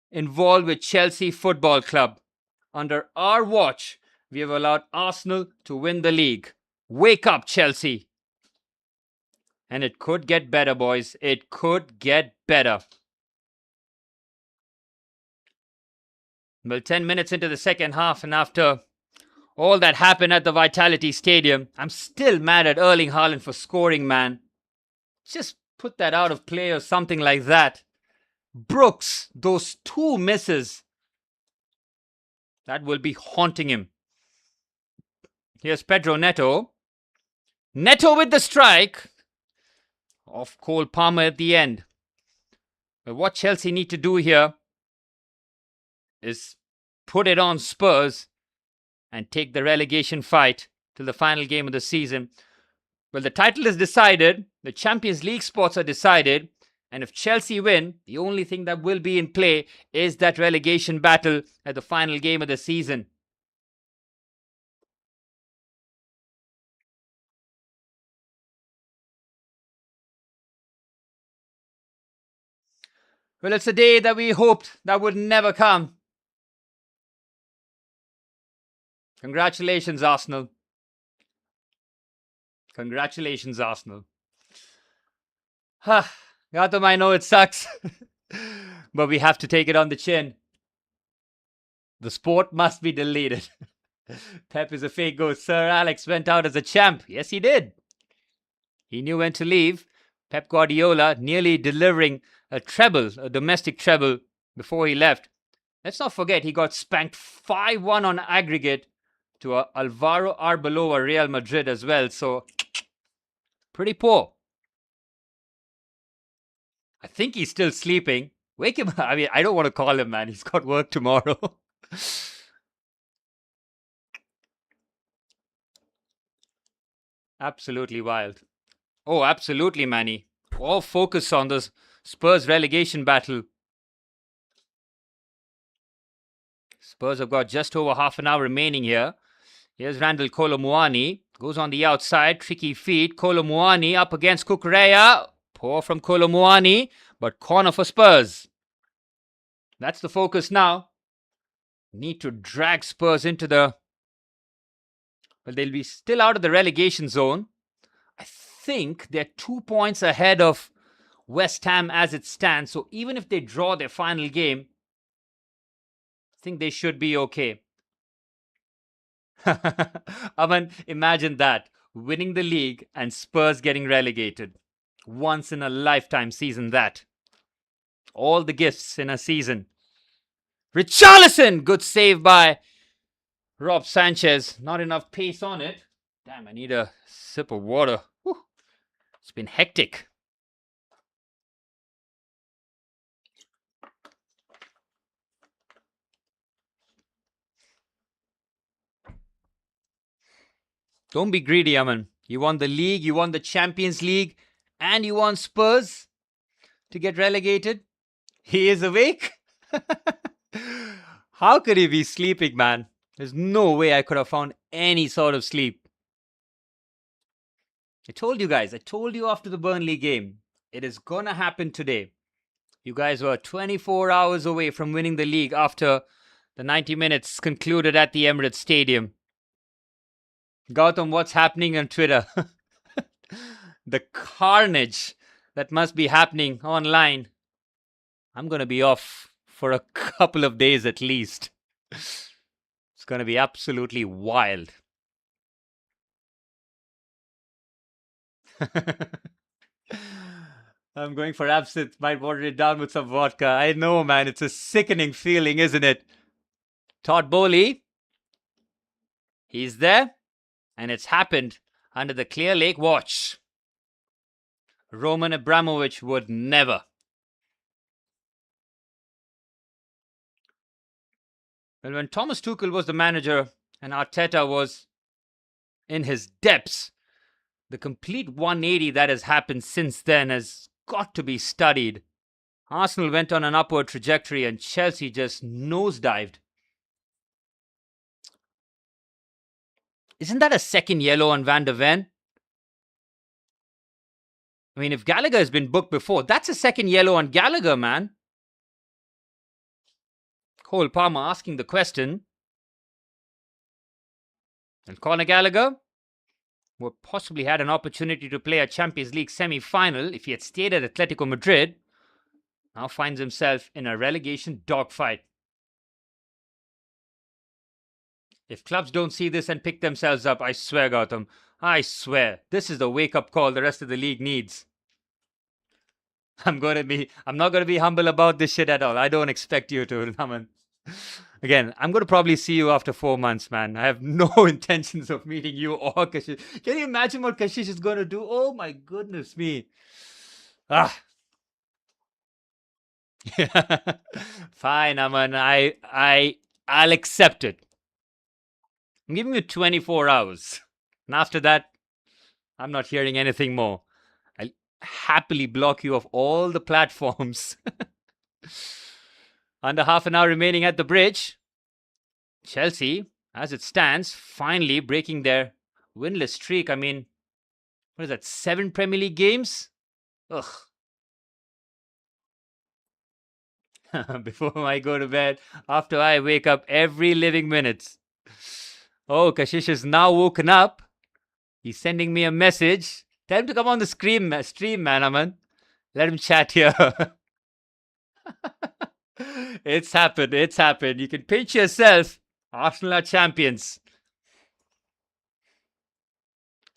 involved with Chelsea Football Club. Under our watch, we have allowed Arsenal to win the league. Wake up, Chelsea. And it could get better, boys. It could get better. Well, 10 minutes into the second half, and after all that happened at the Vitality Stadium, I'm still mad at Erling Haaland for scoring, man. Just put that out of play or something like that. Brooks, those 2 misses, that will be haunting him. Here's Pedro Neto. Neto with the strike. Off Cole Palmer at the end. But what Chelsea need to do here is put it on Spurs and take the relegation fight till the final game of the season. Well, the title is decided. The Champions League spots are decided. And if Chelsea win, the only thing that will be in play is that relegation battle at the final game of the season. Well, it's a day that we hoped that would never come. Congratulations, Arsenal. Congratulations, Arsenal. Gautam, I know it sucks, but we have to take it on the chin. The sport must be deleted. Pep is a fake ghost. Sir Alex went out as a champ. Yes, he did. He knew when to leave. Pep Guardiola nearly delivering a treble, a domestic treble, before he left. Let's not forget, he got spanked 5-1 on aggregate to Alvaro Arbeloa, Real Madrid as well. So, pretty poor. I think he's still sleeping. Wake him up. I mean, I don't want to call him, man. He's got work tomorrow. Absolutely wild. Oh, absolutely, Manny. All focus on this Spurs relegation battle. Spurs have got just over half an hour remaining here. Here's Randall Kolomuani. Goes on the outside. Tricky feet. Kolomuani up against Kukureya. Poor from Kolomuani, but corner for Spurs. That's the focus now. Need to drag Spurs into the... Well, they'll be still out of the relegation zone. I think they're 2 points ahead of West Ham as it stands. So even if they draw their final game, I think they should be okay. Aman, imagine that. Winning the league and Spurs getting relegated. Once in a lifetime season, that. All the gifts in a season. Richarlison! Good save by Rob Sanchez. Not enough pace on it. Damn, I need a sip of water. Whew. It's been hectic. Don't be greedy, Aman. You won the league, you won the Champions League, and you want Spurs to get relegated? He is awake? How could he be sleeping, man? There's no way I could have found any sort of sleep. I told you guys, I told you after the Burnley game, it is gonna happen today. You guys were 24 hours away from winning the league after the 90 minutes concluded at the Emirates Stadium. Gautam, what's happening on Twitter? The carnage that must be happening online. I'm going to be off for a couple of days at least. It's going to be absolutely wild. I'm going for absinthe. Might water it down with some vodka. I know, man. It's a sickening feeling, isn't it? Todd Bowley. He's there. And it's happened under the Clear Lake watch. Roman Abramovich would never. Well, when Thomas Tuchel was the manager and Arteta was in his depths, the complete 180 that has happened since then has got to be studied. Arsenal went on an upward trajectory and Chelsea just nosedived. Isn't that a second yellow on Van de Ven? I mean, if Gallagher has been booked before, that's a second yellow on Gallagher, man. Cole Palmer asking the question. And Conor Gallagher, who possibly had an opportunity to play a Champions League semi-final if he had stayed at Atletico Madrid, now finds himself in a relegation dogfight. If clubs don't see this and pick themselves up, I swear, Gautam, I swear, this is the wake-up call the rest of the league needs. I'm not going to be humble about this shit at all. I don't expect you to, Naman. Again, I'm going to probably see you after 4 months, man. I have no intentions of meeting you or Kashish. Can you imagine what Kashish is going to do? Oh my goodness me. Fine, Aman. I'll accept it. I'm giving you 24 hours. And after that, I'm not hearing anything more. I'll happily block you off all the platforms. Under half an hour remaining at the bridge. Chelsea, as it stands, finally breaking their winless streak. I mean, what is that, 7 Premier League games? Ugh. Before I go to bed, after I wake up every living minute. Oh, Kashish is now woken up. He's sending me a message. Tell him to come on the stream, man, Aman. Let him chat here. It's happened. It's happened. You can pinch yourself. Arsenal are champions.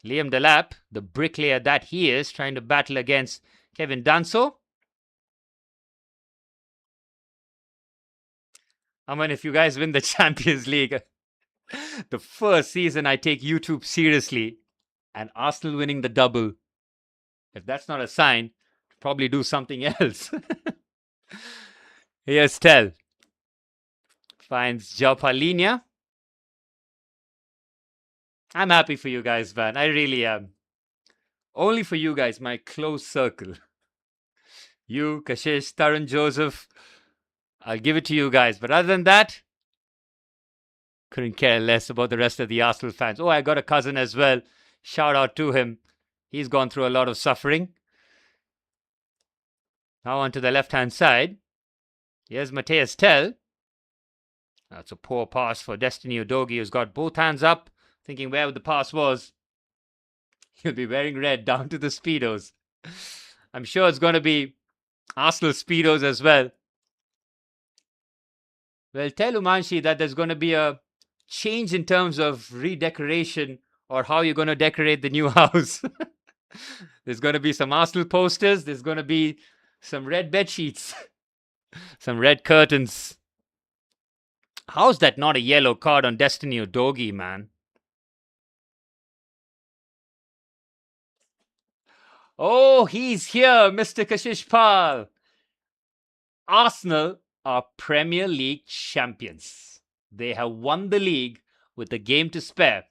Liam Delap, the bricklayer that he is, trying to battle against Kevin Danso. Aman, if you guys win the Champions League, the first season I take YouTube seriously, and Arsenal winning the double. If that's not a sign, probably do something else. Here's Tell. Finds Jopalinia. I'm happy for you guys, man. I really am. Only for you guys, my close circle. You, Kashish, Tarun, Joseph. I'll give it to you guys. But other than that, couldn't care less about the rest of the Arsenal fans. Oh, I got a cousin as well. Shout out to him. He's gone through a lot of suffering. Now onto the left-hand side. Here's Mateus Tell. That's a poor pass for Destiny Udogie, who's got both hands up, thinking where the pass was. He'll be wearing red down to the Speedos. I'm sure it's going to be Arsenal Speedos as well. Well, tell Umanshi that there's going to be a change in terms of redecoration or how you're going to decorate the new house. There's going to be some Arsenal posters. There's going to be some red bed sheets, some red curtains. How's that not a yellow card on Destiny Udogie, man? Oh, he's here, Mr. Kashish Pal. Arsenal are Premier League champions. They have won the league with a game to spare.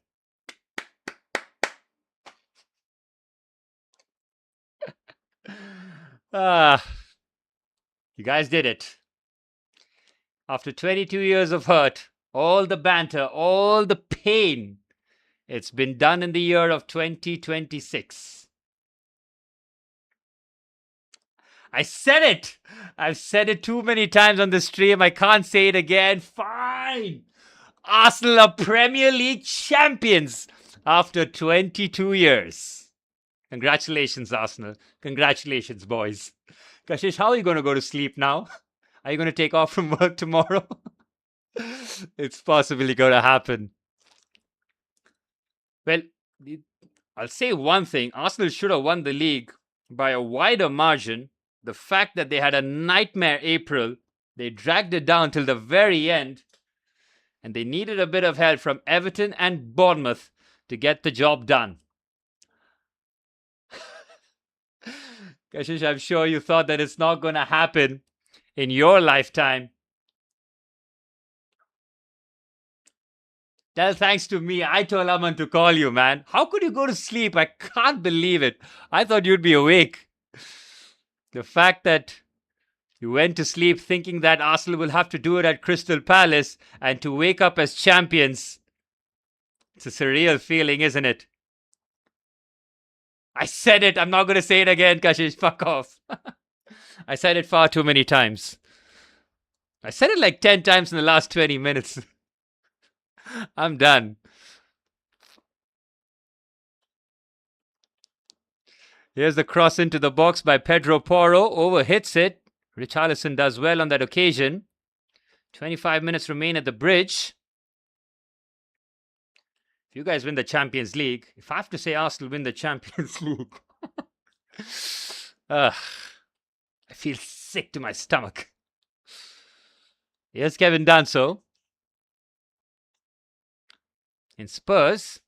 You guys did it. After 22 years of hurt, all the banter, all the pain, it's been done in the year of 2026. I said it. I've said it too many times on the stream. I can't say it again. Fine. Arsenal are Premier League champions after 22 years. Congratulations, Arsenal. Congratulations, boys. Kashish, how are you going to go to sleep now? Are you going to take off from work tomorrow? It's possibly going to happen. Well, I'll say one thing. Arsenal should have won the league by a wider margin. The fact that they had a nightmare April, they dragged it down till the very end, and they needed a bit of help from Everton and Bournemouth to get the job done. Kashish, I'm sure you thought that it's not going to happen in your lifetime. Tell thanks to me, I told Aman to call you, man. How could you go to sleep? I can't believe it. I thought you'd be awake. The fact that you went to sleep thinking that Arsenal will have to do it at Crystal Palace and to wake up as champions, it's a surreal feeling, isn't it? I said it. I'm not going to say it again, Kashish. Fuck off. I said it far too many times. I said it like 10 times in the last 20 minutes. I'm done. Here's the cross into the box by Pedro Porro. Overhits it. Richarlison does well on that occasion. 25 minutes remain at the bridge. If you guys win the Champions League, if I have to say Arsenal win the Champions League, I feel sick to my stomach. Here's Kevin Danso. In Spurs,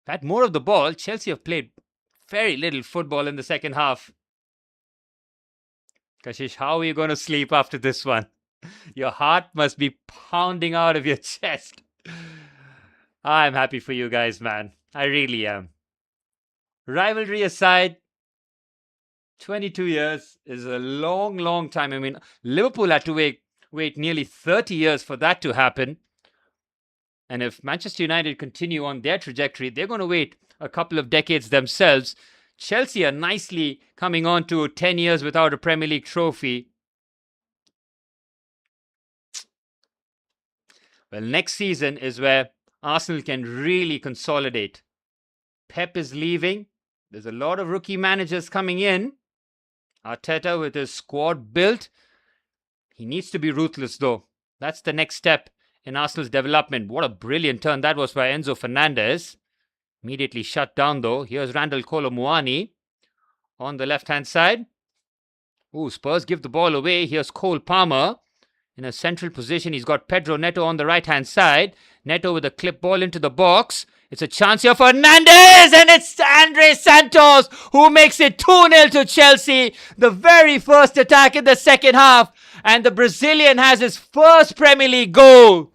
had more of the ball. Chelsea have played very little football in the second half. Kashish, how are you going to sleep after this one? Your heart must be pounding out of your chest. I'm happy for you guys, man. I really am. Rivalry aside, 22 years is a long, long time. I mean, Liverpool had to wait nearly 30 years for that to happen. And if Manchester United continue on their trajectory, they're going to wait a couple of decades themselves. Chelsea are nicely coming on to 10 years without a Premier League trophy. Well, next season is where Arsenal can really consolidate. Pep is leaving. There's a lot of rookie managers coming in. Arteta with his squad built. He needs to be ruthless though. That's the next step in Arsenal's development. What a brilliant turn that was by Enzo Fernandez. Immediately shut down though. Here's Randall Kolo Muani on the left-hand side. Ooh, Spurs give the ball away. Here's Cole Palmer in a central position. He's got Pedro Neto on the right-hand side. Neto with a clip ball into the box. It's a chance here for Fernandez, and it's Andre Santos who makes it 2-0 to Chelsea. The very first attack in the second half, and the Brazilian has his first Premier League goal.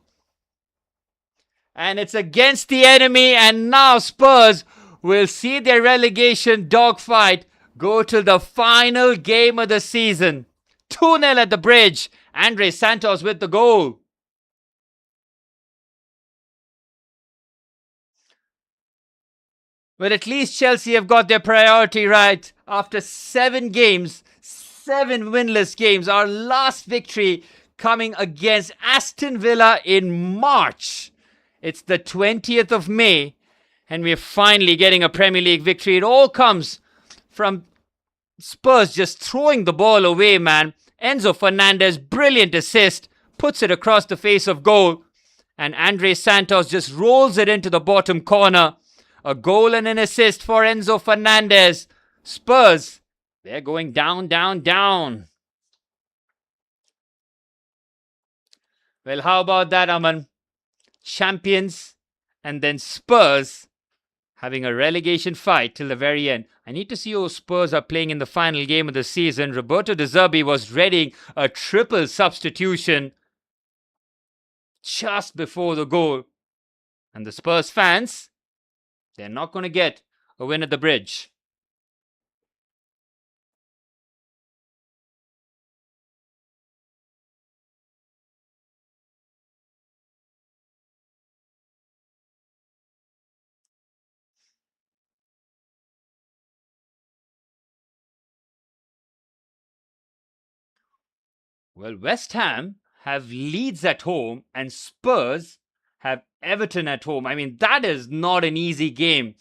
And it's against the enemy, and now Spurs will see their relegation dogfight go to the final game of the season. 2-0 at the bridge. Andre Santos with the goal. But at least Chelsea have got their priority right. After 7 games, 7 winless games, our last victory coming against Aston Villa in March. It's the 20th of May, and we're finally getting a Premier League victory. It all comes from Spurs just throwing the ball away, man. Enzo Fernandez, brilliant assist, puts it across the face of goal. And Andre Santos just rolls it into the bottom corner. A goal and an assist for Enzo Fernandez. Spurs, they're going down, down, down. Well, how about that, Aman? Champions and then Spurs having a relegation fight till the very end. I need to see who Spurs are playing in the final game of the season. Roberto De Zerbi was readying a triple substitution just before the goal. And the Spurs fans, they're not going to get a win at the bridge. Well, West Ham have Leeds at home and Spurs have Everton at home. I mean, that is not an easy game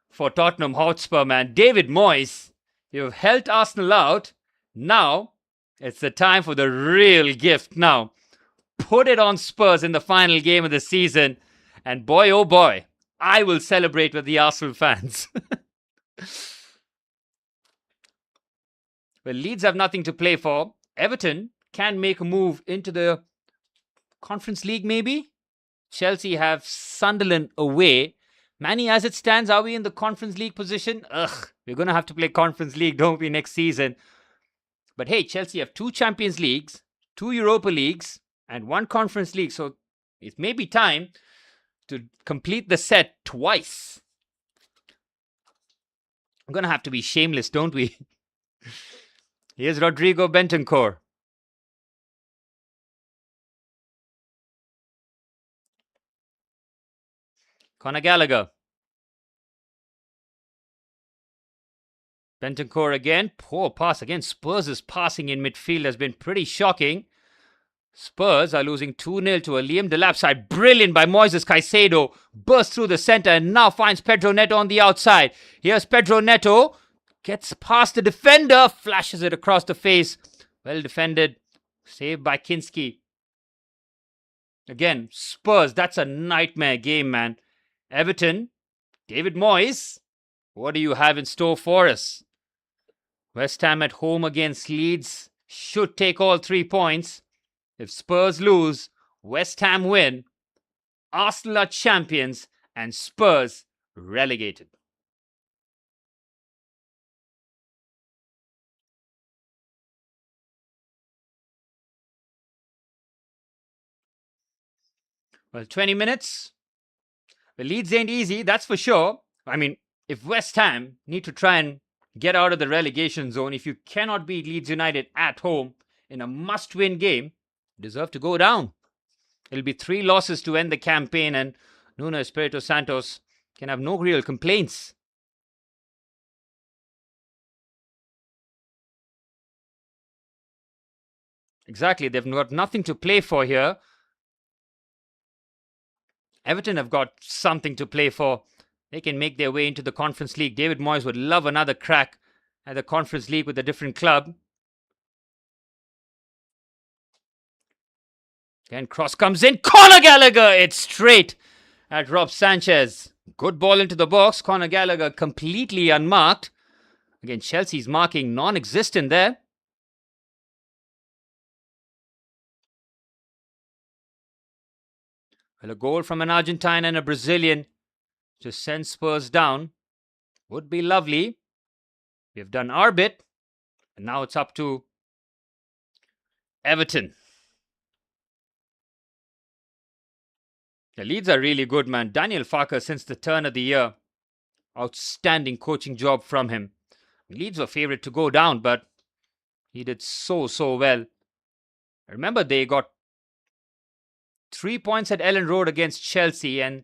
for Tottenham Hotspur, man. David Moyes, you've helped Arsenal out. Now, it's the time for the real gift now. Put it on Spurs in the final game of the season. And boy, oh boy, I will celebrate with the Arsenal fans. Well, Leeds have nothing to play for. Everton can make a move into the Conference League, maybe. Chelsea have Sunderland away. Manny, as it stands, are we in the Conference League position? We're going to have to play Conference League, don't we, next season? But hey, Chelsea have 2 Champions Leagues, 2 Europa Leagues, and 1 Conference League. So it may be time to complete the set twice. I'm going to have to be shameless, don't we? Here's Rodrigo Bentancur. Conor Gallagher. Bentancur again. Poor pass again. Spurs' passing in midfield has been pretty shocking. Spurs are losing 2-0 to a Liam Delap side. Brilliant by Moises Caicedo. Bursts through the centre and now finds Pedro Neto on the outside. Here's Pedro Neto. Gets past the defender. Flashes it across the face. Well defended. Saved by Kinski. Again, Spurs. That's a nightmare game, man. Everton. David Moyes. What do you have in store for us? West Ham at home against Leeds. Should take all 3 points. If Spurs lose, West Ham win. Arsenal are champions and Spurs relegated. Well, 20 minutes. The Leeds ain't easy, that's for sure. I mean, if West Ham need to try and get out of the relegation zone, if you cannot beat Leeds United at home in a must-win game, you deserve to go down. It'll be 3 losses to end the campaign and Nuno Espirito Santos can have no real complaints. Exactly, they've got nothing to play for here. Everton have got something to play for. They can make their way into the Conference League. David Moyes would love another crack at the Conference League with a different club. Then cross comes in. Conor Gallagher! It's straight at Rob Sanchez. Good ball into the box. Conor Gallagher completely unmarked. Again, Chelsea's marking non-existent there. Well, a goal from an Argentine and a Brazilian to send Spurs down would be lovely. We've done our bit, and now it's up to Everton. The Leeds are really good, man. Daniel Farke, since the turn of the year, outstanding coaching job from him. Leeds were favourite to go down, but he did so well. I remember they got 3 points at Ellen Road against Chelsea and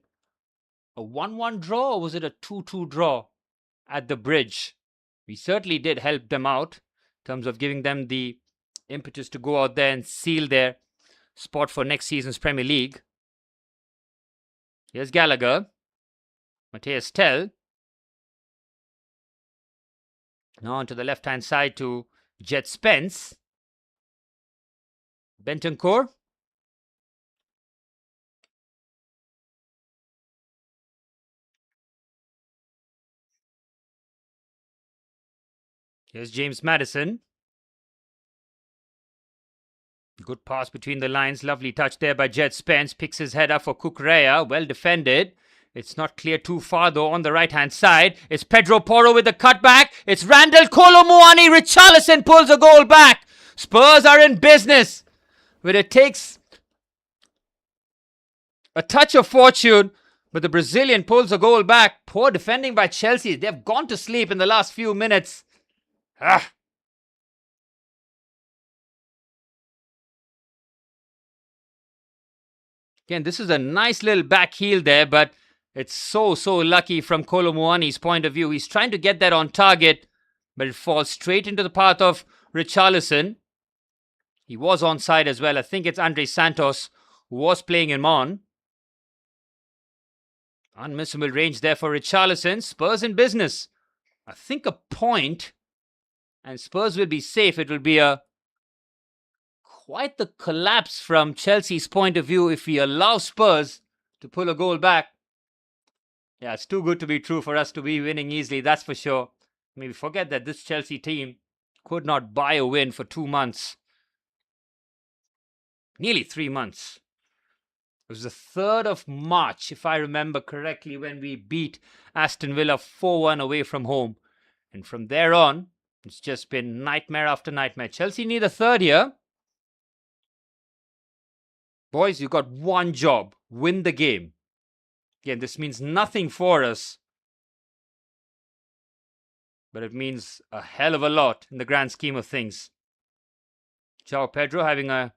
a 1-1 draw, or was it a 2-2 draw at the Bridge? We certainly did help them out in terms of giving them the impetus to go out there and seal their spot for next season's Premier League. Here's Gallagher. Matthias Tell. Now on to the left-hand side to Jet Spence. Bentancur. Here's James Maddison. Good pass between the lines. Lovely touch there by Jet Spence. Picks his head up for Kukurea. Well defended. It's not clear too far though on the right-hand side. It's Pedro Porro with the cutback. It's Randall Kolo Muani. Richarlison pulls a goal back. Spurs are in business. But it takes a touch of fortune. But the Brazilian pulls a goal back. Poor defending by Chelsea. They've gone to sleep in the last few minutes. Again, this is a nice little back heel there, but it's so lucky from Kolo Muani's point of view. He's trying to get that on target, but it falls straight into the path of Richarlison. He was onside as well. I think it's Andre Santos who was playing him on. Unmissable range there for Richarlison. Spurs in business. I think a point and Spurs will be safe. It will be quite the collapse from Chelsea's point of view if we allow Spurs to pull a goal back. Yeah, it's too good to be true for us to be winning easily, that's for sure. Maybe forget that this Chelsea team could not buy a win for 2 months. Nearly 3 months. It was the 3rd of March, if I remember correctly, when we beat Aston Villa 4-1 away from home. And from there on, it's just been nightmare after nightmare. Chelsea need a third here. Boys, you got one job. Win the game. Again, this means nothing for us. But it means a hell of a lot in the grand scheme of things. João Pedro having a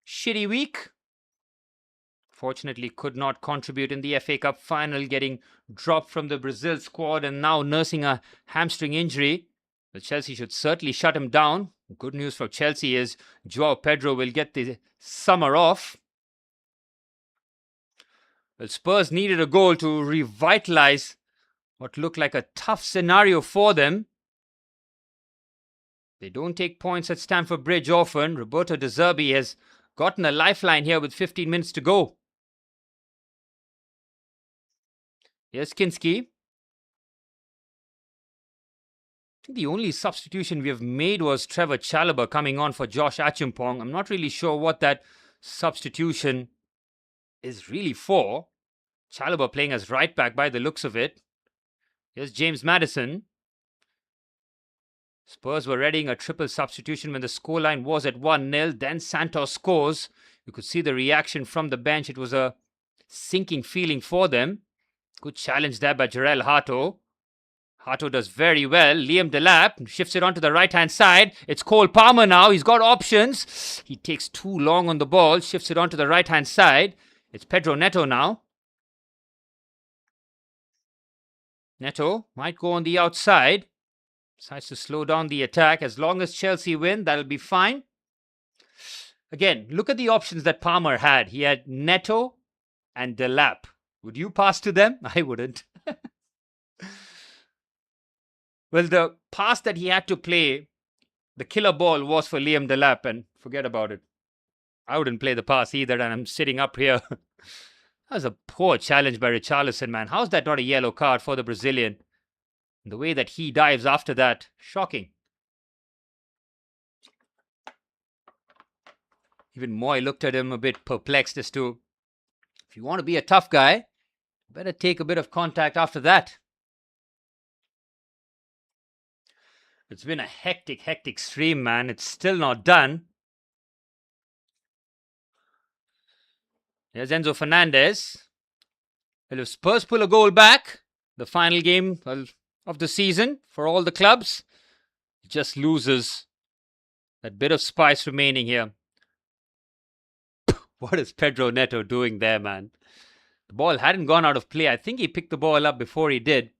shitty week. Fortunately, could not contribute in the FA Cup final, getting dropped from the Brazil squad and now nursing a hamstring injury. But Chelsea should certainly shut him down. Good news for Chelsea is João Pedro will get the summer off. Well, Spurs needed a goal to revitalize what looked like a tough scenario for them. They don't take points at Stamford Bridge often. Roberto De Zerbi has gotten a lifeline here with 15 minutes to go. Here's Kinski. I think the only substitution we have made was Trevor Chalobah coming on for Josh Achimpong. I'm not really sure what that substitution is really for. Chalobah playing as right back by the looks of it. Here's James Maddison. Spurs were readying a triple substitution when the scoreline was at 1-0. Then Santos scores. You could see the reaction from the bench. It was a sinking feeling for them. Good challenge there by Jarell Hato. Hato does very well. Liam Delap shifts it onto the right-hand side. It's Cole Palmer now. He's got options. He takes too long on the ball. Shifts it onto the right-hand side. It's Pedro Neto now. Neto might go on the outside. Decides to slow down the attack. As long as Chelsea win, that'll be fine. Again, look at the options that Palmer had. He had Neto and Delap. Would you pass to them? I wouldn't. Well, the pass that he had to play, the killer ball was for Liam Delap, and forget about it. I wouldn't play the pass either, and I'm sitting up here. That was a poor challenge by Richarlison, man. How's that not a yellow card for the Brazilian? The way that he dives after that, shocking. Even Moy looked at him a bit perplexed as to, if you want to be a tough guy, better take a bit of contact after that. It's been a hectic stream, man. It's still not done. There's Enzo Fernandez. Well, if Spurs pull a goal back, the final game of the season for all the clubs, it just loses that bit of spice remaining here. What is Pedro Neto doing there, man? The ball hadn't gone out of play. I think he picked the ball up before he did.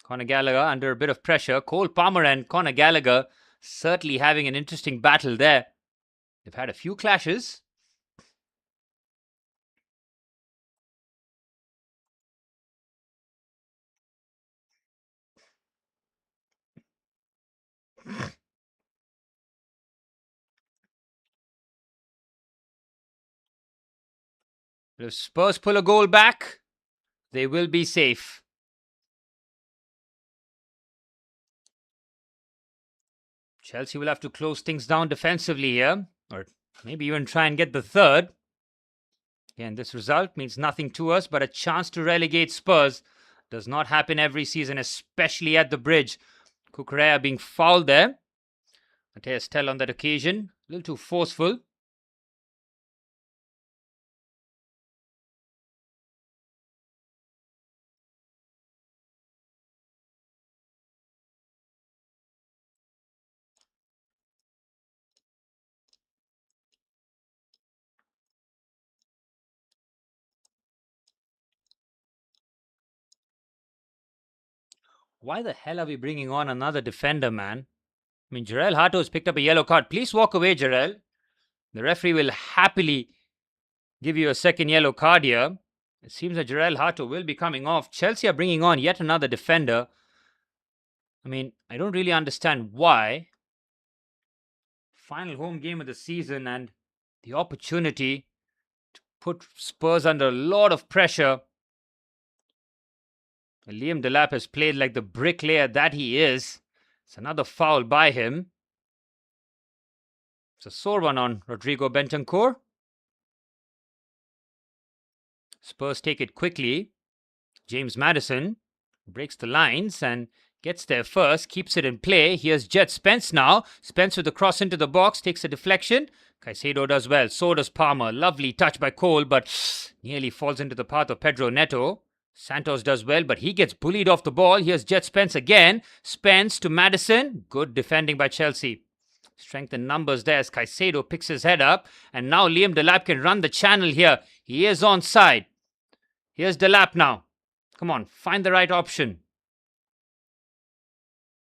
Conor Gallagher under a bit of pressure. Cole Palmer and Conor Gallagher certainly having an interesting battle there. They've had a few clashes. If Spurs pull a goal back, they will be safe. Chelsea will have to close things down defensively here, or maybe even try and get the third. Again, this result means nothing to us, but a chance to relegate Spurs does not happen every season, especially at the Bridge. Cucurella being fouled there. Mateus Tell on that occasion, a little too forceful. Why the hell are we bringing on another defender, man? I mean, Jarell Hato has picked up a yellow card. Please walk away, Jarell. The referee will happily give you a second yellow card here. It seems that Jarell Hato will be coming off. Chelsea are bringing on yet another defender. I mean, I don't really understand why. Final home game of the season and the opportunity to put Spurs under a lot of pressure. Liam Delap has played like the bricklayer that he is. It's another foul by him. It's a sore one on Rodrigo Bentancur. Spurs take it quickly. James Maddison breaks the lines and gets there first, keeps it in play. Here's Jet Spence now. Spence with the cross into the box, takes a deflection. Caicedo does well, so does Palmer. Lovely touch by Cole, but nearly falls into the path of Pedro Neto. Santos does well, but he gets bullied off the ball. Here's Jet Spence again. Spence to Maddison. Good defending by Chelsea. Strength in numbers there as Caicedo picks his head up. And now Liam Delap can run the channel here. He is onside. Here's Delap now. Come on, find the right option.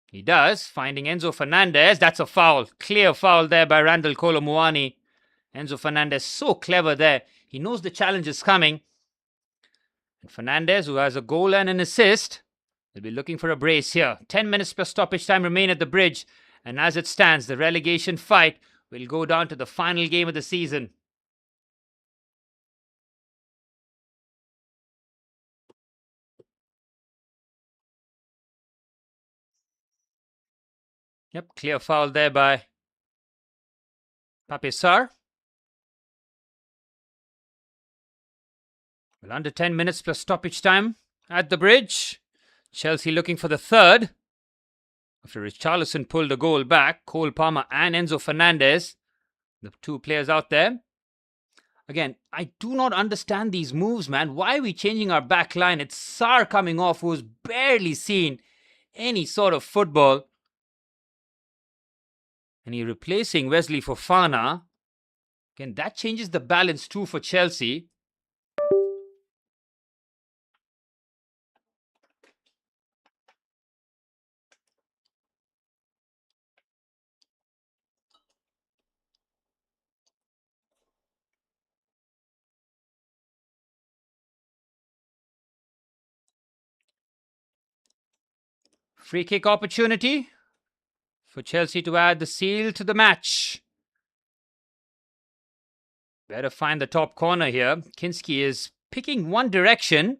He does, finding Enzo Fernandez. That's a foul. Clear foul there by Randall Kolo Muani. Enzo Fernandez so clever there. He knows the challenge is coming. And Fernandez, who has a goal and an assist, will be looking for a brace here. 10 minutes plus stoppage time remain at the Bridge. And as it stands, the relegation fight will go down to the final game of the season. Yep, clear foul there by Pape Sarr. Well, under 10 minutes plus stoppage time at the Bridge. Chelsea looking for the third. After Richarlison pulled a goal back, Cole Palmer and Enzo Fernandez, the two players out there. Again, I do not understand these moves, man. Why are we changing our back line? It's Sarr coming off, who's barely seen any sort of football. And he's replacing Wesley Fofana. Again, that changes the balance too for Chelsea. Free kick opportunity for Chelsea to add the seal to the match. Better find the top corner here. Kinski is picking one direction.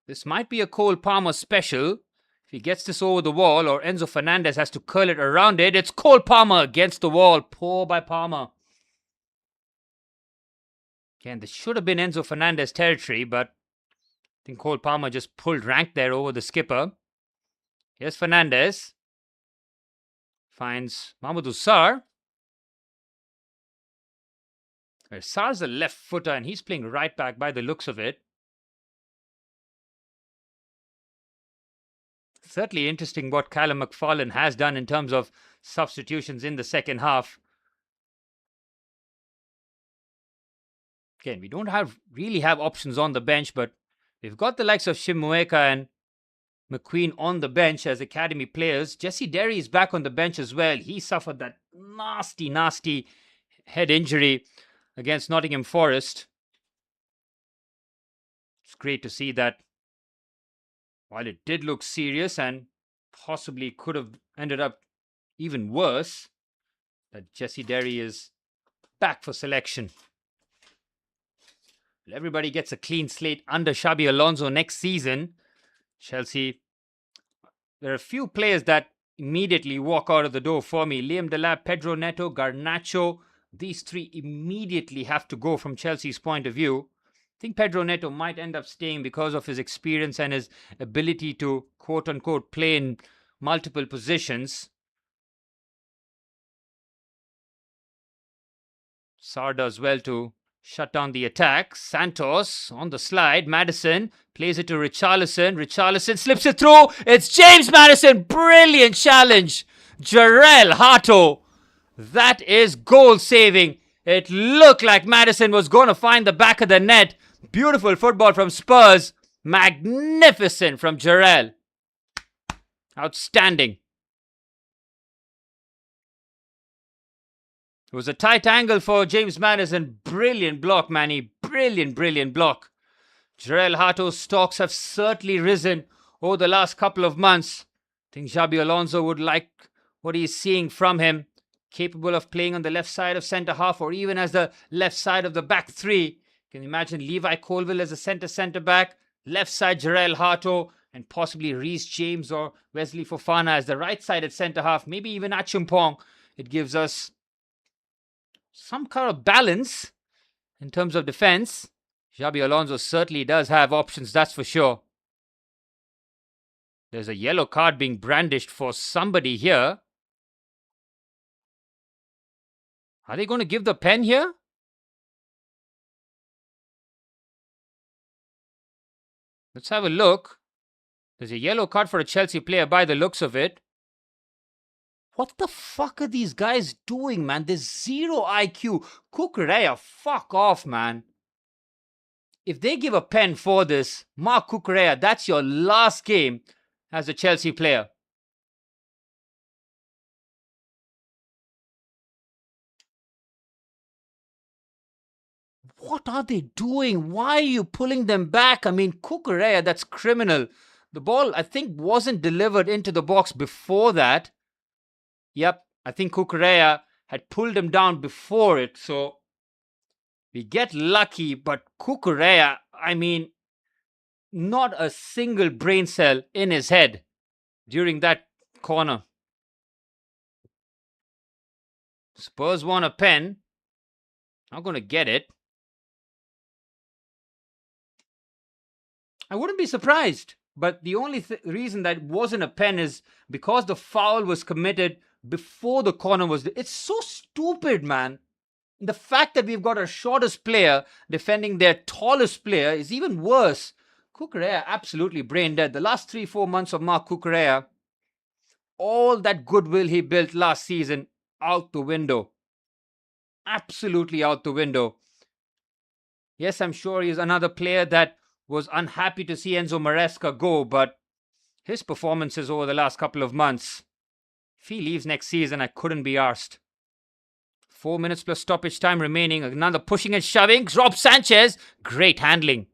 This might be a Cole Palmer special. If he gets this over the wall or Enzo Fernandez has to curl it around it, it's Cole Palmer against the wall. Poor by Palmer. Again, this should have been Enzo Fernandez territory, but I think Cole Palmer just pulled rank there over the skipper. Here's Fernandez. Finds Mamadou Sarr. Sarr's a left footer and he's playing right back by the looks of it. Certainly interesting what Callum McFarlane has done in terms of substitutions in the second half. Again, we don't really have options on the bench, but we've got the likes of Shimueka and McQueen on the bench as academy players. Jesse Derry is back on the bench as well. He suffered that nasty head injury against Nottingham Forest. It's great to see that while it did look serious and possibly could have ended up even worse. That Jesse Derry is back for selection. Everybody gets a clean slate under Xabi Alonso next season. Chelsea, there are a few players that immediately walk out of the door for me. Liam Delap, Pedro Neto, Garnacho. These three immediately have to go from Chelsea's point of view. I think Pedro Neto might end up staying because of his experience and his ability to quote-unquote play in multiple positions. Sarr does well to shut down the attack. Santos on the slide. Maddison plays it to Richarlison. Richarlison slips it through. It's James Maddison. Brilliant challenge. Jarell Hato. That is goal saving. It looked like Maddison was going to find the back of the net. Beautiful football from Spurs. Magnificent from Jarell. Outstanding. It was a tight angle for James Maddison. Brilliant block, Manny. Brilliant block. Jarell Hato's stocks have certainly risen over the last couple of months. I think Xabi Alonso would like what he's seeing from him. Capable of playing on the left side of centre half or even as the left side of the back three. You can imagine Levi Colville as a centre back. Left side Jarell Hato and possibly Reece James or Wesley Fofana as the right-sided centre half. Maybe even Achumpong. It gives us some kind of balance in terms of defense. Xabi Alonso certainly does have options, that's for sure. There's a yellow card being brandished for somebody here. Are they going to give the pen here? Let's have a look. There's a yellow card for a Chelsea player by the looks of it. What the fuck are these guys doing, man? There's zero IQ. Cucurella, fuck off, man. If they give a pen for this, Mark Cucurella, that's your last game as a Chelsea player. What are they doing? Why are you pulling them back? I mean, Cucurella, that's criminal. The ball, I think, wasn't delivered into the box before that. Yep, I think Cucurella had pulled him down before it. So we get lucky, but Cucurella, I mean, not a single brain cell in his head during that corner. Spurs want a pen. Not going to get it. I wouldn't be surprised. But the only reason that wasn't a pen is because the foul was committed before the corner was... It's so stupid, man. The fact that we've got our shortest player defending their tallest player is even worse. Cucurella absolutely brain dead. The last 3-4 months of Mark Cucurella, all that goodwill he built last season, out the window. Absolutely out the window. Yes, I'm sure he's another player that was unhappy to see Enzo Maresca go, but his performances over the last couple of months, if he leaves next season, I couldn't be arsed. 4 minutes plus stoppage time remaining. Another pushing and shoving. Rob Sanchez, great handling.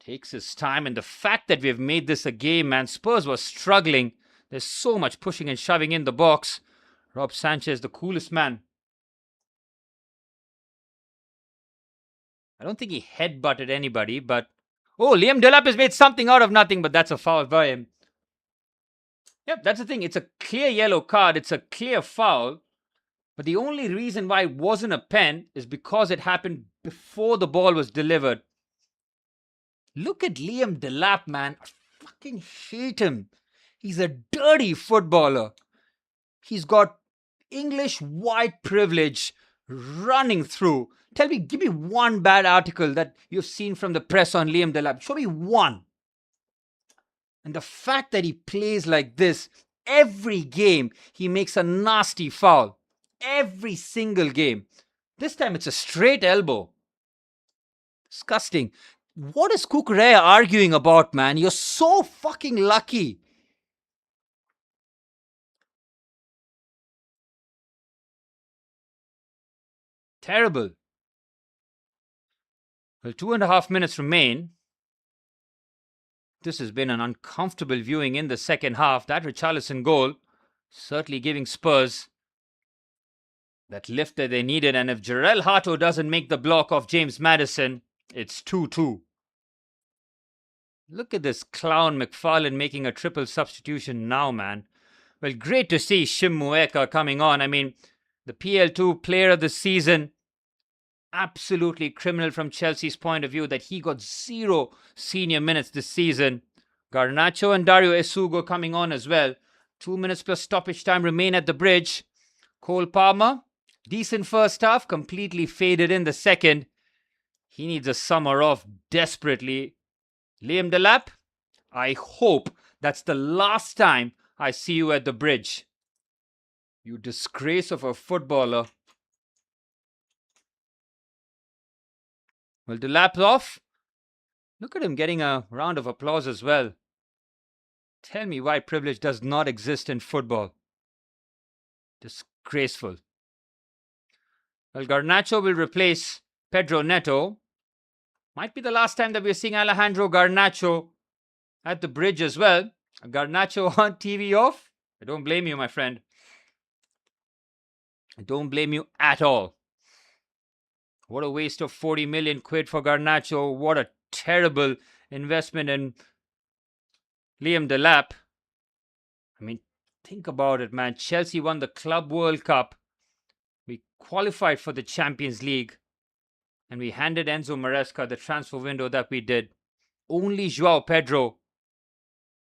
Takes his time, and the fact that we've made this a game, man, Spurs was struggling. There's so much pushing and shoving in the box. Rob Sanchez, the coolest man. I don't think he headbutted anybody, but... Oh, Liam Delap has made something out of nothing, but that's a foul by him. Yep, that's the thing. It's a clear yellow card. It's a clear foul. But the only reason why it wasn't a pen is because it happened before the ball was delivered. Look at Liam Delap, man. I fucking hate him. He's a dirty footballer. He's got English white privilege running through. Tell me, give me one bad article that you've seen from the press on Liam Delap. Show me one. And the fact that he plays like this, every game he makes a nasty foul. Every single game. This time it's a straight elbow. Disgusting. What is Cucurella arguing about, man? You're so fucking lucky. Terrible. Well, 2.5 minutes remain. This has been an uncomfortable viewing in the second half. That Richarlison goal certainly giving Spurs that lift that they needed. And if Jarell Hato doesn't make the block of James Maddison, it's 2-2. Look at this clown McFarlane making a triple substitution now, man. Well, great to see Shim Mueka coming on. I mean, the PL2 player of the season. Absolutely criminal from Chelsea's point of view that he got 0 senior minutes this season. Garnacho and Dario Esugo coming on as well. 2 minutes plus stoppage time remain at the bridge. Cole Palmer, decent first half, completely faded in the second. He needs a summer off desperately. Liam Delap, I hope that's the last time I see you at the bridge. You disgrace of a footballer. Well, Delap's off. Look at him getting a round of applause as well. Tell me why privilege does not exist in football. Disgraceful. Well, Garnacho will replace Pedro Neto. Might be the last time that we're seeing Alejandro Garnacho at the bridge as well. Garnacho on TV off. I don't blame you, my friend. I don't blame you at all. What a waste of 40 million quid for Garnacho. What a terrible investment in Liam Delap. I mean, think about it, man. Chelsea won the Club World Cup. We qualified for the Champions League. And we handed Enzo Maresca the transfer window that we did. Only Joao Pedro.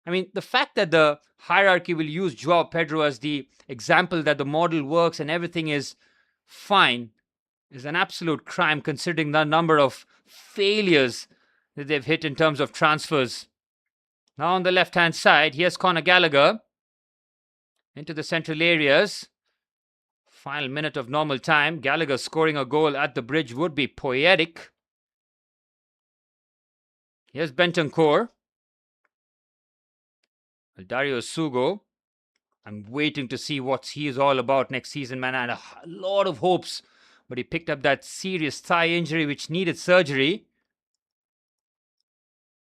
I mean, the fact that the hierarchy will use Joao Pedro as the example that the model works and everything is fine is an absolute crime considering the number of failures that they've hit in terms of transfers. Now on the left-hand side, here's Conor Gallagher into the central areas. Final minute of normal time. Gallagher scoring a goal at the bridge would be poetic. Here's Bentancur. Dario Sugo. I'm waiting to see what he is all about next season, man. I had a lot of hopes, but he picked up that serious thigh injury which needed surgery.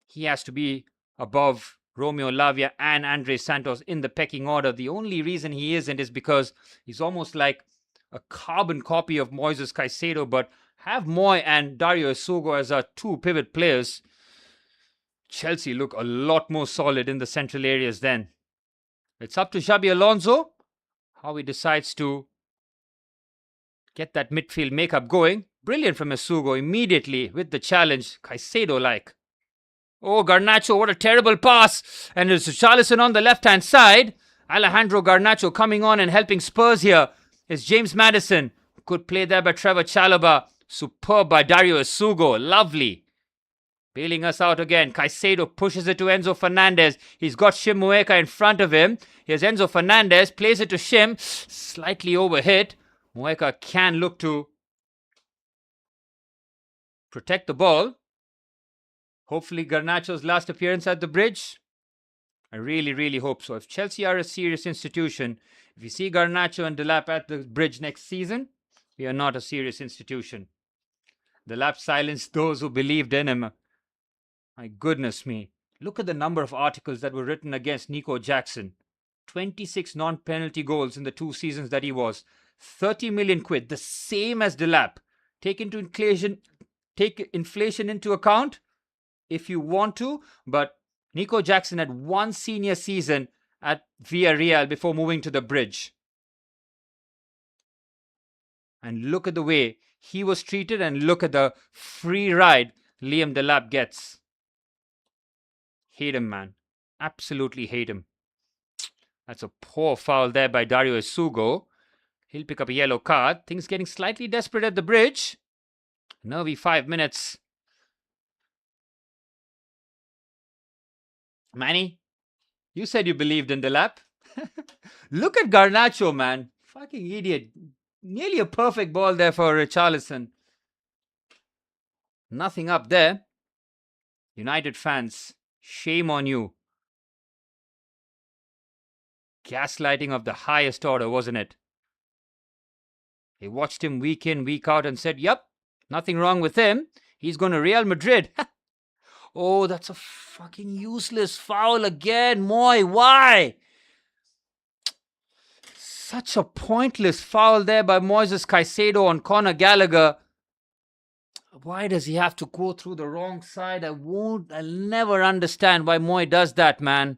He has to be above Romeo Lavia and Andre Santos in the pecking order. The only reason he isn't is because he's almost like a carbon copy of Moises Caicedo, but have Moy and Dario Sugo as our two pivot players. Chelsea look a lot more solid in the central areas then. It's up to Xabi Alonso how he decides to get that midfield makeup going. Brilliant from Esugo immediately with the challenge, Caicedo-like. Oh, Garnacho, what a terrible pass. And it's Richarlison on the left-hand side. Alejandro Garnacho coming on and helping Spurs here. It's James Maddison. Good play there by Trevor Chalobah. Superb by Dario Esugo. Lovely. Bailing us out again. Caicedo pushes it to Enzo Fernandez. He's got Shim Mueka in front of him. Here's Enzo Fernandez. Plays it to Shim. Slightly overhit. Mueka can look to protect the ball. Hopefully Garnacho's last appearance at the bridge. I really, really hope so. If Chelsea are a serious institution, if you see Garnacho and Delap at the bridge next season, we are not a serious institution. Delap silenced those who believed in him. My goodness me. Look at the number of articles that were written against Nico Jackson. 26 non-penalty goals in the 2 seasons that he was. 30 million quid, the same as Delap. Take inflation into account if you want to, but Nico Jackson had 1 senior season at Villarreal before moving to the bridge. And look at the way he was treated and look at the free ride Liam Delap gets. Hate him, man. Absolutely hate him. That's a poor foul there by Dario Esugo. He'll pick up a yellow card. Things getting slightly desperate at the bridge. Nervy 5 minutes. Manny, you said you believed in Delap. Look at Garnacho, man. Fucking idiot. Nearly a perfect ball there for Richarlison. Nothing up there. United fans, shame on you. Gaslighting of the highest order, wasn't it? They watched him week in, week out and said, yep, nothing wrong with him. He's going to Real Madrid. Oh, that's a fucking useless foul again. Moy, why? Such a pointless foul there by Moises Caicedo on Conor Gallagher. Why does he have to go through the wrong side? I'll never understand why Moy does that, man.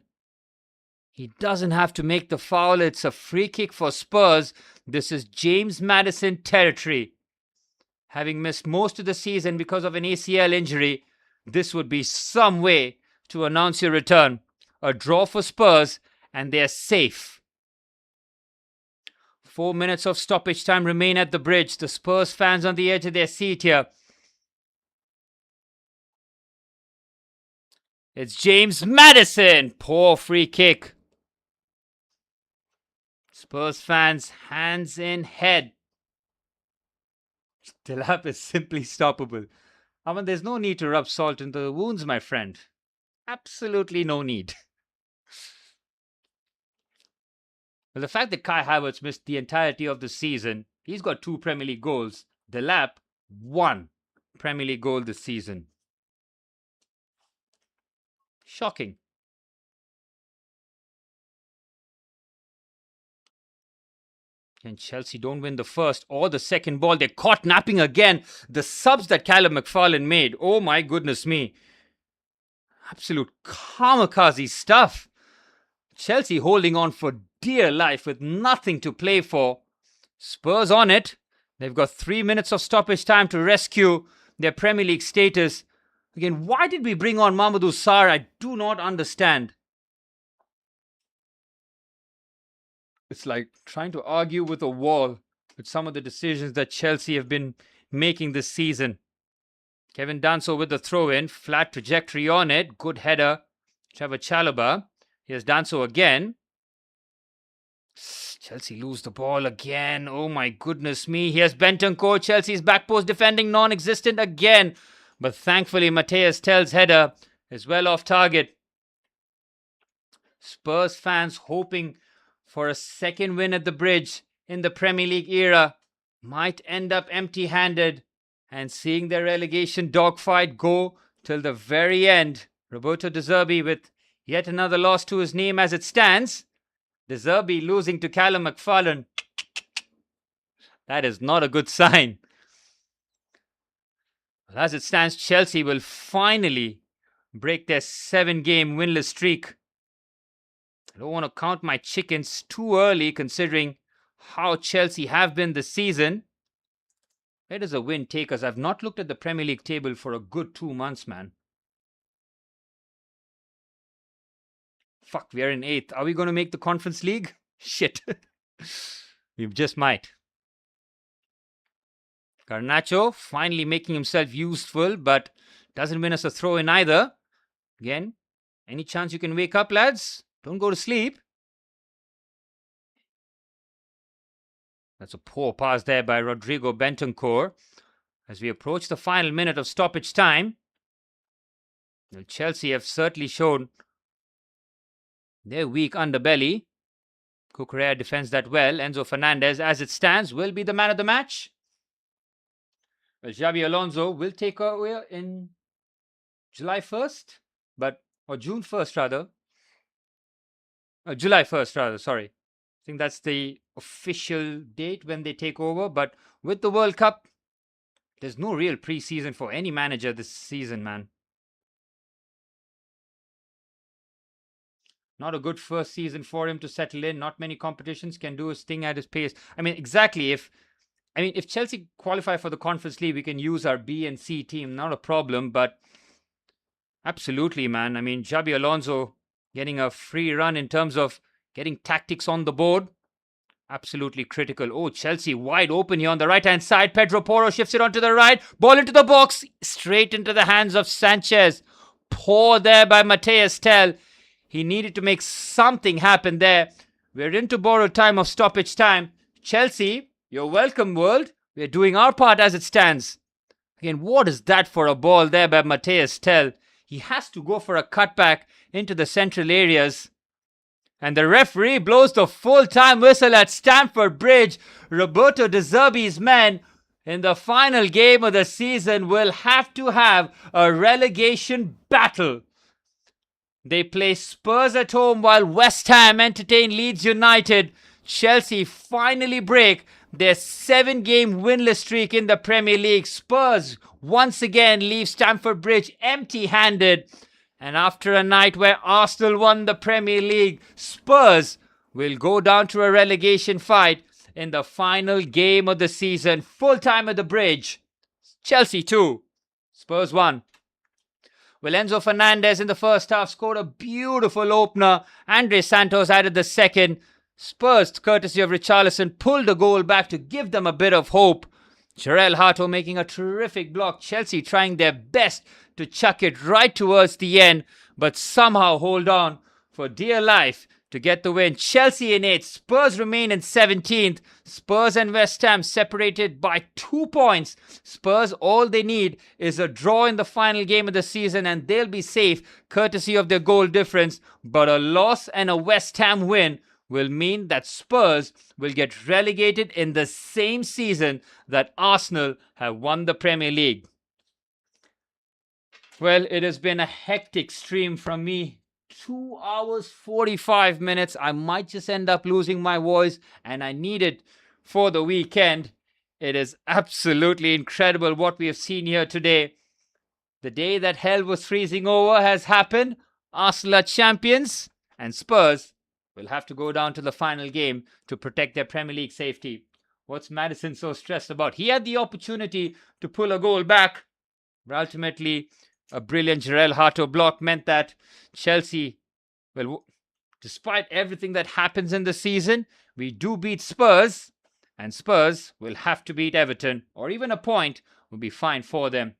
He doesn't have to make the foul. It's a free kick for Spurs. This is James Maddison territory. Having missed most of the season because of an ACL injury, this would be some way to announce your return. A draw for Spurs, and they're safe. 4 minutes of stoppage time remain at the bridge. The Spurs fans on the edge of their seat here. It's James Maddison. Poor free kick. Spurs fans, hands in head. Delap is simply stoppable. I mean, there's no need to rub salt into the wounds, my friend. Absolutely no need. Well, the fact that Kai Havertz missed the entirety of the season, he's got 2 Premier League goals. Delap, 1 Premier League goal this season. Shocking. And Chelsea don't win the first or the second ball. They're caught napping again. The subs that Callum McFarlane made, oh my goodness me. Absolute kamikaze stuff. Chelsea holding on for dear life with nothing to play for. Spurs on it. They've got 3 minutes of stoppage time to rescue their Premier League status. Again, why did we bring on Mamadou Sarr? I do not understand. It's like trying to argue with a wall with some of the decisions that Chelsea have been making this season. Kevin Danso with the throw-in. Flat trajectory on it. Good header. Trevor Chalobah. Here's Danso again. Chelsea lose the ball again. Oh my goodness me. Here's Bentancur. Chelsea's back post defending non-existent again. But thankfully, Matthias Tell's header is well off target. Spurs fans hoping for a second win at the bridge in the Premier League era might end up empty-handed and seeing their relegation dogfight go till the very end. Roberto De Zerbi with yet another loss to his name as it stands. De Zerbi losing to Callum McFarlane. That is not a good sign. Well, as it stands, Chelsea will finally break their 7-game winless streak. I don't want to count my chickens too early considering how Chelsea have been this season. Where does a win take us? I've not looked at the Premier League table for a good 2 months, man. Fuck, we are in 8th. Are we going to make the Conference League? Shit. We just might. Garnacho finally making himself useful, but doesn't win us a throw-in either. Again, any chance you can wake up, lads? Don't go to sleep. That's a poor pass there by Rodrigo Bentancur. As we approach the final minute of stoppage time, well, Chelsea have certainly shown their weak underbelly. Cucurella defends that well. Enzo Fernandez, as it stands, will be the man of the match. Well, Xabi Alonso will take over in July 1st, or June 1st rather. July 1st rather, sorry. I think that's the official date when they take over. But with the World Cup, there's no real pre-season for any manager this season, man. Not a good first season for him to settle in. Not many competitions can do his thing at his pace. I mean, exactly. If Chelsea qualify for the Conference League, we can use our B and C team. Not a problem, but absolutely, man. I mean, Xabi Alonso getting a free run in terms of getting tactics on the board. Absolutely critical. Oh, Chelsea wide open here on the right-hand side. Pedro Porro shifts it onto the right. Ball into the box. Straight into the hands of Sanchez. Poor there by Matthias Tell. He needed to make something happen there. We're into borrowed time of stoppage time. Chelsea, you're welcome, world. We're doing our part as it stands. Again, what is that for a ball there by Matthias Tell? He has to go for a cutback into the central areas. And the referee blows the full-time whistle at Stamford Bridge. Roberto De Zerbi's men in the final game of the season will have to have a relegation battle. They play Spurs at home while West Ham entertain Leeds United. Chelsea finally break their 7-game winless streak in the Premier League. Spurs once again leave Stamford Bridge empty-handed. And after a night where Arsenal won the Premier League, Spurs will go down to a relegation fight in the final game of the season. Full time at the Bridge. Chelsea 2, Spurs 1. Well, Enzo Fernandez in the first half scored a beautiful opener. Andre Santos added the second. Spurs, courtesy of Richarlison, pulled the goal back to give them a bit of hope. Jarell Hato making a terrific block. Chelsea trying their best to chuck it right towards the end, but somehow hold on for dear life to get the win. Chelsea in 8th, Spurs remain in 17th. Spurs and West Ham separated by 2 points. Spurs, all they need is a draw in the final game of the season and they'll be safe courtesy of their goal difference. But a loss and a West Ham win will mean that Spurs will get relegated in the same season that Arsenal have won the Premier League. Well, it has been a hectic stream from me. 2 hours 45 minutes. I might just end up losing my voice, and I need it for the weekend. It is absolutely incredible what we have seen here today. The day that hell was freezing over has happened. Arsenal are champions, and Spurs will have to go down to the final game to protect their Premier League safety. What's Maddison so stressed about? He had the opportunity to pull a goal back, but ultimately a brilliant Jarell Hato block meant that Chelsea, well, despite everything that happens in the season, we do beat Spurs, and Spurs will have to beat Everton, or even a point will be fine for them.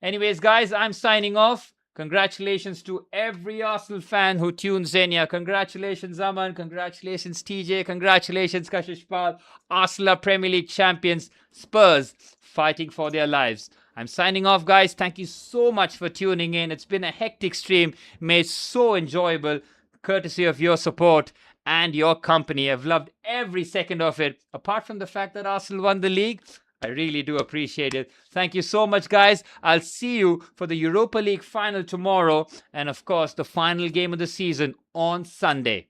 Anyways, guys, I'm signing off. Congratulations to every Arsenal fan who tunes in here. Congratulations, Aman. Congratulations, TJ. Congratulations, Kashishpal. Arsenal are Premier League champions. Spurs fighting for their lives. I'm signing off, guys. Thank you so much for tuning in. It's been a hectic stream, made so enjoyable, courtesy of your support and your company. I've loved every second of it. Apart from the fact that Arsenal won the league, I really do appreciate it. Thank you so much, guys. I'll see you for the Europa League final tomorrow and, of course, the final game of the season on Sunday.